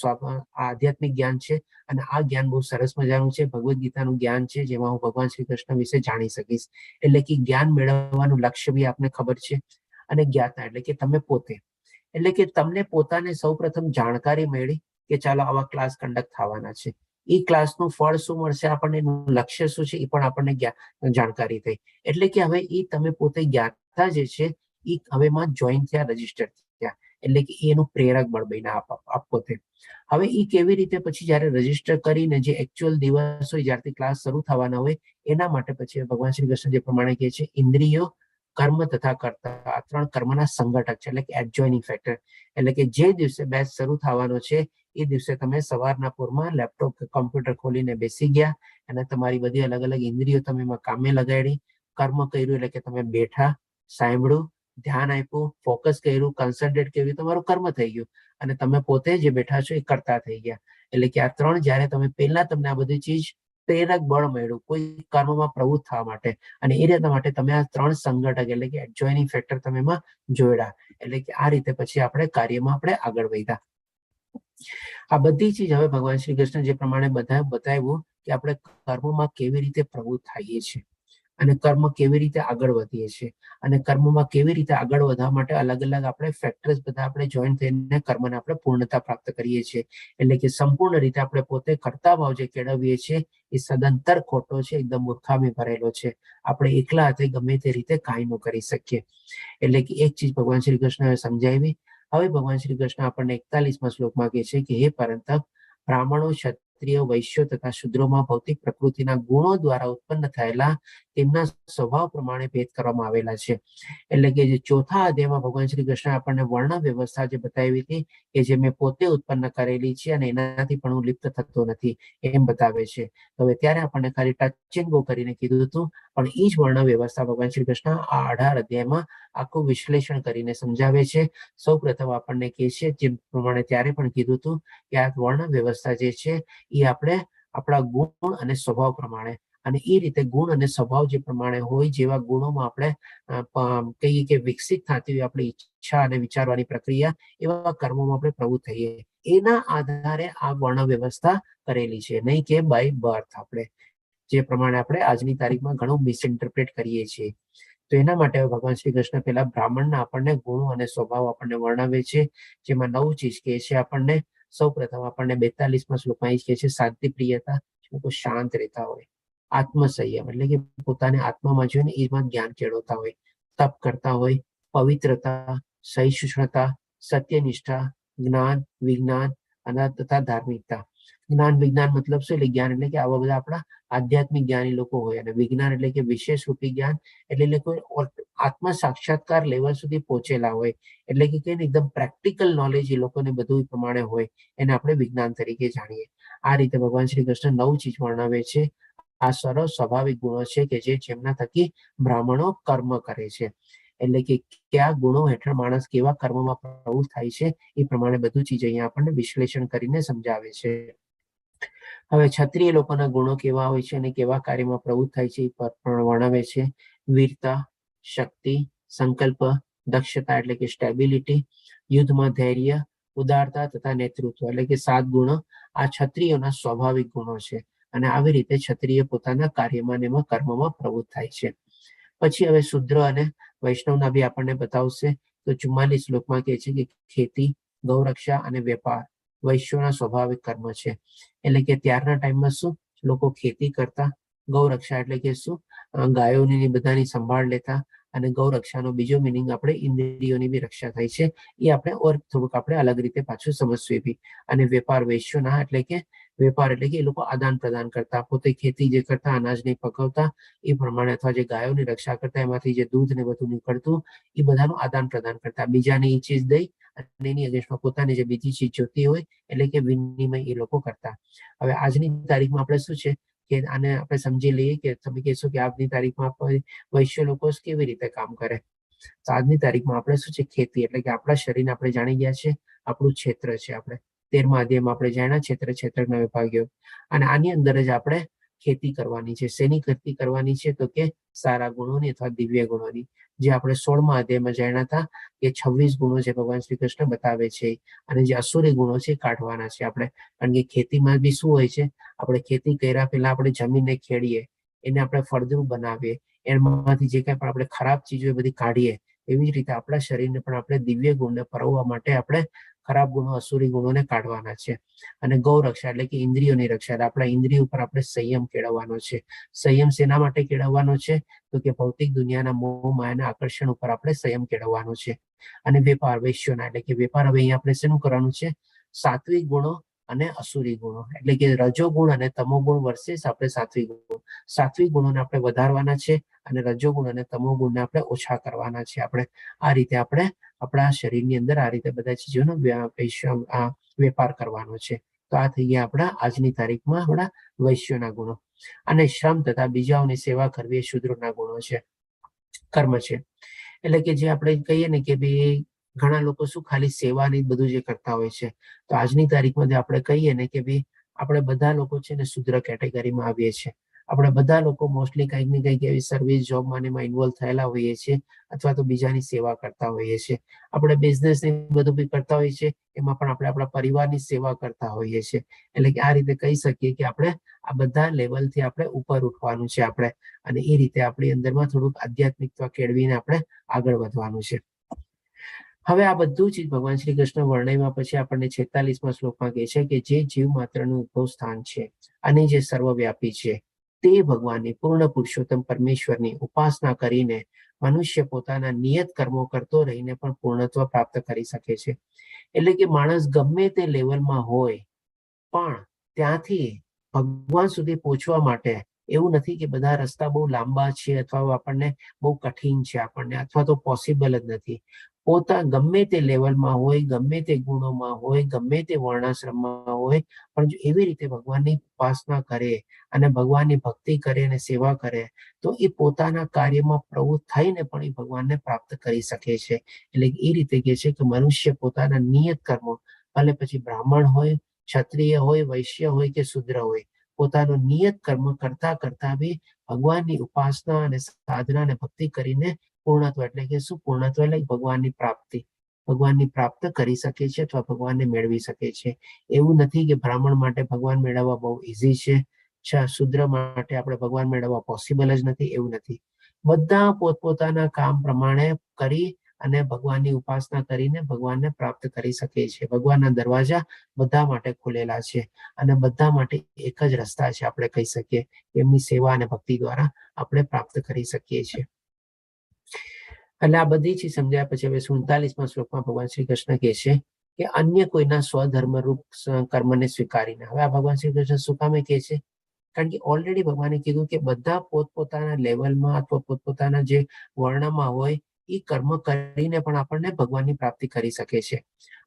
આધ્યાત્મિક જ્ઞાન છે અને આ જ્ઞાન બહુ સરસ મજાનું છે, ભગવદ્ ગીતાનું જ્ઞાન છે, જેમાં હું ભગવાન શ્રી કૃષ્ણ વિશે જાણી શકીશ. એટલે કે જ્ઞાન મેળવવાનું લક્ષ્ય બી આપને ખબર છે. અને જ્ઞાતા એટલે કે તમે પોતે, એટલે કે તમને પોતાને સૌ પ્રથમ જાણકારી મળી કે ચાલો આવા ક્લાસ કન્ડક્ટ થવાના છે. એ ક્લાસનું ફળ શું મળશે આપણને, એનું લક્ષ્ય શું છે એ પણ આપણને જાણકારી થઈ. એટલે કે હવે એ તમે પોતે જ્ઞાતા જે છે એ હવેમાં જોઈન થયા, રજીસ્ટર થયા. એટલે કે એનું પ્રેરક બળ બન્યા આપ પોતે. હવે એ કેવી રીતે? પછી જયારે રજીસ્ટર કરીને જે એકચ્યુઅલ દિવસ હોય, જ્યારથી ક્લાસ શરૂ થવાના હોય, એના માટે પછી ભગવાન શ્રી કૃષ્ણ જે પ્રમાણે કહે છે, ઇન્દ્રિયો, કર્મ તથા કર્તા આ 3 કર્મના સંઘટક છે, એટલે કે એડજોઇનિંગ ફેક્ટર. એટલે કે જે દિવસે બેચ શરૂ થવાનો છે એ દિવસે તમે સવારના પોરમાં લેપટોપ કે કોમ્પ્યુટર ખોલીને બેસી ગયા અને તમારી બધી અલગ અલગ ઇન્દ્રિયો તમે એમાં કામે લગાડી, કર્મ કર્યું, એટલે કે તમે બેઠા, સાંભળ્યું, ધ્યાન આપ્યું, ફોકસ કર્યું, કન્સન્ટ્રેટ કર્યું, તમારું કર્મ થઈ ગયું. અને તમે પોતે જે બેઠા છો એ કરતા થઈ ગયા. એટલે કે આ 3 જયારે તમે પહેલા તમને આ બધી ચીજ પ્રેરક બળ મળ્યું કોઈ કર્મમાં પ્રવૃત્ત થવા માટે, અને એ રીતના માટે તમે આ 3 સંઘટક એટલે કે એડજોઇનિંગ ફેક્ટર તમે એમાં જોડ્યા. એટલે કે આ રીતે પછી આપણે કાર્યમાં આપણે આગળ વધ્યા. આ બધી ચીજ હવે ભગવાન શ્રી કૃષ્ણ જે પ્રમાણે બતાવ્યું કે આપણે કર્મમાં કેવી રીતે પ્રવૃત્ત થઈએ છીએ અને કર્મ કેવી રીતે આગળ વધીએ છીએ અને કર્મમાં કેવી રીતે આગળ વધવા માટે અલગ અલગ આપણે ફેક્ટર્સ બધા આપણે જોઈન થઈને કર્મને આપણે પૂર્ણતા પ્રાપ્ત કરીએ છીએ. એટલે કે સંપૂર્ણ રીતે આપણે પોતે કરતા ભાવ જે કેળવીએ છીએ એ સદંતર ખોટો છે, એકદમ મૂર્ખામી ભરેલો છે. આપણે એકલા હાથે ગમે તે રીતે કાંઈ ન કરી શકીએ. એટલે કે એક ચીજ ભગવાન શ્રી કૃષ્ણએ સમજાવી. હવે ભગવાન શ્રી કૃષ્ણ આપણને 41મા શ્લોકમાં કહે છે કે હે પરંતપ, બ્રાહ્મણો, ક્ષત્રિયો, વૈશ્યો તથા શૂદ્રોમાં ભૌતિક પ્રકૃતિના ગુણો દ્વારા ઉત્પન્ન થયેલા તેમના સ્વભાવ પ્રમાણે ભેદ કરવામાં આવેલા છે. એટલે કે જે ચોથા અધ્યાયમાં ભગવાન શ્રી કૃષ્ણ આપણને વર્ણ વ્યવસ્થા જે બતાવી હતી કે જે મેં પોતે ઉત્પન્ન કરેલી છે અને એનાથી પણ હું લિપ્ત થતો નથી એમ બતાવે છે. હવે ત્યારે આપણને ખાલી ટચ એન્ડ ગો કરીને કીધું હતું, પણ એ જ વર્ણ વ્યવસ્થા ભગવાન શ્રી કૃષ્ણ આ 18 અધ્યાયમાં આખું વિશ્લેષણ કરીને સમજાવે છે. સૌ પ્રથમ આપણને કહે છે, જે પ્રમાણે ત્યારે પણ કીધું હતું, કે આ વર્ણ વ્યવસ્થા જે છે એ આપણે આપણા ગુણ અને સ્વભાવ પ્રમાણે, અને એ રીતે ગુણ અને સ્વભાવ જે પ્રમાણે હોય, જેવા ગુણોમાં આપણે કહીએ કે વિકસિત થતી હોય આપણી ઈચ્છા અને વિચારવાની પ્રક્રિયા, એવા કર્મોમાં આપણે પ્રવૃત્ત થઈએ. એના આધારે આ વર્ણ વ્યવસ્થા કરેલી છે, નહીં કે બાય બર્થ આપણે જે પ્રમાણે આપણે આજની તારીખમાં ઘણું મિસઇન્ટરપ્રેટ કરીએ છીએ. તો એના માટે ભગવાન શ્રી કૃષ્ણ પેલા બ્રાહ્મણના આપણને ગુણો અને સ્વભાવ આપણને વર્ણવે છે, જેમાં 9 ચીજ કહે છે આપણને. સૌ પ્રથમ આપણને 42મા શ્લોકમાં કહે છે શાંતિ પ્રિયતા, લોકો શાંત રહેતા હોય. આત્મસંયમ એટલે કે પોતાને આત્મામાં જોઈને એમાં જ્ઞાન કેળવતા હોય. તપ કરતા હોય. પવિત્રતા, સહિષ્ણુતા, સત્યનિષ્ઠા, જ્ઞાન, વિજ્ઞાન અને તથા ધાર્મિકતા. જ્ઞાન વિજ્ઞાન મતલબ શું? એટલે જ્ઞાન એટલે કે આવા બધા આપણા આધ્યાત્મિક જ્ઞાની લોકો હોય, અને વિજ્ઞાન એટલે કે વિશેષ રૂપી જ્ઞાન, એટલે કોઈ આત્મ સાક્ષાત્કાર લેવલ સુધી પહોંચેલા હોય. એટલે કે એકદમ પ્રેક્ટિકલ નોલેજ એ લોકોને બધું પ્રમાણે હોય, એને આપણે વિજ્ઞાન તરીકે જાણીએ. આ રીતે ભગવાન શ્રી કૃષ્ણ 9 ચીજ વર્ણવે છે. આ સરળ સ્વાભાવિક ગુણો છે કે જેમના થકી બ્રાહ્મણો કર્મ કરે છે. એટલે કે કયા ગુણો હેઠળ માણસ કેવા કર્મમાં પ્રવૃત્ત થાય છે, એ પ્રમાણે બધું ચીજ અહીંયા આપણને વિશ્લેષણ કરીને સમજાવે છે. હવે ક્ષત્રિય લોકોના ગુણો કેવા હોય છે અને કેવા કાર્યમાં પ્રવૃત્ત થાય છે એ પણ વર્ણવે છે. વીરતા, શક્તિ, સંકલ્પ, દક્ષતા એટલે કે સ્ટેબિલિટી, યુદ્ધમાં ધૈર્ય, ઉદારતા તથા નેતૃત્વ એટલે કે 7 ગુણો આ ક્ષત્રિયોના સ્વાભાવિક ગુણો છે. અને આવી રીતે ક્ષત્રિય પોતાના કાર્યમાં એમાં કર્મમાં પ્રવૃત્ત થાય છે. પછી હવે શુદ્ર અને વૈષ્ણવના બી આપણને બતાવશે. તો 44 શ્લોકમાં કહે છે કે ખેતી, ગૌરક્ષા અને વેપાર વૈશ્યોના સ્વાભાવિક કર્મ છે. એટલે કે ત્યારના ટાઈમમાં શું લોકો ખેતી કરતા, ગૌરક્ષા એટલે કે શું, ગાયોની બધાની સંભાળ લેતા, અને ગૌરક્ષાનો બીજો મિનિંગ આપણે ઇન્દ્રિયોની બી રક્ષા થાય છે. એ આપણે થોડુંક આપણે અલગ રીતે પાછું સમજવું બી. અને વેપાર વૈશ્યોના એટલે કે વેપાર એટલે કે એ લોકો આદાન પ્રદાન કરતા, પોતે ખેતી જે કરતા, અનાજને પકવતા એ પ્રમાણે, અથવા જે ગાયોની રક્ષા કરતા એમાંથી જે દૂધ ને બધું નીકળતું એ બધાનું આદાન પ્રદાન કરતા. બીજાને એ ચીજ દઈ અને એની અગેન્સ્ટમાં પોતાની જે બીજી ચીજ જોતી હોય એટલે કે વિનિમય એ લોકો કરતા. હવે આજની તારીખમાં આપણે શું છે કે આને આપણે સમજી લઈએ કે તમે કહેશો કે આજની તારીખમાં વૈશ્ય લોકો કેવી રીતે કામ કરે. તો આજની તારીખમાં આપણે શું છે, ખેતી એટલે કે આપણા શરીરને આપણે જાણી ગયા છે, આપણું ક્ષેત્ર છે. આપણે 13મા અધ્યાયમાં આપણે જાણ્યા ક્ષેત્રના વિભાગીઓ, અને આની અંદર જ આપણે ખેતી કરવાની છે. શેની ખેતી કરવાની છે? તો કે સારા ગુણોની અથવા દિવ્ય ગુણોની. જે આપણે 16મા અધ્યાયમાં જાણ્યા હતા કે 26 ગુણો જે ભગવાન શ્રી કૃષ્ણ બતાવે છે, અને જે અસુરી ગુણો છે કાઢવાના છે આપણે. કારણ કે ખેતીમાં બી શું હોય છે, આપણે ખેતી કર્યા પહેલા આપણે જમીનને ખેડીએ, એને આપણે ફળદ્રુપ બનાવીએ, એમાંથી જે કંઈ પણ આપણે ખરાબ ચીજો એ બધી કાઢીએ. એવી જ રીતે આપણા શરીરને પણ આપણે દિવ્ય ગુણને પરવવા માટે આપણે ખરાબ ગુણો, અસુરી ગુણોને કાઢવાના છે. અને ગૌરક્ષા એટલે કે ઇન્દ્રિયોની રક્ષા, આપણા ઇન્દ્રિયો ઉપર આપણે સંયમ કેળવવાનો છે. સંયમ શેના માટે કેળવવાનો છે? તો કે ભૌતિક દુનિયાના મોહ માયાના આકર્ષણ ઉપર આપણે સંયમ કેળવવાનો છે. અને વેપાર વૈશ્યોના એટલે કે વેપાર, હવે અહીંયા આપણે શેનું કરવાનું છે? સાત્વિક ગુણો અને અસુરી ગુણો એટલે કે રજોગુણ અને તમોગુણ વર્સેસ આપણે સાત્વિક ગુણો. સાત્વિક ગુણોને આપણે વધારવાના છે અને રજોગુણ અને તમોગુણને આપણે ઓછા કરવાના છે. આપણે આ રીતે આપણે આપણા શરીરની અંદર આ રીતે બધા ચીજોનો વેપાર કરવાનો છે. તો આ થઈ ગયા આપણા આજની તારીખમાં આપણા વૈશ્યોના ગુણો. અને શ્રમ તથા બીજાઓની સેવા કરવી એ શૂદ્રોના ગુણો છે, કર્મ છે. એટલે કે જે આપણે કહીએ ને કે ભાઈ ઘણા લોકો શું ખાલી સેવાની બધું જે કરતા હોય છે. તો આજની તારીખમાં આપણે કહીએ ને કે ભાઈ આપણે બધા લોકો છે ને શુદ્ર કેટેગરીમાં આવીએ છીએ. આપણે બધા લોકો મોસ્ટલી કંઈક ને કંઈક એવી સર્વિસ જોબમાં એમાં ઇન્વોલ્વ થયેલા હોઈએ છીએ અથવા તો બીજાની સેવા કરતા હોઈએ છીએ. આપણે બિઝનેસ ને બધું બી કરતા હોઈએ છીએ, એમાં પણ આપણે આપણા પરિવારની સેવા કરતા હોઈએ છીએ. એટલે કે આ રીતે કહી શકીએ કે આપણે આ બધા લેવલથી આપણે ઉપર ઉઠવાનું છે આપણે, અને એ રીતે આપણી અંદરમાં થોડુંક આધ્યાત્મિકતા કેળવીને આપણે આગળ વધવાનું છે. હવે આ બધું જ ભગવાન શ્રી કૃષ્ણ વર્ણયમાં પછી આપણને 46મા શ્લોકમાં કહે છે કે જે જીવ માત્રનું ઉદ્ભવ સ્થાન છે અને જે સર્વવ્યાપી છે તે ભગવાનની પૂર્ણ પુરુષોત્તમ પરમેશ્વરની ઉપાસના કરીને મનુષ્ય પોતાના નિયત કર્મો કરતો રહીને પણ પૂર્ણત્વ પ્રાપ્ત કરી શકે છે. એટલે કે માણસ ગમે તે લેવલમાં હોય પણ ત્યાંથી ભગવાન સુધી પહોંચવા માટે એવું નથી કે બધા રસ્તા બહુ લાંબા છે અથવા આપણને બહુ કઠિન છે આપણને, અથવા તો પોસિબલ જ નથી. ગમે તે લેવલમાં હોય, ગમે તે ગુણોમાં હોય, ગમે તે વર્ણાશ્રમમાં હોય, પણ જો એવી રીતે ભગવાનની ઉપાસના કરે અને ભગવાનની ભક્તિ કરે અને સેવા કરે તો એ પોતાના કાર્યમાં પ્રવૃત્ત થઈને પણ એ ભગવાનને પ્રાપ્ત કરી શકે છે. એટલે એ રીતે કહે છે કે મનુષ્ય પોતાના નિયત કર્મો, ભલે પછી બ્રાહ્મણ હોય, ક્ષત્રિય હોય, વૈશ્ય હોય કે શુદ્ર હોય, પોતાનું નિયત કર્મ કરતા કરતા બી ભગવાનની ઉપાસના અને સાધના અને ભક્તિ કરીને પૂર્ણત્વ, એટલે કે શું પૂર્ણત્વ, એટલે ભગવાનની પ્રાપ્ત કરી શકે છે અથવા ભગવાનને મેળવી શકે છે. એવું નથી કે બ્રાહ્મણ માટે ભગવાન મેળવવા બહુ ઈઝી છે, શુદ્ર માટે આપણે ભગવાન મેળવવા પોસિબલ જ નથી, એવું નથી. બધા પોતપોતાના કામ પ્રમાણે કરી અને ભગવાનની ઉપાસના કરીને ભગવાનને પ્રાપ્ત કરી શકે છે. ભગવાનના દરવાજા બધા માટે ખુલેલા છે અને બધા માટે એક જ રસ્તા છે, આપણે કહી શકીએ. એમની સેવા અને ભક્તિ દ્વારા આપણે પ્રાપ્ત કરી શકીએ છીએ. એટલે આ બધી ચીજ સમજ્યા પછી હવે 47મા શ્લોકમાં ભગવાન શ્રી કૃષ્ણ કહે છે કે અન્ય કોઈના સ્વધર્મ રૂપ કર્મને સ્વીકારીને. હવે આ ભગવાન શ્રી કૃષ્ણ શું કામે કહે છે? કારણ કે ઓલરેડી ભગવાને કીધું કે બધા પોતપોતાના લેવલમાં અથવા પોતપોતાના જે વર્ણમાં હોય એ કર્મ કરીને પણ આપણને ભગવાનની પ્રાપ્તિ કરી શકે છે.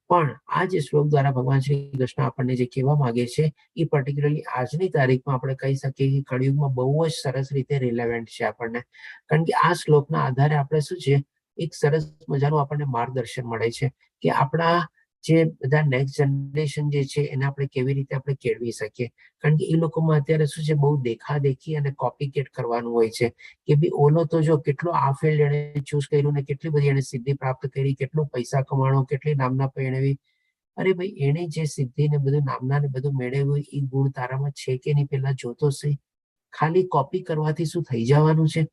પણ આ જે શ્લોક દ્વારા ભગવાન શ્રી કૃષ્ણ આપણને જે કહેવા માંગે છે એ પર્ટિક્યુલરલી આજની તારીખમાં આપણે કહી શકીએ કે કળિયુગમાં બહુ જ સરસ રીતે રિલેવન્ટ છે આપણને. કારણ કે આ શ્લોકના આધારે આપણે શું છે, એક સરસ મજાનું આપણને માર્ગદર્શન મળે છે કે આપણા જે બધા નેક્સ્ટ જનરેશન જે છે એને આપણે કેવી રીતે આપણે કેળવી શકીએ. કારણ કે એ લોકોમાં અત્યારે શું છે, બહુ દેખાદેખી અને કોપી કેટ કરવાનું હોય છે કે ભાઈ ઓલો તો જો કેટલો આ ફિલ્ડ એને ચૂઝ કર્યું ને કેટલી બધી એને સિદ્ધિ પ્રાપ્ત કરી, કેટલું પૈસા કમાણો, કેટલી નામના મેળવી. અરે ભાઈ, એને જે સિદ્ધિ ને બધું નામના ને બધું મેળવ્યું એ ગુણ તારામાં છે કે નહીં પેલા જોતો સહી. ખાલી કોપી કરવાથી શું થઈ જવાનું છે?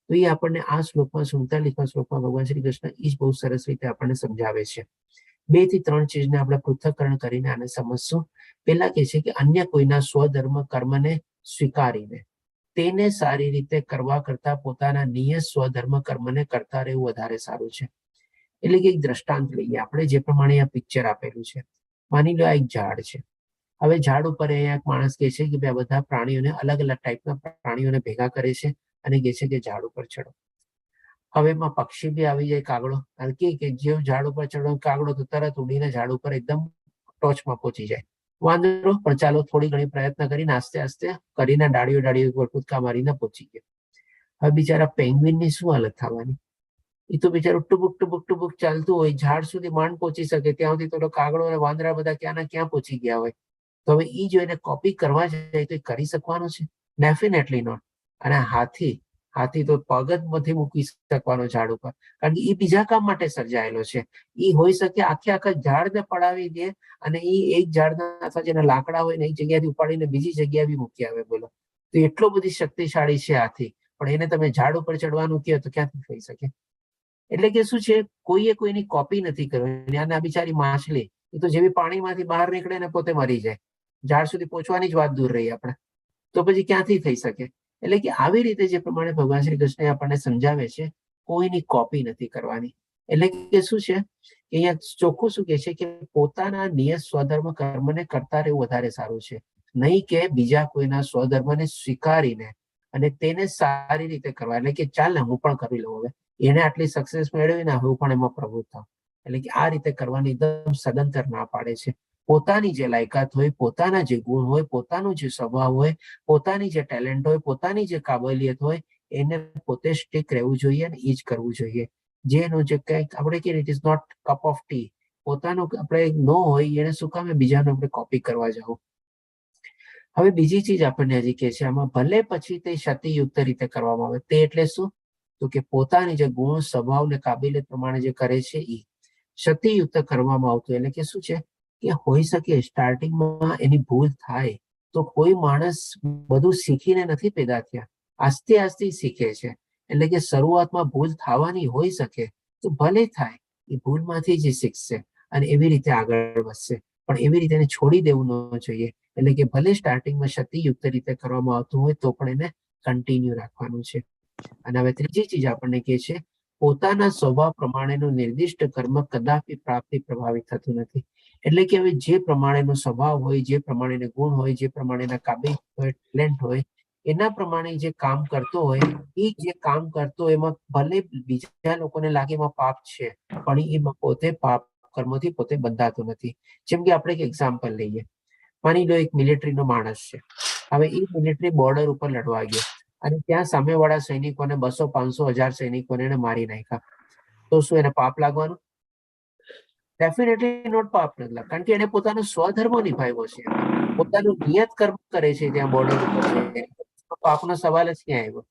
તો એ આપણને આ શ્લોકમાં 47મા શ્લોકમાં ભગવાન શ્રી કૃષ્ણ એ જ બહુ સરસ રીતે આપણને સમજાવે છે. 2 થી 3 ચીજને આપણે પૃથ્થકરણ કરીને આને સમજશું. પેલા કહે છે કે અન્ય કોઈના સ્વધર્મ કર્મને સ્વીકારીને તેને સારી રીતે કરવા કરતા પોતાના નિયત સ્વધર્મ કર્મને કરતા રહેવું વધારે સારું છે. એટલે કે એક દ્રષ્ટાંત લઈએ આપણે, જે પ્રમાણે આ પિક્ચર આપેલું છે. માની લો આ એક ઝાડ છે. હવે ઝાડ ઉપર અહીંયા એક માણસ કહે છે કે આ બધા પ્રાણીઓને, અલગ અલગ ટાઈપના પ્રાણીઓને ભેગા કરે છે અને કહે છે કે ઝાડ ઉપર ચડો. હવે એમાં પક્ષી બી આવી જાય, કાગડો, અને કે જેવું ઝાડ ઉપર ચડો કાગડો તો તરત ઉડીને ઝાડ ઉપર એકદમ ટોચમાં પહોંચી જાય. વાંદરો પણ ચાલો થોડી ઘણી પ્રયત્ન કરીને આસ્તે આસ્તે કરીને ડાળીઓ ઉપર કૂદકા મારીને પહોંચી ગયો. હવે બિચારા પેંગ્વિનની શું હાલત થવાની? એ તો બિચારું ટુબુક ચાલતું હોય, ઝાડ સુધી માંડ પહોંચી શકે, ત્યાં સુધી તો કાગડો અને વાંદરા બધા ક્યાં ક્યાં પહોંચી ગયા હોય. તો હવે એ જો એને કોપી કરવા જાય તો એ કરી શકવાનો છે? Definitely not. અને હાથી તો પગ જ નથી મૂકી શકવાનો ઝાડ ઉપર, કારણ કે એ બીજા કામ માટે સર્જાયેલો છે. એ હોઈ શકે આખા ઝાડને પડાવી દે અને એ એક ઝાડના અથવા જેના લાકડા હોય ને એક જગ્યાથી ઉપાડીને બીજી જગ્યાએ બી મૂકી આવે. બોલો, તો એટલો બધી શક્તિશાળી છે હાથી. પણ એને તમે ઝાડ ઉપર ચડવાનું કહો તો ક્યાંથી થઈ શકે? એટલે કે શું છે, કોઈએ કોઈની કોપી નથી કરવી. અને આ બિચારી માછલી, એ તો જેવી પાણીમાંથી બહાર નીકળે ને પોતે મરી જાય. ઝાડ સુધી પહોંચવાની જ વાત દૂર રહી આપણે, તો પછી ક્યાંથી થઈ શકે? એટલે કે આવી રીતે જે પ્રમાણે ભગવાન શ્રી કૃષ્ણ આપણને સમજાવે છે, કોઈની કોપી નથી કરવાની. એટલે કે શું છે, અહીંયા ચોખ્ખું શું કે છે કે પોતાના નિયત સ્વધર્મ કર્મને કરતા રહેવું વધારે સારું છે, નહીં કે બીજા કોઈના સ્વધર્મને સ્વીકારીને અને તેને સારી રીતે કરવા. એટલે કે ચાલ ને હું પણ કરી લઉં, હવે એને આટલી સક્સેસ મેળવી ને હું પણ એમાં પ્રવૃત્ત થાઉં. એટલે કે આ રીતે કરવાની એકદમ સદંતર ના પાડે છે. પોતાની જે લાયકાત હોય, પોતાના જે ગુણ હોય, પોતાનો જે સ્વભાવ હોય, પોતાની જે ટેલેન્ટ હોય, પોતાની જે કાબલિયત હોય, એને પોતે સ્ટીક રહેવું જોઈએ અને એ જ કરવું જોઈએ. જેનું જે કંઈક આપણે કે it is not cup of tea, પોતાનું આપણે ન હોય એને શું કામે બીજાનું આપણે કોપી કરવા જાવ. હવે બીજી ચીજ આપણને હજી કહે છે આમાં, ભલે પછી તે ક્ષતિયુક્ત રીતે કરવામાં આવે, તે એટલે શું? તો કે પોતાની જે ગુણ સ્વભાવ ને કાબિલિયત પ્રમાણે જે કરે છે એ ક્ષતિયુક્ત કરવામાં આવતું. એટલે કે શું છે કે હોઈ શકે સ્ટાર્ટિંગમાં એની ભૂલ થાય, તો કોઈ માણસ બધું શીખીને નથી પેદા થયા, આસ્તે આસ્તે શીખે છે. એટલે કે શરૂઆતમાં ભૂલ થવાની હોઈ શકે, તો ભલે થાય, એ ભૂલમાંથી જ શીખશે અને એવી રીતે આગળ વધશે. પણ એવી રીતે એને છોડી દેવું ન જોઈએ. એટલે કે ભલે સ્ટાર્ટિંગમાં ક્ષતિયુક્ત રીતે કરવામાં આવતું હોય તો પણ એને કન્ટિન્યુ રાખવાનું છે. અને હવે ત્રીજી ચીજ આપણને કહે છે, પોતાના સ્વભાવ પ્રમાણેનું નિર્દિષ્ટ કર્મ કદાપી પ્રાપ્તિ પ્રભાવિત થતું નથી. એટલે કે હવે જે પ્રમાણેનો સ્વભાવ હોય, જે પ્રમાણેના ગુણ હોય, જે પ્રમાણેના કાબિલિયત હોય, ટેલેન્ટ હોય, એના પ્રમાણે જે કામ કરતો હોય, એ જે કામ કરતો એમાં ભલે બીજા લોકોને લાગે એમાં પાપ છે, પણ એમાં પોતે પાપ કર્મોથી પોતે બંધાતો નથી. જેમ કે આપણે એક એક્ઝામ્પલ લઈએ. માની લો એક મિલિટરીનો માણસ છે. હવે એ મિલિટરી બોર્ડર ઉપર લડવા ગયો અને ત્યાં સામેવાળા સૈનિકોને 200, 500, 1000 સૈનિકોને એને મારી નાખ્યા. તો શું એને પાપ લાગવાનું? ડેફિનેટલી નોટ પાપ નથી લાગવાનું, કારણ કે એને પોતાનો સ્વધર્મ નિભાવ્યો છે, પોતાનું નિયત કર્મ કરે છે ત્યાં બોર્ડર ઉપર છે. પાપનો સવાલ જ ક્યાં આવ્યો?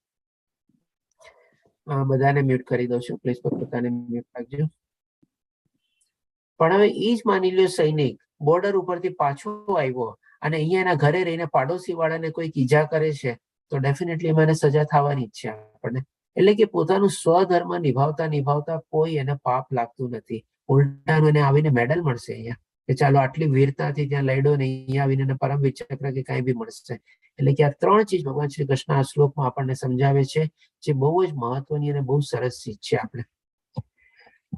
બધાને મ્યુટ કરી દઉં છું, પ્લીઝ પોતાને મ્યુટ રાખજો. પણ હવે એ જ માની લો સૈનિક બોર્ડર ઉપરથી પાછો આવ્યો અને અહીંયા એના ઘરે રહીને પાડોશી વાળાને કોઈ ઈજા કરે છે, તો ડેફિનેટલી એમાં એને સજા થવાની જ છે આપણને. એટલે કે પોતાનું સ્વધર્મ નિભાવતા નિભાવતા કોઈ એને પાપ લાગતું નથી. ઉલટાનું એને આવીને મેડલ મળશે અહીંયા, કે ચાલો આટલી વીરતાથી ત્યાં લડ્યો ને અહીંયા આવીને પરમ વીર ચક્ર કે કાંઈ બી મળશે. એટલે કે આ 3 ચીજ ભગવાન શ્રી કૃષ્ણ આ શ્લોકમાં આપણને સમજાવે છે, જે બહુ જ મહત્વની અને બહુ સરસ ચીજ છે આપણે.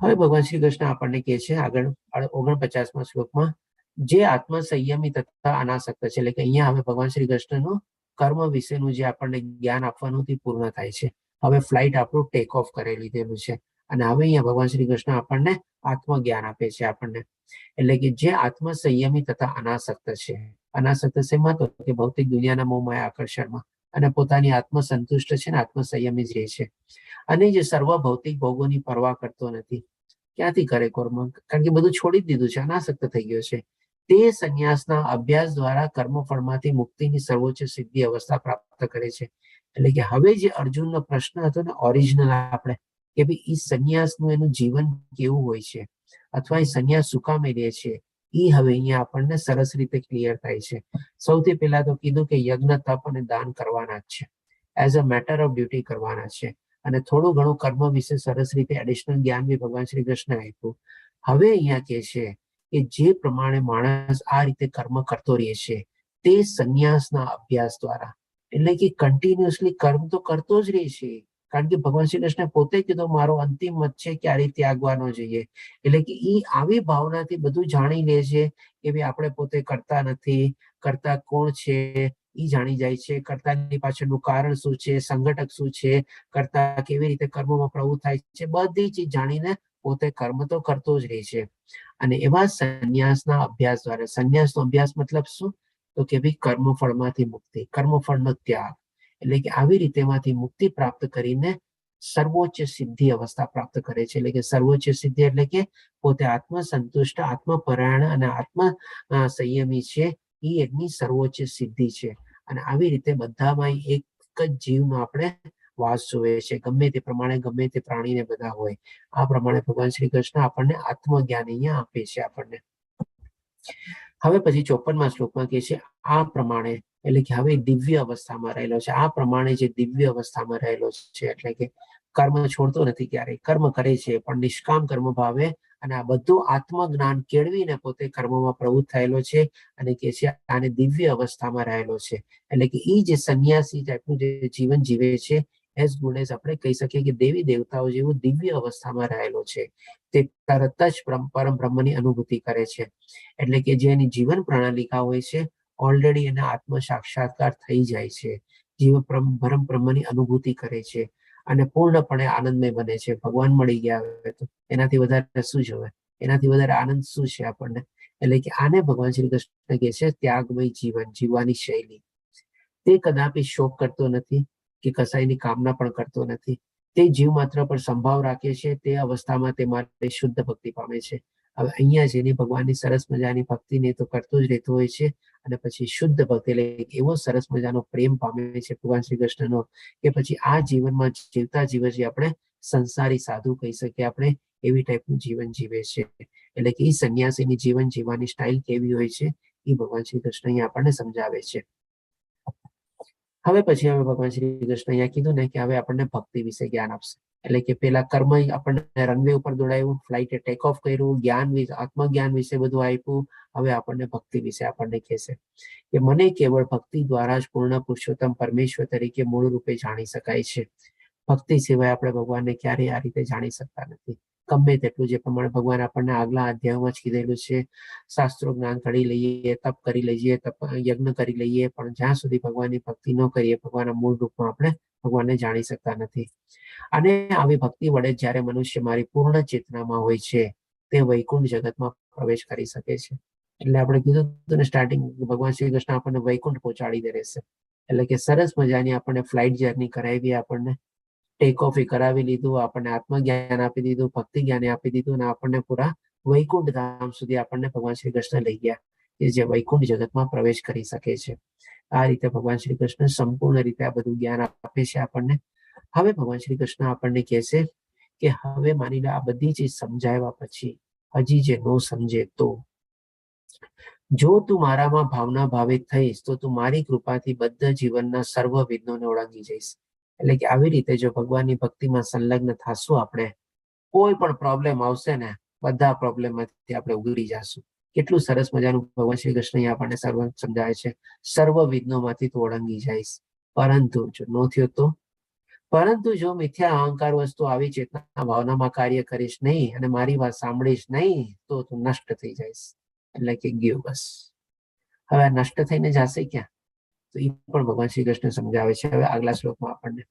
હવે ભગવાન શ્રી કૃષ્ણ આપણને કહે છે આગળ 49મા શ્લોકમાં, જે આત્મા સંયમી તથા અનાસક્ત છે. એટલે કે અહીંયા હવે ભગવાન શ્રી કૃષ્ણનું કર્મ વિશેનું જે આપણને જ્ઞાન આપવાનું તે પૂર્ણ થાય છે. હવે ફ્લાઇટ આપણું ટેક ઓફ કરી લીધેલું છે અને હવે અહીંયા ભગવાન શ્રી કૃષ્ણ આપણને આત્મજ્ઞાન આપે છે આપણને. એટલે કે જે આત્મા સંયમી તથા અનાસક્ત છે. અનાસક્ત શેમાં? તો કે ભૌતિક દુનિયાના મોહમાયા આકર્ષણમાં, અને પોતાની આત્મ સંતુષ્ટ છે ને આત્મ સંયમી જ રહે છે. અને જે સર્વ ભૌતિક ભોગોની પરવા કરતો નથી. ક્યાંથી કરે કર્મ? કારણ કે બધું છોડી દીધું છે, અનાસક્ત થઈ ગયો છે. તે સંન્યાસના અભ્યાસ દ્વારા કર્મફળમાંથી મુક્તિની સર્વોચ્ચ સિદ્ધિ અવસ્થા પ્રાપ્ત કરે છે. એટલે કે હવે જે અર્જુનનો પ્રશ્ન હતો ને ઓરિજિનલ આપણે, કે ભાઈ એ સંન્યાસનું એનું જીવન કેવું હોય છે અથવા એ સંન્યાસ શું કામ લે છે, એ હવે અહીંયા આપણને સરસ રીતે ક્લિયર થાય છે. સૌથી પહેલા તો કીધું કે યજ્ઞ, તપ અને દાન કરવાના જ છે, as a matter of duty કરવાના છે. અને થોડું ઘણું કર્મ વિશે સરસ રીતે એડિશનલ જ્ઞાન બી ભગવાન શ્રી કૃષ્ણ આપ્યું. હવે અહીંયા કે છે કે જે પ્રમાણે માણસ આ રીતે કર્મ કરતો રહે છે તે સંન્યાસના અભ્યાસ દ્વારા, એટલે કે કન્ટિન્યુઅસલી કર્મ તો કરતો જ રહે છે. કારણ કે ભગવાન શ્રી કૃષ્ણ પોતે કીધું મારો અંતિમ મત છે ક્યારે ત્યાગવાનો જોઈએ. એટલે કે એ આવી ભાવનાથી બધું જાણી લે છે કે ભાઈ આપણે પોતે કરતા નથી, કરતા કોણ છે એ જાણી જાય છે, કર્તાની પાછળનું કારણ શું છે, સંઘટક શું છે, કરતા કેવી રીતે કર્મમાં પ્રવૃત્ત થાય છે, બધી ચીજ જાણીને પોતે કર્મ તો કરતો જ રહે છે. અને એવા સંન્યાસના અભ્યાસ દ્વારા, સંન્યાસનો અભ્યાસ મતલબ શું? તો કે ભાઈ કર્મફળમાંથી મુક્તિ, કર્મફળનો ત્યાગ. એટલે કે આવી રીતે એમાંથી મુક્તિ પ્રાપ્ત કરીને સર્વોચ્ચ સિદ્ધિ અવસ્થા પ્રાપ્ત કરે છે. એટલે કે સર્વોચ્ચ સિદ્ધિ એટલે કે પોતે આત્મસંતુષ્ટ, આત્મપરાયણ અને આત્મ સંયમી છે, એ એમની સર્વોચ્ચ સિદ્ધિ છે. અને આવી રીતે બધામાં એક જ જીવનો આપણે વાસ જોવે છે, ગમે તે પ્રમાણે ગમે તે પ્રાણીને બધા હોય. આ પ્રમાણે ભગવાન શ્રી કૃષ્ણ આપણને આત્મજ્ઞાન અહીંયા આપે છે આપણને. હવે પછી 54મા શ્લોકમાં કહે છે આ પ્રમાણે, એટલે કે હવે દિવ્ય અવસ્થામાં રહેલો છે. આ પ્રમાણે જે દિવ્ય અવસ્થામાં રહેલો છે એટલે કે કર્મ છોડતો નથી ક્યારેય, કર્મ કરે છે પણ નિષ્કામ કર્મ ભાવે, અને આ બધું આત્મજ્ઞાન કેળવીને પોતે કર્મમાં પ્રવૃત્ત થયેલો છે. અને કે છે આને દિવ્ય અવસ્થામાં રહેલો છે. એટલે કે એ જે સંન્યાસી ટાઈપનું જે જીવન જીવે છે, એઝ ગુડ એઝ આપણે કહી શકીએ કે દેવી દેવતાઓ જેવું દિવ્ય અવસ્થામાં રહેલો છે. તે તરત જ પરમ બ્રહ્મની અનુભૂતિ કરે છે. એટલે કે જે એની જીવન પ્રણાલિકા હોય છે ઓલરેડી એના આત્મ સાક્ષાત્કાર થઈ જાય છે, જીવ પરમ બ્રહ્મની અનુભૂતિ કરે છે અને પૂર્ણપણે આનંદમય બને છે. ભગવાન મળી ગયા હોય તો એનાથી વધારે શું જોવે, એનાથી વધારે આનંદ શું છે આપણને? એટલે કે આને ભગવાન શ્રી કૃષ્ણ કહે છે ત્યાગમય જીવન જીવવાની શૈલી. તે કદાપી શોક કરતો નથી કે કસાયની કામના પણ કરતો નથી. તે જીવ માત્ર પર સંભાવ રાખે છે. તે અવસ્થામાં તે માટે શુદ્ધ ભક્તિ પામે છે. હવે અહીંયા જેની ભગવાનની સરસ મજાની ભક્તિને તો કરતો જ રહેતો હોય છે, અને પછી શુદ્ધ ભક્તિ એટલે એવો સરસ મજાનો પ્રેમ પામે છે ભગવાન શ્રી કૃષ્ણનો કે પછી આ જીવનમાં જીવતા જીવે છે આપણે સંસારી સાધુ કહી શકીએ આપણે, એવી ટાઈપનું જીવન જીવે છે. એટલે કે એ સંન્યાસીની જીવન જીવવાની સ્ટાઇલ કેવી હોય છે એ ભગવાન શ્રી કૃષ્ણ અહીંયા આપણને સમજાવે છે. હવે પછી ભગવાન શ્રી કૃષ્ણ અહીંયા કીધું ને કે હવે આપણને ભક્તિ વિશે જ્ઞાન આપશે. એટલે કે પેલા કર્મ આપણને રનવે ઉપર દોડાયું, ફ્લાઇટે ટેક ઓફ કર્યું, જ્ઞાન આત્મજ્ઞાન વિશે બધું આપ્યું. હવે આપણને ભક્તિ વિશે આપણને કહેશે કે મને કેવળ ભક્તિ દ્વારા જ પૂર્ણ પુરુષોત્તમ પરમેશ્વર તરીકે મૂળ રૂપે જાણી શકાય છે. ભક્તિ સિવાય આપણે ભગવાનને ક્યારેય આ રીતે જાણી શકતા નથી. ગમે તેટલું જે પ્રમાણે ભગવાન આપણને આગલા અધ્યાયમાં જ કીધેલું છે, શાસ્ત્રો જ્ઞાન કરી લઈએ, તપ કરી લઈએ, યજ્ઞ કરી લઈએ, પણ જ્યાં સુધી ભગવાનની ભક્તિ ન કરીએ ભગવાનના મૂળ રૂપમાં આપણે ભગવાનને જાણી શકતા નથી. અને આવી ભક્તિ વડે જ્યારે મનુષ્ય મારી પૂર્ણ ચેતનામાં હોય છે તે વૈકુંઠ જગતમાં પ્રવેશ કરી શકે છે. એટલે આપણે કીધું હતું ને સ્ટાર્ટિંગ, ભગવાન શ્રી કૃષ્ણ આપણને વૈકુંઠ પહોંચાડી દે રહેશે. એટલે કે સરસ મજાની આપણને ફ્લાઇટ જર્ની કરાવી, આપણને ટેક ઓફ કરાવી લીધું, આપણને આત્મજ્ઞાન આપી દીધું, ભક્તિ જ્ઞાન આપી દીધું, અને આપણને પૂરા વૈકુંઠ ધામ સુધી આપણને ભગવાન શ્રી કૃષ્ણ લઈ ગયા, કે જે વૈકુંઠ જગતમાં પ્રવેશ કરી શકે છે. આ રીતે ભગવાન શ્રી કૃષ્ણ સંપૂર્ણ રીતે આ બધું જ્ઞાન આપે છે આપણને. હવે ભગવાન શ્રી કૃષ્ણ આપણને કહેશે કે હવે માની લો આ બધી ચીજ સમજાવ્યા પછી હજી જે ન સમજે તો જો તું મારામાં ભાવના ભાવિત થઈશ તો તું મારી કૃપાથી બધા જીવનના સર્વ વિઘ્નોને ઓળંગી જઈશ. એટલે કે આવી રીતે જો ભગવાનની ભક્તિમાં સંલગ્ન થાશું આપણે, કોઈ પણ પ્રોબ્લેમ આવશે ને બધા પ્રોબ્લેમમાંથી આપણે ઉગરી જશું. કેટલું સરસ મજાનું ભગવાન શ્રી કૃષ્ણ આપણને સર્વ સમજાવે છે, સર્વ વિઘ્નોમાંથી તું ઓળંગી જઈશ. પરંતુ જો ન થયો તો, પરંતુ જો મિથ્યા અહંકાર વસ્તુ આવી ચેતના ભાવનામાં કાર્ય કરીશ નહીં અને મારી વાત સાંભળીશ નહીં તો તું નષ્ટ થઈ જઈશ. એટલે કે ગયો બસ. હવે નષ્ટ થઈને જશે ક્યાં? તો એ પણ ભગવાન શ્રી કૃષ્ણ સમજાવે છે હવે આગલા શ્લોકમાં આપણને.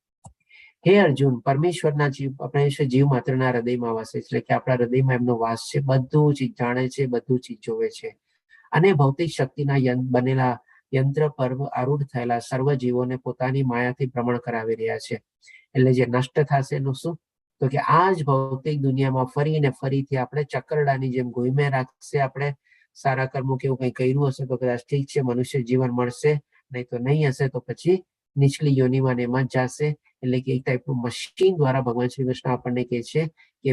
હે અર્જુન, પરમેશ્વરના પરમેશ્વર જીવ માત્રના હૃદયમાં વસે છે. એટલે કે આપણા હૃદયમાં એમનો વાસ છે, બધું ચીજ જાણે છે, બધું ચીજ જોવે છે. અને ભૌતિક શક્તિના બનેલા યંત્ર પર આરૂઢ થયેલા સર્વ જીવોને પોતાની માયાથી ભ્રમણ કરાવી રહ્યા છે. એટલે જે નષ્ટ થશે એનું શું? તો કે આ જ ભૌતિક દુનિયામાં ફરીને ફરીથી આપણે ચક્રડાની જેમ ગોઈમે રાખશે. આપણે સારા કર્મો કેવું કઈ કર્યું હશે તો કદાચ ઠીક છે, મનુષ્ય જીવન મળશે, નહીં તો નહીં હશે તો પછી નીચલી યોનિમાં એમાં જ જશે. એટલે કે એક ટાઈપનું મશીન દ્વારા ભગવાન શ્રી કૃષ્ણ આપણને કહે છે કે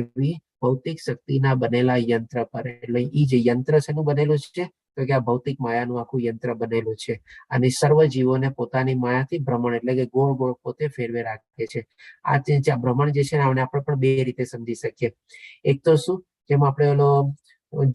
ભૌતિક શક્તિના બનેલા યંત્ર પર, એટલે એ જે યંત્ર છે એનું બનેલું છે તો કે આ ભૌતિક માયાનું આખું યંત્ર બનેલું છે. અને સર્વ જીવોને પોતાની માયાથી ભ્રમણ એટલે કે ગોળ ગોળ પોતે ફેરવે રાખે છે. આ ભ્રમણ જે છે ને આપણે પણ બે રીતે સમજી શકીએ. એક તો શું, જેમ આપણે ઓલો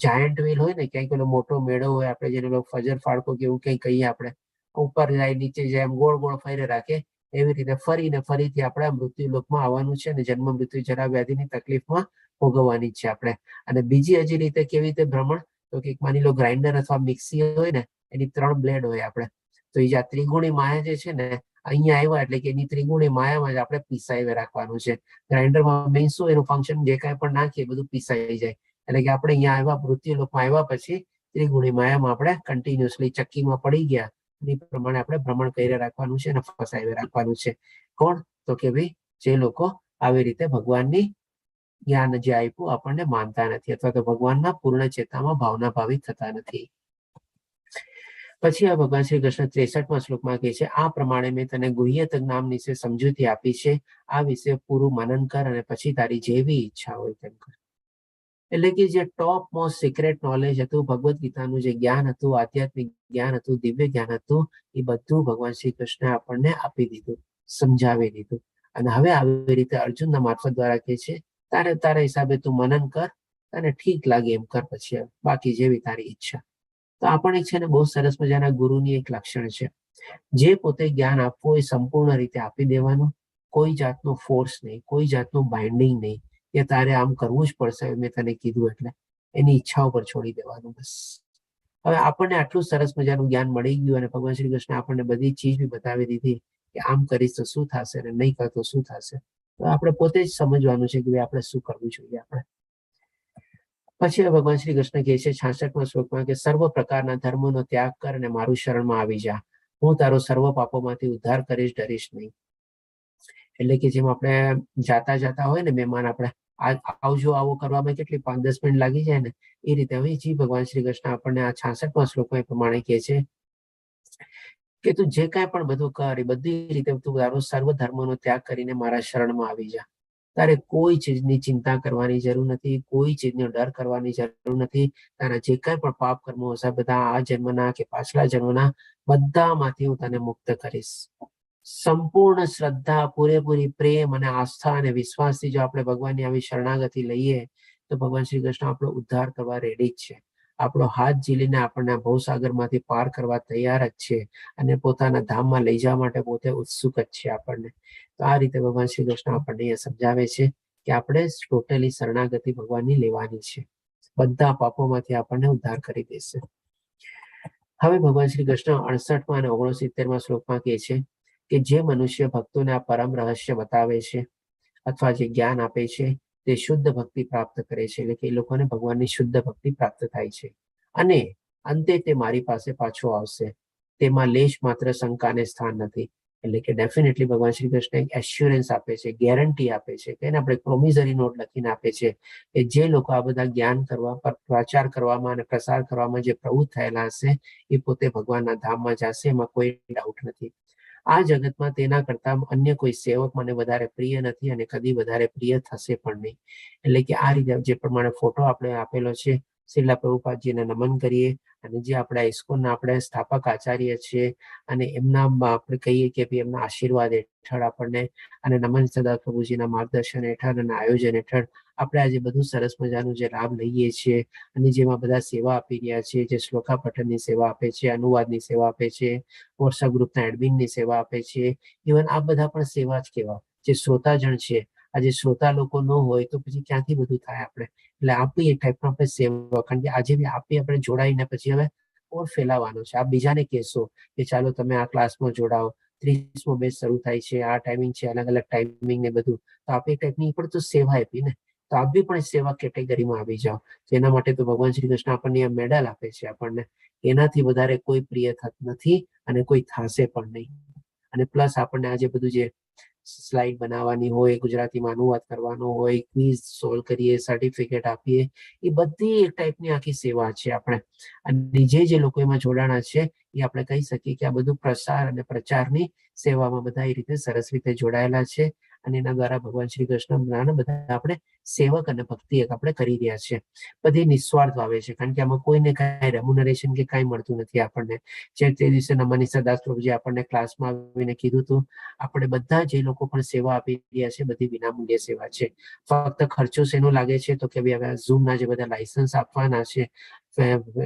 જાયન્ટ વ્હીલ હોય ને, ક્યાંક ઓલો મોટો મેળો હોય, આપણે જેને ફજર ફાળકો કે એવું કંઈ કહીએ, આપણે ઉપર જાય નીચે જાય એમ ગોળ ગોળ ફેરે રાખે, એવી રીતે ફરીને ફરીથી આપણે મૃત્યુ લોકમાં આવવાનું છે અને જન્મ મૃત્યુ જરા વ્યાધિની તકલીફમાં ભોગવવાની છે આપણે. અને બીજી હજી રીતે કેવી રીતે ભ્રમણ, તો કે માની લો ગ્રાઇન્ડર અથવા મિક્સી હોય ને, એની 3 બ્લેડ હોય આપણે, તો એ જે ત્રિગુણી માયા જે છે ને અહીંયા આવ્યા એટલે કે એની ત્રિગુણી માયામાં જ આપણે પીસાઈ રાખવાનું છે. ગ્રાઇન્ડરમાં મેઇન શું એનું ફંક્શન, જે કાંઈ પણ નાખીએ બધું પીસાઈ જાય. એટલે કે આપણે અહીંયા આવ્યા મૃત્યુ લોકમાં આવ્યા પછી ત્રિગુણી માયામાં આપણે કન્ટિન્યુઅસલી ચક્કીમાં પડી ગયા, એ પ્રમાણે આપણે ભ્રમણ કરી રાખવાનું છે અને ફસાવી રાખવાનું છે. કોણ? તો કે ભાઈ જે લોકો આવી રીતે ભગવાનની જ્ઞાન જે આપ્યું આપણને માનતા નથી, અથવા તો ભગવાનના પૂર્ણ ચેતનામાં ભાવના ભાવિત થતા નથી. પછી આ ભગવાન શ્રી કૃષ્ણ 63માં શ્લોકમાં કહે છે, આ પ્રમાણે મેં તને ગુહ્યત જ્ઞાન વિશે સમજૂતી આપી છે, આ વિશે પૂરું મનન કર અને પછી તારી જેવી ઈચ્છા હોય તેમ કર. એટલે કે જે ટોપ મોસ્ટ સિક્રેટ નોલેજ હતું, ભગવદ્ ગીતાનું જે જ્ઞાન હતું, આધ્યાત્મિક જ્ઞાન હતું, દિવ્ય જ્ઞાન હતું, એ બધું ભગવાન શ્રી કૃષ્ણ આપણને આપી દીધું, સમજાવી દીધું. અને હવે આવી રીતે અર્જુનના મારફત દ્વારા કહે છે, તારા હિસાબે તું મનન કર, તને ઠીક લાગે એમ કર, પછી બાકી જેવી તારી ઈચ્છા. તો આ પણ એક છે ને બહુ સરસ મજાના ગુરુની એક લક્ષણ છે, જે પોતે જ્ઞાન આપવું એ સંપૂર્ણ રીતે આપી દેવાનું, કોઈ જાતનો ફોર્સ નહીં, કોઈ જાતનું બાઇન્ડિંગ નહીં કે તારે આમ કરવું જ પડશે મેં તને કીધું એટલે, એની ઈચ્છા ઉપર છોડી દેવાનું બસ. હવે આપણને આટલું સરસ મજાનું જ્ઞાન મળી ગયું અને ભગવાન શ્રી કૃષ્ણ આપણને બધી ચીજ બી બતાવી દીધી કે આમ કરીશ તો શું થશે અને નહીં કરતો શું થશે. તો આપણે પોતે જ સમજવાનું છે કે આપણે શું કરવું જોઈએ. આપણે પછી ભગવાન શ્રી કૃષ્ણ કહે છે 66માં શ્લોકમાં કે સર્વ પ્રકારના ધર્મોનો ત્યાગ કર અને મારું શરણમાં આવી જા, હું તારો સર્વ પાપોમાંથી ઉદ્ધાર કરીશ, ડરીશ નહીં. એટલે કે જેમ આપણે જાતા હોય ને મહેમાન, આપણે આવજો આવો કરવામાં કેટલી 5-10 મિનિટ લાગી જાય ને, એ રીતે હવે ભગવાન શ્રી કૃષ્ણ આપણને આ 66માં શ્લોકમાં એ પ્રમાણે કહે છે કે તું જે કાંઈ પણ બધું કર એ બધી રીતે તું તારો સર્વ ધર્મનો ત્યાગ કરીને મારા શરણમાં આવી જા. તારે કોઈ ચીજની ચિંતા કરવાની જરૂર નથી, કોઈ ચીજનો ડર કરવાની જરૂર નથી. તારા જે કાંઈ પણ પાપ કર્મો હશે બધા આ જન્મના કે પાછલા જન્મના બધામાંથી હું તને મુક્ત કરીશ. સંપૂર્ણ શ્રદ્ધા, પૂરેપૂરી પ્રેમ અને આસ્થા અને વિશ્વાસથી જો આપણે ભગવાનની આવી શરણાગતિ લઈએ તો ભગવાન શ્રી કૃષ્ણ આપણો ઉદ્ધાર કરવા રેડી જ છે. આપણો હાથ ઝીલીને આપણને ભવસાગરમાંથી પાર કરવા તૈયાર જ છે અને પોતાના ધામમાં લઈ જવા માટે પોતે ઉત્સુક જ છે આપણને. તો આ રીતે ભગવાન શ્રી કૃષ્ણ આપણને અહીંયા સમજાવે છે કે આપણે ટોટલી શરણાગતિ ભગવાનની લેવાની છે. બધા પાપોમાંથી આપણને ઉદ્ધાર કરી દેશે. હવે ભગવાન શ્રી કૃષ્ણ 68માં અને 69માં શ્લોકમાં કહે છે કે જે મનુષ્ય ભક્તોને આ પરમ રહસ્ય બતાવે છે અથવા જે જ્ઞાન આપે છે તે શુદ્ધ ભક્તિ પ્રાપ્ત કરે છે. એટલે કે એ લોકોને ભગવાનની શુદ્ધ ભક્તિ પ્રાપ્ત થાય છે અને અંતે તે મારી પાસે પાછો આવશે. તેમાં લેશ માત્ર શંકાને સ્થાન નથી. એટલે કે ડેફિનેટલી ભગવાન શ્રી કૃષ્ણ એક એશ્યોરન્સ આપે છે, ગેરંટી આપે છે કે આપણે પ્રોમિઝરી નોટ લખીને આપે છે કે જે લોકો આ બધા જ્ઞાન કરવા પર પ્રચાર કરવામાં અને પ્રસાર કરવામાં જે પ્રવૃત્ત થયેલા હશે એ પોતે ભગવાનના ધામમાં જશે, એમાં કોઈ ડાઉટ નથી. આ જગતમાં તેના કરતા અન્ય કોઈ સેવક મને વધારે પ્રિય નથી અને કદી વધારે પ્રિય થશે પણ નહીં. એટલે કે આ રીતે જે પ્રમાણે ફોટો આપણે આપેલો છે, શ્રીલા પ્રભુપાદજીને નમન કરીએ અને જે આપણા ઇસ્કોનના આપણે સ્થાપક આચાર્ય છીએ અને એમના આપણે કહીએ કે એમના આશીર્વાદ હેઠળ આપણને અને નમન સદા પ્રભુજીના માર્ગદર્શન હેઠળ અને આયોજન હેઠળ આપણે આજે બધું સરસ મજાનું જે લાભ લઈએ છીએ અને જેમાં બધા સેવા આપી રહ્યા છીએ, જે શ્લોકા પઠનની સેવા આપે છે, અનુવાદની સેવા આપે છે, વોટ્સઅપ ગ્રુપના એડમિનની સેવા આપે છે, ઇવન આ બધા પણ સેવા જ કહેવાય. જે શ્રોતાજણ છે, આજે શ્રોતા લોકો ન હોય તો પછી ક્યાંથી બધું થાય આપણે. એટલે આપી એક ટાઈપનો આપણે સેવા, કારણ કે આજે બી આપી આપણે જોડાઈને પછી હવે ઓર ફેલાવાનો છે. આપ બીજાને કહેશો કે ચાલો તમે આ ક્લાસમાં જોડાઓ, 30મો બેચ શરૂ થાય છે, આ ટાઈમિંગ છે, અલગ અલગ ટાઈમિંગ ને બધું, તો આપે ટાઈપની પણ તો સેવા આપી ને, તો આપ બી પણ સેવા કેટેગરીમાં આવી જાઓ. એના માટે તો ભગવાન શ્રી કૃષ્ણ આપણને મેડલ આપે છે આપણને. એનાથી વધારે કોઈ પ્રિય નથી અને કોઈ થશે પણ નહીં. અને પ્લસ આપણને આજે બધું જે સ્લાઇડ બનાવવાની હોય, ગુજરાતીમાં અનુવાદ કરવાનો હોય, ક્વિઝ સોલ્વ કરીએ, સર્ટિફિકેટ આપીએ, એ બધી એક ટાઈપની આખી સેવા છે આપણે. અને જે લોકો એમાં જોડાણા છે એ આપણે કહી શકીએ કે આ બધું પ્રસાર અને પ્રચારની સેવામાં બધા એ રીતે સરસ રીતે જોડાયેલા છે અને એના દ્વારા ભગવાન શ્રી કૃષ્ણ બધા આપણે સેવક અને ભક્તિ આપણે કરી રહ્યા છે. બધી નિસ્વાર્થ ભાવે છે, કારણ કે આમાં કોઈને કાંઈ રેમ્યુનરેશન કે કાંઈ મળતું નથી આપણને. જે તે દિવસે નમની સદાસ પ્રભુજી આપણને ક્લાસમાં આવીને કીધું હતું, આપણે બધા જે લોકો પણ સેવા આપી રહ્યા છે બધી વિનામૂલ્ય સેવા છે. ફક્ત ખર્ચો શેનો લાગે છે તો કે હવે ઝૂમના જે બધા લાયસન્સ આપવાના છે,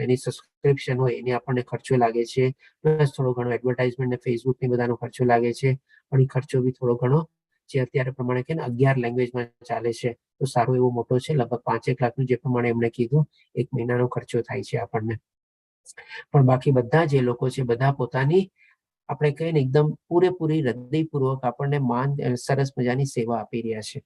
એની સબસ્ક્રિપ્શન હોય એની આપણને ખર્ચો લાગે છે, પ્લસ થોડો ઘણો એડવર્ટાઇઝમેન્ટ ને ફેસબુક ની બધાનો ખર્ચો લાગે છે. પણ એ ખર્ચો બી થોડો ઘણો જે અત્યારે પ્રમાણે કે 11 લેંગ્વેજમાં ચાલે છે તો સારો એવો મોટો છે, લગભગ 5 લાખનું જે પ્રમાણે એમણે કીધું એક મહિનાનો ખર્ચો થાય છે આપણને. પણ બાકી બધા જે લોકો છે બધા પોતાની આપણે કહીએ ને એકદમ પૂરેપૂરી હૃદયપૂર્વક આપણને માન સરસ મજાની સેવા આપી રહ્યા છે.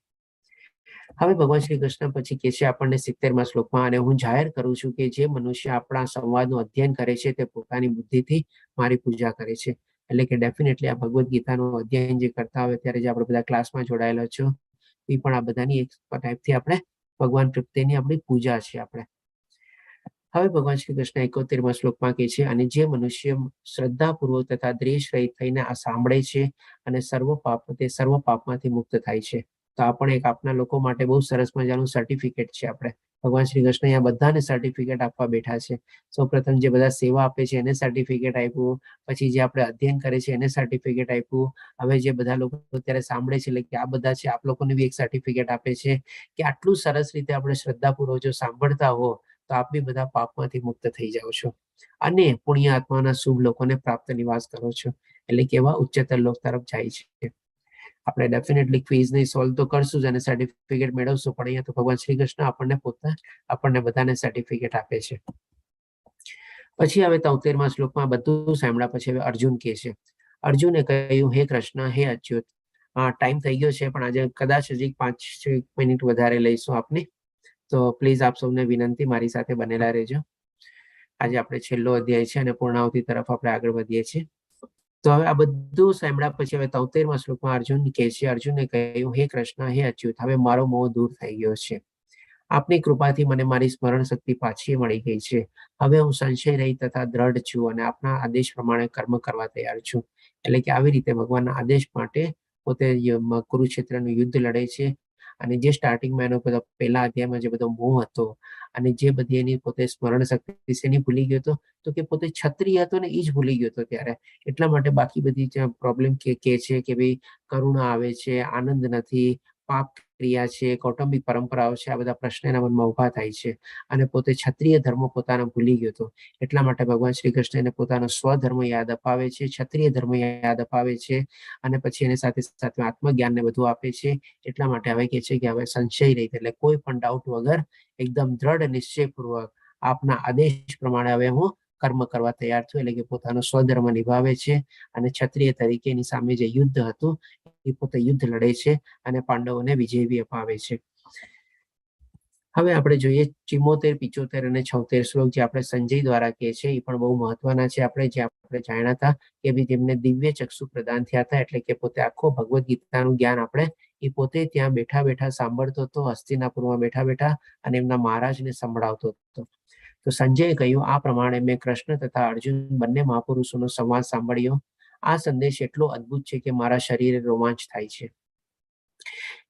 હવે ભગવાન શ્રી કૃષ્ણ પછી કહે છે આપણને 70મા શ્લોકમાં, અને હું જાહેર કરું છું કે જે મનુષ્ય આપણા સંવાદનું અધ્યયન કરે છે તે પોતાની બુદ્ધિથી મારી પૂજા કરે છે. એટલે કે ડેફિનેટલી આ ભગવદ્ ગીતાનું અધ્યયન જે કરતા હોય ત્યારે જે આપણે બધા ક્લાસમાં જોડાયેલા છો એ પણ આ બધાની એક ટાઈપથી આપણે ભગવાન પ્રત્યેની આપણી પૂજા છે આપણે. હવે ભગવાન શ્રી કૃષ્ણ 71મા શ્લોકમાં કહે છે, અને જે મનુષ્ય શ્રદ્ધાપૂર્વક તથા દ્વેષ રહિત થઈને આ સાંભળે છે અને સર્વ પાપમાંથી મુક્ત થાય છે. તો આ પણ એક આપના લોકો માટે બહુ સરસ મજાનું સર્ટિફિકેટ છે. આપણે ભગવાન શ્રી કૃષ્ણ અહીંયા બધાને સર્ટિફિકેટ આપવા બેઠા છે. સૌપ્રથમ જે બધા સેવા આપે છે એને સર્ટિફિકેટ આપ્યું, પછી જે આપણે અધ્યયન કરે છે એને સર્ટિફિકેટ આપ્યું, હવે જે બધા લોકો અત્યારે સાંભળે છે એટલે કે આ બધા છે આપ લોકોને બી એક સર્ટિફિકેટ આપે છે કે આટલું સરસ રીતે આપણે શ્રદ્ધાપૂર્વક જો સાંભળતા હો તો આપ બી બધા પાપમાંથી મુક્ત થઈ જાઓ છો અને પુણ્ય આત્માના શુભ લોકોને પ્રાપ્ત નિવાસ કરો છો. એટલે કે એવા ઉચ્ચતર લોક તરફ જાય છે. આપણે ડેફિનેટલી ક્વિઝને સોલ્વ તો કરશું જ અને સર્ટિફિકેટ મેળવશું, પણ અહીંયા તો ભગવાન શ્રી કૃષ્ણ આપણને બધાને સર્ટિફિકેટ આપે છે. પછી હવે 73મા શ્લોકમાં બધું સાંભળ્યા પછી હવે અર્જુન કહે છે. અર્જુને કહ્યું, હે કૃષ્ણ, હે અચ્યુત, ટાઈમ થઈ ગયો છે પણ આજે કદાચ હજી 5-6 મિનિટ વધારે લઈશું આપની, તો પ્લીઝ આપ સૌને વિનંતી મારી સાથે બનેલા રહેજો. આજે આપણે છેલ્લો અધ્યાય છે અને પૂર્ણાવતિ તરફ આપણે આગળ વધીએ છીએ. તો હવે આ બધું સાંભળ્યા પછી હવે 73મા શ્લોકમાં અર્જુન કહે છે, અર્જુને કહ્યું, હે કૃષ્ણ, હે અચ્યુત, હવે મારો મોહ દૂર થઈ ગયો છે. આપની કૃપાથી મને મારી સ્મરણ શક્તિ પાછી મળી ગઈ છે. હવે હું સંશય રહી તથા દ્રઢ છું અને આપના આદેશ પ્રમાણે કર્મ કરવા તૈયાર છું. એટલે કે આવી રીતે ભગવાનના આદેશ માટે પોતે કુરુક્ષેત્રનું યુદ્ધ લડે છે. અને જે સ્ટાર્ટિંગમાં એનો બધો પહેલા અધ્યાયમાં જે બધો મોહ હતો અને જે બધી એની પોતે સ્મરણ શક્તિ શેની ભૂલી ગયો હતો, તો કે પોતે ક્ષત્રિય હતો ને એ જ ભૂલી ગયો હતો ત્યારે. એટલા માટે બાકી બધી પ્રોબ્લેમ કે છે કે ભાઈ કરુણા આવે છે, આનંદ નથી, પાપ ક્રિયા છે, કૌટુંબિક પરંપરાઓ છે, આ બધા પ્રશ્ન એના મનમાં ઉભા થાય છે. અને પોતે ક્ષત્રિય ધર્મ પોતાનો ભૂલી ગયો હતો. એટલા માટે ભગવાન શ્રી કૃષ્ણ એને પોતાનો સ્વધર્મ યાદ અપાવે છે, ક્ષત્રિય ધર્મ યાદ અપાવે છે. અને પછી એની સાથે સાથે આત્મજ્ઞાન ને બધું આપે છે. એટલા માટે હવે કે છે કે હવે સંશય રહિત, એટલે કોઈ પણ ડાઉટ વગર એકદમ દ્રઢ નિશ્ચયપૂર્વક આપના આદેશ પ્રમાણે હવે હું કર્મ કરવા તૈયાર છું. એટલે કે પોતાનો સ્વધર્મ નિભાવે છે અને ક્ષત્રિય તરીકે એની સામે જે યુદ્ધ હતું એ પોતે યુદ્ધ લડે છે અને પાંડવોને વિજય બી અપાવે છે. હવે આપણે જોઈએ 74, 75 અને 76 શ્લોક જે આપણે સંજય દ્વારા કહે છે એ પણ બહુ મહત્વના છે. આપણે જાણ્યા હતા કે ભાઈ જેમને દિવ્ય ચક્ષુ પ્રદાન થયા હતા, એટલે કે પોતે આખો ભગવદ્ ગીતાનું જ્ઞાન આપણે એ પોતે ત્યાં બેઠા બેઠા સાંભળતો હતો, હસ્તિનાપુરમાં બેઠા બેઠા, અને એમના મહારાજને સંભળાવતો હતો. તો સંજયે કહ્યું, આ પ્રમાણે મેં કૃષ્ણ તથા અર્જુન બંને મહાપુરુષોનો સંવાદ સાંભળ્યો. આ સંદેશ એટલો અદ્ભુત છે કે મારા શરીરે રોમાંચ થાય છે.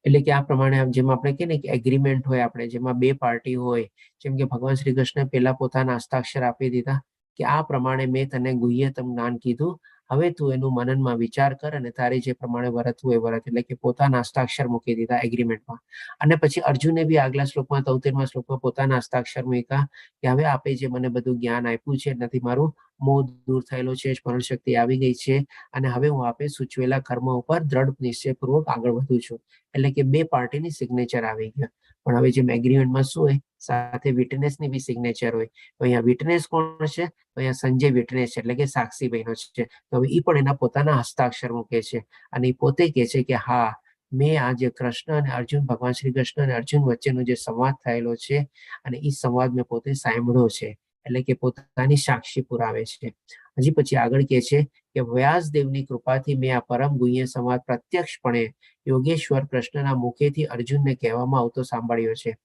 એટલે કે આ પ્રમાણે જેમ આપણે કહીએ ને કે એગ્રીમેન્ટ હોય, આપણે જેમાં બે પાર્ટી હોય, જેમ કે ભગવાન શ્રી કૃષ્ણ પહેલા પોતાના હસ્તાક્ષર આપી દીધા કે આ પ્રમાણે મેં તને ગુહ્યતમ જ્ઞાન કીધું, હવે તું એનું મનનમાં વિચાર કર અને તારી જે પ્રમાણે વર્તવું એ વર્ત. એટલે કે પોતાના હસ્તાક્ષર મૂકી દીધા એગ્રીમેન્ટમાં. અને પછી અર્જુને બી આગલા શ્લોકમાં 73મા શ્લોકમાં પોતાના હસ્તાક્ષર મૂક્યા કે હવે આપે જે મને બધું જ્ઞાન આપ્યું છે એનાથી મારું મોહ દૂર થયેલો છે, સ્મરણ શક્તિ આવી ગઈ છે, અને હવે હું આપે સૂચવેલા કર્મ ઉપર દ્રઢ નિશ્ચયપૂર્વક આગળ વધું છું. એટલે કે બે પાર્ટીની સિગ્નેચર આવી ગયા. પણ હવે જેમ એગ્રીમેન્ટમાં શું હોય, સાથે વિટનેસની બી સિગ્નેચર હોય. તો અહીંયા વિટનેસ કોણ છે? તો અહીંયા સંજય વિટનેસ છે, એટલે કે સાક્ષી બહેનો છે. તો હવે એ પણ એના પોતાના હસ્તાક્ષર મૂકે છે અને એ પોતે કહે છે કે હા, મેં આ જે કૃષ્ણ અને અર્જુન, ભગવાન શ્રી કૃષ્ણ અને અર્જુન વચ્ચેનો જે સંવાદ થયેલો છે અને એ સંવાદ મેં પોતે સાંભળ્યો છે. એટલે કે પોતાની સાક્ષી પુરાવે છે. હજી પછી આગળ કહે છે કે વ્યાસદેવની કૃપાથી મેં આ પરમ ગુહ્ય સંવાદ પ્રત્યક્ષપણે યોગેશ્વર કૃષ્ણના મુખેથી અર્જુનને કહેવામાં આવતો સાંભળ્યો છે.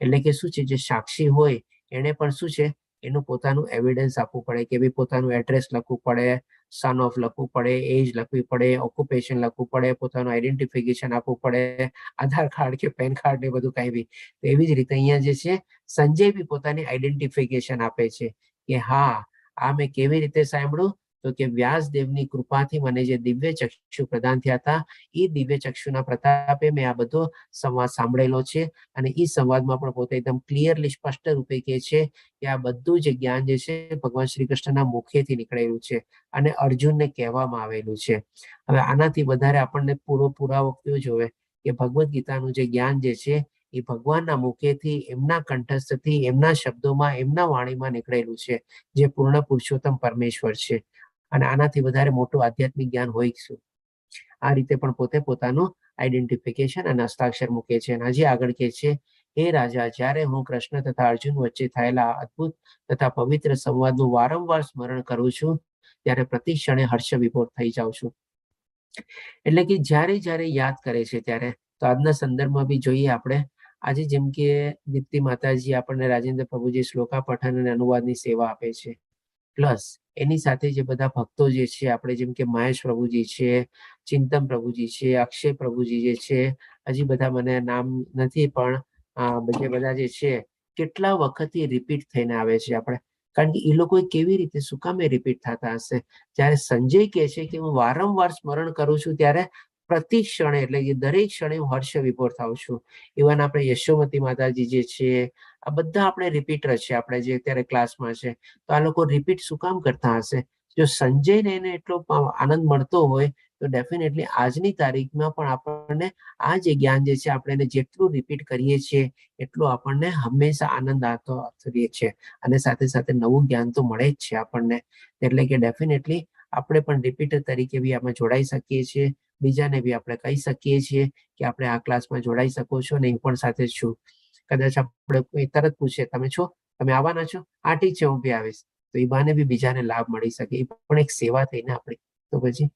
એટલે કે શું છે, જે સાક્ષી હોય એને પણ શું છે, એનું પોતાનું એવિડન્સ આપવું પડે કે ભાઈ પોતાનું એડ્રેસ લખવું પડે, સન ઓફ લખવું પડે, એજ લખવી પડે, ઓક્યુપેશન લખવું પડે, પોતાનું આઈડેન્ટિફિકેશન આપવું પડે, આધાર કાર્ડ કે પેન કાર્ડ ને બધું કઈ બી. તો એવી જ રીતે અહીંયા જે છે સંજય બી પોતાની આઈડેન્ટિફિકેશન આપે છે કે હા, આ મેં કેવી રીતે સાંભળ્યું, તો કે વ્યાસદેવની કૃપાથી મને જે દિવ્ય ચક્ષુ પ્રદાન થયા હતા એ દિવ્ય ચક્ષુના પ્રતાપે મેં આ બધો સંવાદ સાંભળેલો છે. અને એ સંવાદમાં પણ પોતે એકદમ ક્લિયરલી સ્પષ્ટ રૂપે કહે છે કે આ બધું જે જ્ઞાન જે છે ભગવાન શ્રી કૃષ્ણના મુખેથી નીકળેલું છે અને અર્જુનને કહેવામાં આવેલું છે. હવે આનાથી વધારે આપણને પુરાવો કયો જોવે કે ભગવદ્ ગીતાનું જે જ્ઞાન જે છે એ ભગવાનના મુખેથી, એમના કંઠસ્થથી, એમના શબ્દોમાં, એમના વાણીમાં નીકળેલું છે, જે પૂર્ણ પુરુષોત્તમ પરમેશ્વર છે. અને આનાથી વધારે મોટું આધ્યાત્મિક જ્ઞાન હોય શું? આ રીતે પણ પોતે પોતાનું આઈડેન્ટિફિકેશન અને હસ્તાક્ષર મૂકે છે. અને હજી આગળ કહે છે, હે રાજા, જ્યારે હું કૃષ્ણ તથા અર્જુન વચ્ચે થયેલા અદ્ભુત તથા પવિત્ર સંવાદનું વારંવાર સ્મરણ કરું છું, ત્યારે પ્રતિ ક્ષણે હર્ષ વિભોર થઈ જાઉં છું. એટલે કે જ્યારે જ્યારે યાદ કરે છે ત્યારે. તો આજના સંદર્ભમાં બી જોઈએ આપણે, આજે જેમ કે દીપ્તિ માતાજી આપણને રાજેન્દ્ર પ્રભુજી શ્લોકા પઠન અને અનુવાદની સેવા આપે છે. પ્લસ એની સાથે જે બધા ભક્તો જે છે, આપણે જેમ કે મહેશ પ્રભુજી છે, ચિંતન પ્રભુજી છે, અક્ષય પ્રભુજી જે છે, હજી બધા મને નામ નથી, પણ જે બધા જે છે કેટલા વખતથી રિપીટ થઈને આવે છે આપણે. કારણ કે એ લોકો કેવી રીતે, શું કામ રિપીટ થતા હશે? જ્યારે સંજય કહે છે કે હું વારંવાર સ્મરણ કરું છું ત્યારે પ્રતિ ક્ષણે, એટલે કે દરેક ક્ષણે હું હર્ષ વિભોર થાઉં છું. ઇવન આપણે યશોમતી માતાજી જે છે, આ બધા આપણે રિપીટર છે, આપણે જે અત્યારે ક્લાસમાં છે. તો આ લોકો રિપીટ શું કામ કરતા હશે? જો સંજયને એને એટલો આનંદ મળતો હોય તો ડેફિનેટલી આજની તારીખમાં પણ આપણને આ જે જ્ઞાન જે છે આપણે એને જેટલું રિપીટ કરીએ છીએ એટલું આપણને હંમેશા આનંદ આવતો રહે છે. અને સાથે સાથે નવું જ્ઞાન તો મળે જ છે આપણને. એટલે કે ડેફિનેટલી આપણે પણ રિપીટર તરીકે બી આપણે જોડાઈ શકીએ છીએ. બીજાને બી આપણે કહી શકીએ છીએ કે આપણે આ ક્લાસમાં જોડાઈ શકો છો અને હું પણ સાથે જ છું. કદાચ આપણે તરત પૂછે, તમે છો, તમે આવવાના છો? હા ઠીક છે, હું બી આવીશ. તો એ બહાને બી બીજાને લાભ મળી શકે. એ પણ એક સેવા થઈને આપણી. તો પછી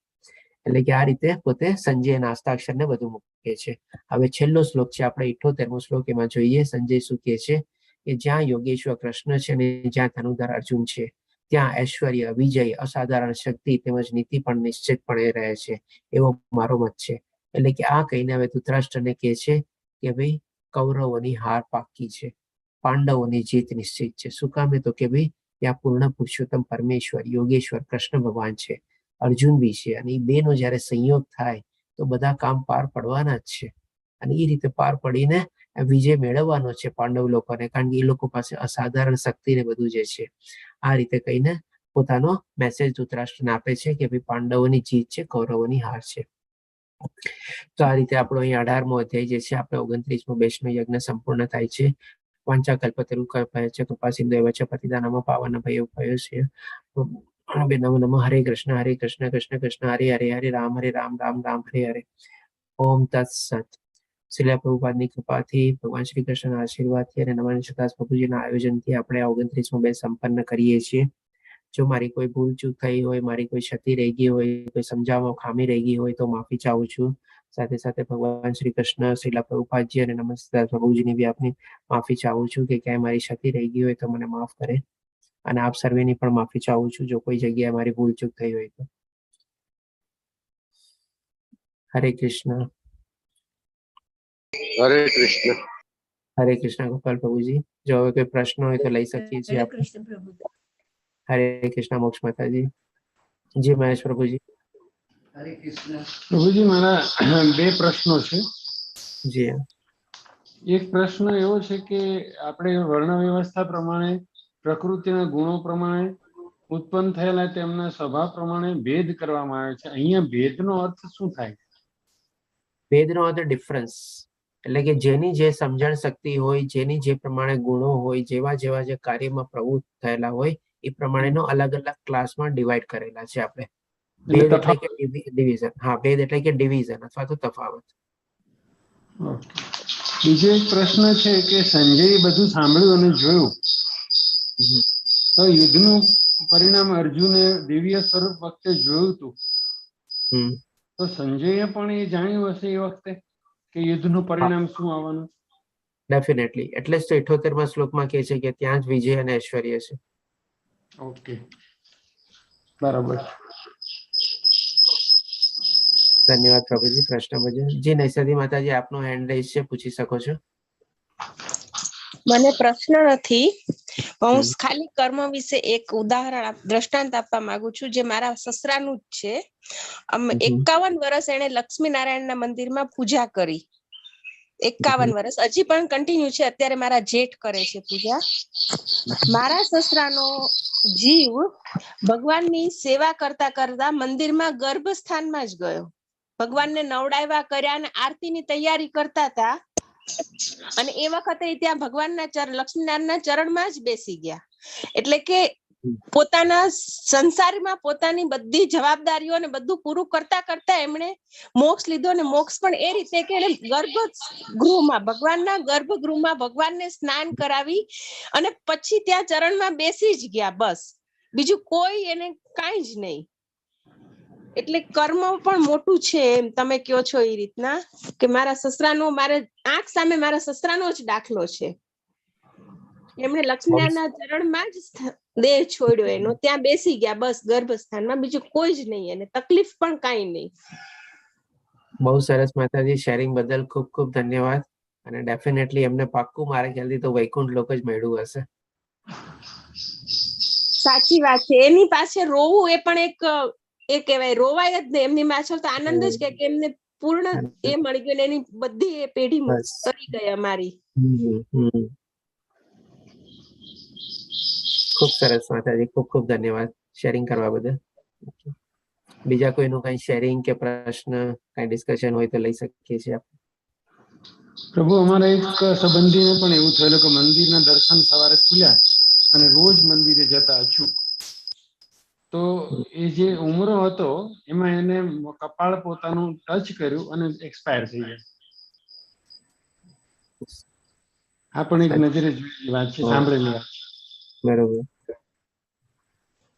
એટલે કે આ રીતે પોતે સંજય નાસ્તાક્ષર ને બધું મૂકે છે. હવે છેલ્લો શ્લોક છે આપણે 78મો શ્લોક. એમાં જોઈએ સંજય શું કહે છે કે જ્યાં યોગેશ્વર કૃષ્ણ છે અને જ્યાં ધનુર્ધર અર્જુન છે ત્યાં ઐશ્વર્ય, વિજય, અસાધારણ શક્તિ તેમજ નીતિ પણ નિશ્ચિતપણે રહે છે, એવો મારો મત છે. એટલે કે આ કહીને હવે ધૃતરાષ્ટ્રને કહે છે કે ભાઈ કૌરવોની હાર પાકી છે, પાંડવોની જીત નિશ્ચિત છે. શું કામ? તો કે ભાઈ ત્યાં પૂર્ણ પુરુષોત્તમ પરમેશ્વર યોગેશ્વર કૃષ્ણ ભગવાન છે, અર્જુન બી છે, અને એ બેનો જયારે સંયોગ થાય તો બધા કામ પાર પડવાના જ છે. અને એ રીતે પાર પડીને વિજય મેળવવાનો છે પાંડવ લોકોને, કારણ કે એ લોકો પાસે અસાધારણ શક્તિ ને બધું જે છે. આ રીતે કહીને પોતાનો મેસેજ ધૃતરાષ્ટ્રને આપે છે કે ભાઈ પાંડવોની જીત છે, કૌરવોની હાર છે. તો આ રીતે આપણો અહીં 18મો અધ્યાય જે છે આપણે 29મો વૈષ્ણવ યજ્ઞ સંપૂર્ણ થાય છે. વાંચાકલ્પતરુભ્યશ્ચ કૃપાસિંધુભ્યશ્ચ પતિતાનાં પાવનાભ્યો છે. નમો નમઃ. હરે કૃષ્ણ કૃષ્ણ કૃષ્ણ હરે હરે, હરે રામ રામ રામ હરે હરે. ઓમ તત્સત. શ્રીલ પ્રભુપાદની કૃપાથી, ભગવાન શ્રી કૃષ્ણના આશીર્વાદથી અને નમન શતાસ પ્રભુજીના આયોજનથી આપણે 29મો બેચ સંપન્ન કરીએ છીએ. જો મારી કોઈ ભૂલ ચૂક થઈ હોય, મારી કોઈ ક્ષતિ રહી ગઈ હોય, કોઈ સમજાવવામાં ખામી રહી ગઈ હોય તો માફી ચાહું છું. સાથે સાથે ભગવાન શ્રી કૃષ્ણ, શ્રીલા પ્રભુપાદજી અને નમન શતાસ પ્રભુજીની બી આપની માફી ચાહું છું કે ક્યાંય મારી ક્ષતિ રહી ગઈ હોય તો મને માફ કરે. અને આપ સર્વેની પણ માફી ચાહું છું જો કોઈ જગ્યાએ મારી ભૂલ ચૂક થઈ હોય તો. હરે કૃષ્ણ. હરે કૃષ્ણ. હરે કૃષ્ણ ગોપાલ પ્રભુજી. જો હવે કોઈ પ્રશ્ન હોય તો લઈ શકીએ છીએ હરે આપણે. કૃષ્ણ પ્રભુ. હરે કૃષ્ણ મોક્ષ માતાજી. જી મહેશ પ્રભુજી. હરે કૃષ્ણ પ્રભુજી, મારા બે પ્રશ્નો છે. જી. એક પ્રશ્ન એવો છે કે આપણે વર્ણ વ્યવસ્થા પ્રમાણે, પ્રકૃતિના ગુણો પ્રમાણે ઉત્પન્ન થયેલા તેમના સ્વભાવ પ્રમાણે ભેદ કરવામાં આવે છે. અહીંયા ભેદનો અર્થ શું થાય? ભેદનો અર્થ ડિફરન્સ. એટલે કે જેની જે સમજણ શક્તિ હોય, જેની જે પ્રમાણે ગુણો હોય, જેવા જેવા જે કાર્યમાં પ્રવૃત્ત થયેલા હોય એ પ્રમાણેનો અલગ અલગ ક્લાસમાં ડિવાઈડ કરેલા છે આપણે. ભેદ એટલે કે ડિવિઝન. હા, ભેદ એટલે કે ડિવિઝન અથવા તો તફાવત. બીજો એક પ્રશ્ન છે કે સંજયે બધું સાંભળ્યું અને જોયું તો યુદ્ધનું પરિણામ અર્જુને દિવ્ય સ્વરૂપ વખતે જોયું હતું, તો સંજયે પણ એ જાણ્યું હશે એ વખતે કે યુદ્ધનું પરિણામ શું આવવાનું? ડેફિનેટલી. એટલે જ તો 78મા શ્લોકમાં કહે છે કે ત્યાં જ વિજય અને ઐશ્વર્ય છે. ઓકે, બરાબર. ધન્યવાદ પ્રભુજી. પ્રશ્ન બદલ. જી નૈસદી માતાજી, આપનો હેન્ડ રેઇઝ છે, પૂછી શકો છો. મને પ્રશ્ન નથી, હું ખાલી કર્મ વિશે એક ઉદાહરણ દ્રષ્ટાંત આપવા માંગુ છું, જે મારા સસરાનું જ છે. 51 વર્ષ એને લક્ષ્મી નારાયણના મંદિરમાં પૂજા કરી. 51 વર્ષ હજી પણ કન્ટિન્યુ છે. અત્યારે મારા જેઠ કરે છે પૂજા. મારા સસરાનો જીવ ભગવાનની સેવા કરતા કરતા મંદિરમાં ગર્ભસ્થાનમાં જ ગયો. ભગવાનને નવડાવ્યા કર્યા અને આરતીની તૈયારી કરતા હતા, અને એ વખતે ત્યાં ભગવાનના લક્ષ્મીનારાયણના ચરણમાં જ બેસી ગયા. એટલે કે પોતાના સંસારમાં પોતાની બધી જવાબદારીઓ ને બધું પૂરું કરતા કરતા એમણે મોક્ષ લીધો. અને મોક્ષ પણ એ રીતે કે ગર્ભગૃહમાં, ભગવાનના ગર્ભગૃહમાં ભગવાનને સ્નાન કરાવી અને પછી ત્યાં ચરણમાં બેસી જ ગયા. બસ, બીજું કોઈ એને કાંઈ જ નહીં. એટલે કર્મ પણ મોટું છે એમ તમે કહો છો એ રીતના કે મારા સસરાનો, મારે આંખ સામે મારા સસરાનો જ દાખલો છે. એમણે લક્ષ્મીનારાયણના ચરણમાં જ દેહ છોડ્યો એનો, ત્યાં બેસી ગયા બસ ગર્ભસ્થાનમાં, બીજું કોઈ જ નહીં, એને તકલીફ પણ કાંઈ નહીં. બહુ સરસ માતાજી. શેરિંગ બદલ ખૂબ ખૂબ ધન્યવાદ. અને ડેફિનેટલી એમને પાક્કું મારા ખ્યાલથી તો વૈકુંઠ લોક જ મળ્યું હશે. સાચી વાત છે. એની પાસે રોવું એ પણ એક એ કહેવાય, રોવાય જ ને એમની પાછળ તો આનંદ જ કે એમને પૂર્ણ એ મળી ગયું. એની બધી એ પેઢી કરી ગઈ અમારી. ખૂબ સરસ માતાજી. ખૂબ ખૂબ ધન્યવાદ શેરિંગ કરવા બદલ. બીજા કોઈનું કઈ શેરિંગ કે પ્રશ્ન, કઈ ડિસ્કશન હોય તો લઈ શકીએ છીએ આપણે. પ્રભુ, અમારા એક સંબંધીને પણ એવું થયેલું કે મંદિરના દર્શન સવારે ખુલ્યા અને રોજ મંદિરે જતા અચૂક. તો એ જે ઉમરો હતો એમાં એને કપાળ પોતાનું ટચ કર્યું અને એક્સપાયર થઈ ગયા. આ પણ એક નજરે જોયેલી વાત છે, સાંભળેલી વાત. બરોબર.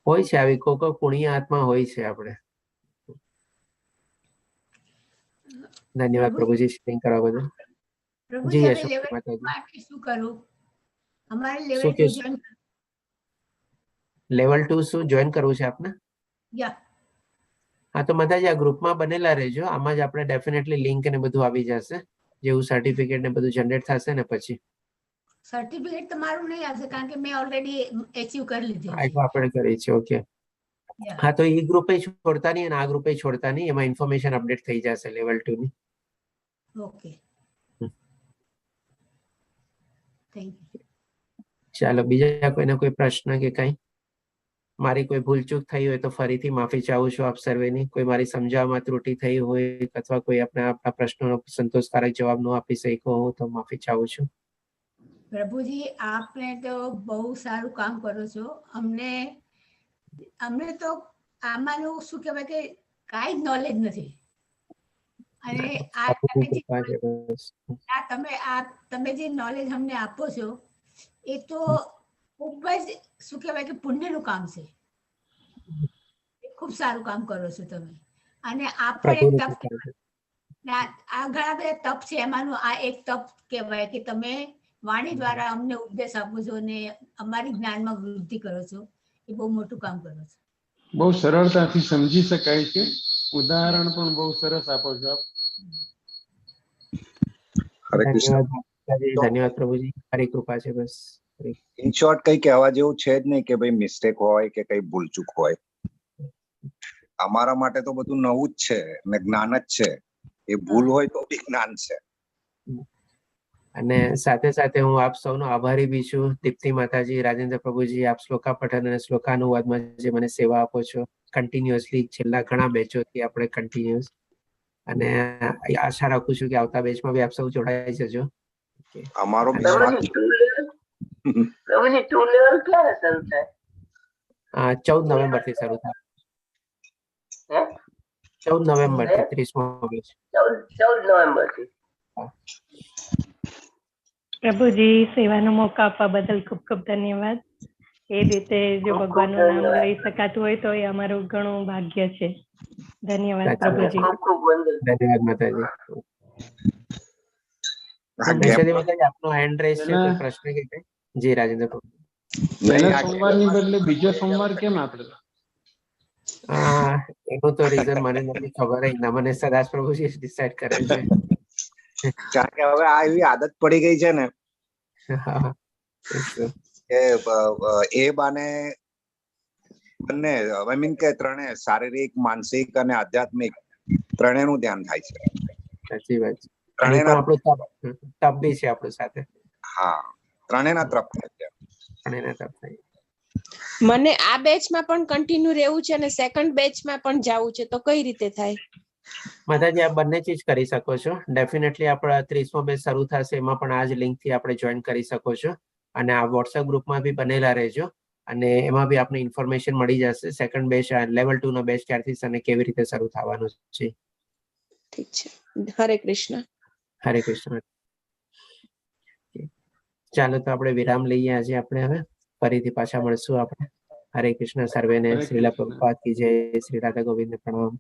હોય છે આવી કોઈ પુણ્ય આત્મા હોય છે આપણે. ધન્યવાદ પ્રભુજી શેરિંગ કરવા બદલ. પ્રભુજી જી હવે યશોમતી લેવલ માતાજી. માટે શું કરું? અમારે શું લેવલ કે 2 જોઈન લેવલ 2 શું જોઈન કરવું છે આપને? યા હા, તો માતાજી આ ગ્રુપમાં બનેલા રહેજો. આમાં જ આપણે ડેફિનેટલી લિંક ને બધું આવી જશે. જેવું સર્ટિફિકેટ ને બધું જનરેટ થશે ને પછી સર્ટિફિકેટ તમારું નહીં આવશે કારણ કે મેં ઓલરેડી એચીવ કરી લીધેલ આ છે. તો આપણે કરીએ છીએ. ઓકે. યા હા, તો એ ગ્રુપે છોડતા નહીં અને આ ગ્રુપે છોડતા નહીં. એમાં ઇન્ફોર્મેશન અપડેટ થઈ જશે લેવલ 2 ની. Okay thank you. ચાલો, બીજા કોઈને કોઈ પ્રશ્ન કે કઈ? મારી કોઈ ભૂલચૂક થઈ હોય તો ફરીથી માફી ચાહું છું આપ સર્વેની. કોઈ મારી સમજાવવામાં ત્રુટિ થઈ હોય અથવા કોઈ આપણા પ્રશ્નોનો સંતોષકારક જવાબ ન આપી શક્યો હોઉં તો માફી ચાહું છું. પ્રભુજી આપને તો બહુ સારું કામ કરો છો. અમને તો આમાંનું શું કહેવાય કે કાંઈ જ નોલેજ નથી અને તમે જે નોલેજ અમને આપો છો એ તો ખૂબ જ શું કહેવાય કે પુણ્યનું કામ છે. ખૂબ સારું કામ કરો છો તમે. અને આ પણ એક તપ, આ ઘણા બધા તપ છે, એમાંનું આ એક તપ કહેવાય કે તમે વાણી દ્વારા અમને ઉપદેશ આપો છો અને અમારી જ્ઞાનમાં વૃદ્ધિ કરો છો. એ બહુ મોટું કામ કરો છો. બહુ સરળતાથી સમજી શકાય છે. ઉદાહરણ પણ બહુ સરસ આપો છો આપ. હરે કૃષ્ણ. ધન્યવાદ પ્રભુજી. હરી કૃપા છે બસ. ઇન શોર્ટ કઈ કહેવા જેવું છે જ નહીં કે ભાઈ મિસ્ટેક હોય કે કઈ ભૂલચૂક હોય. અમારા માટે તો બધું નવું જ છે અને જ્ઞાન જ છે. એ ભૂલ હોય તો બી જ્ઞાન છે. અને સાથે સાથે હું આપ સૌનો આભારી બી છું. દીપ્તિ માતાજી, રાજેન્દ્ર પ્રભુજી, આપ શ્લોકા પઠન અને શ્લોકાનુવાદમાં જે મને સેવા આપો છો કન્ટિન્યુઅસલી છેલ્લા ઘણા બેચોથી આપણે કન્ટિન્યુઅસ. અને આશા રાખું છું કે આવતા બેચમાં બી આપ સૌ જોડાઈ જજો. અમારો પ્રભુજી 2 લેવલ ક્યારે શરૂ થાય? 14 નવેમ્બરથી શરૂ થાય. 14 નવેમ્બરથી 30મો બેચ. 14 નવેમ્બરથી. પ્રભુજી સેવાનો મોકો આપવા બદલ ખૂબ ખૂબ ધન્યવાદ. એ રીતે જો ભગવાનનું નામ લઈ શકાતું હોય તો એ અમારું ઘણું ભાગ્ય છે. ધન્યવાદ પ્રભુજી. ખૂબ ખૂબ વંદન. ધન્યવાદ માતાજી. આપનો હેન્ડ રેસ છે, કોઈ પ્રશ્ન કે કઈ? જી રાજેન્દ્ર પ્રભુ. પહેલા સોમવારની બદલે બીજો સોમવાર કેમ આપણે? એનું તો રીઝન મને નથી ખબર. મને સદાસ પ્રભુજી ડિસાઈડ કરે છે. કારણ કે હવે આ એવી આદત પડી ગઈ છે ને કે એ બાને બંને આઈ મીન કે ત્રણે શારીરિક, માનસિક અને આધ્યાત્મિક ત્રણેયનું ધ્યાન થાય છે. સાચી વાત છે. ત્રણેયના આપણું તપ બી છે આપણું સાથે. હા, ત્રણેયના તપ થાય છે. ત્રણેયના તપ થાય. મને આ બેચમાં પણ કન્ટિન્યુ રહેવું છે અને સેકન્ડ બેચમાં પણ જવું છે, તો કઈ રીતે થાય? માતાજી આપ બંને ચીજ કરી શકો છો. ડેફિનેટલી આપણા 30મો બેચ શરૂ થશે એમાં પણ આ જ લિંકથી આપણે જોઈન કરી શકો છો. અને આ વોટ્સએપ ગ્રુપમાં બી બનેલા રહેજો અને એમાં બી આપને ઇન્ફોર્મેશન મળી જશે સેકન્ડ બેચ લેવલ 2 નો બેચ ક્યારથી અને કેવી રીતે શરૂ થવાનું છે. ઠીક છે. હરે કૃષ્ણ. હરે કૃષ્ણ. ચાલો તો આપણે વિરામ લઈએ આજે. આપણે હવે ફરીથી પાછા મળશું આપણે. હરે કૃષ્ણ. સર્વેને શ્રીલા પ્રભુપાદ કી જય. શ્રી રાધા ગોવિંદ પ્રણામ.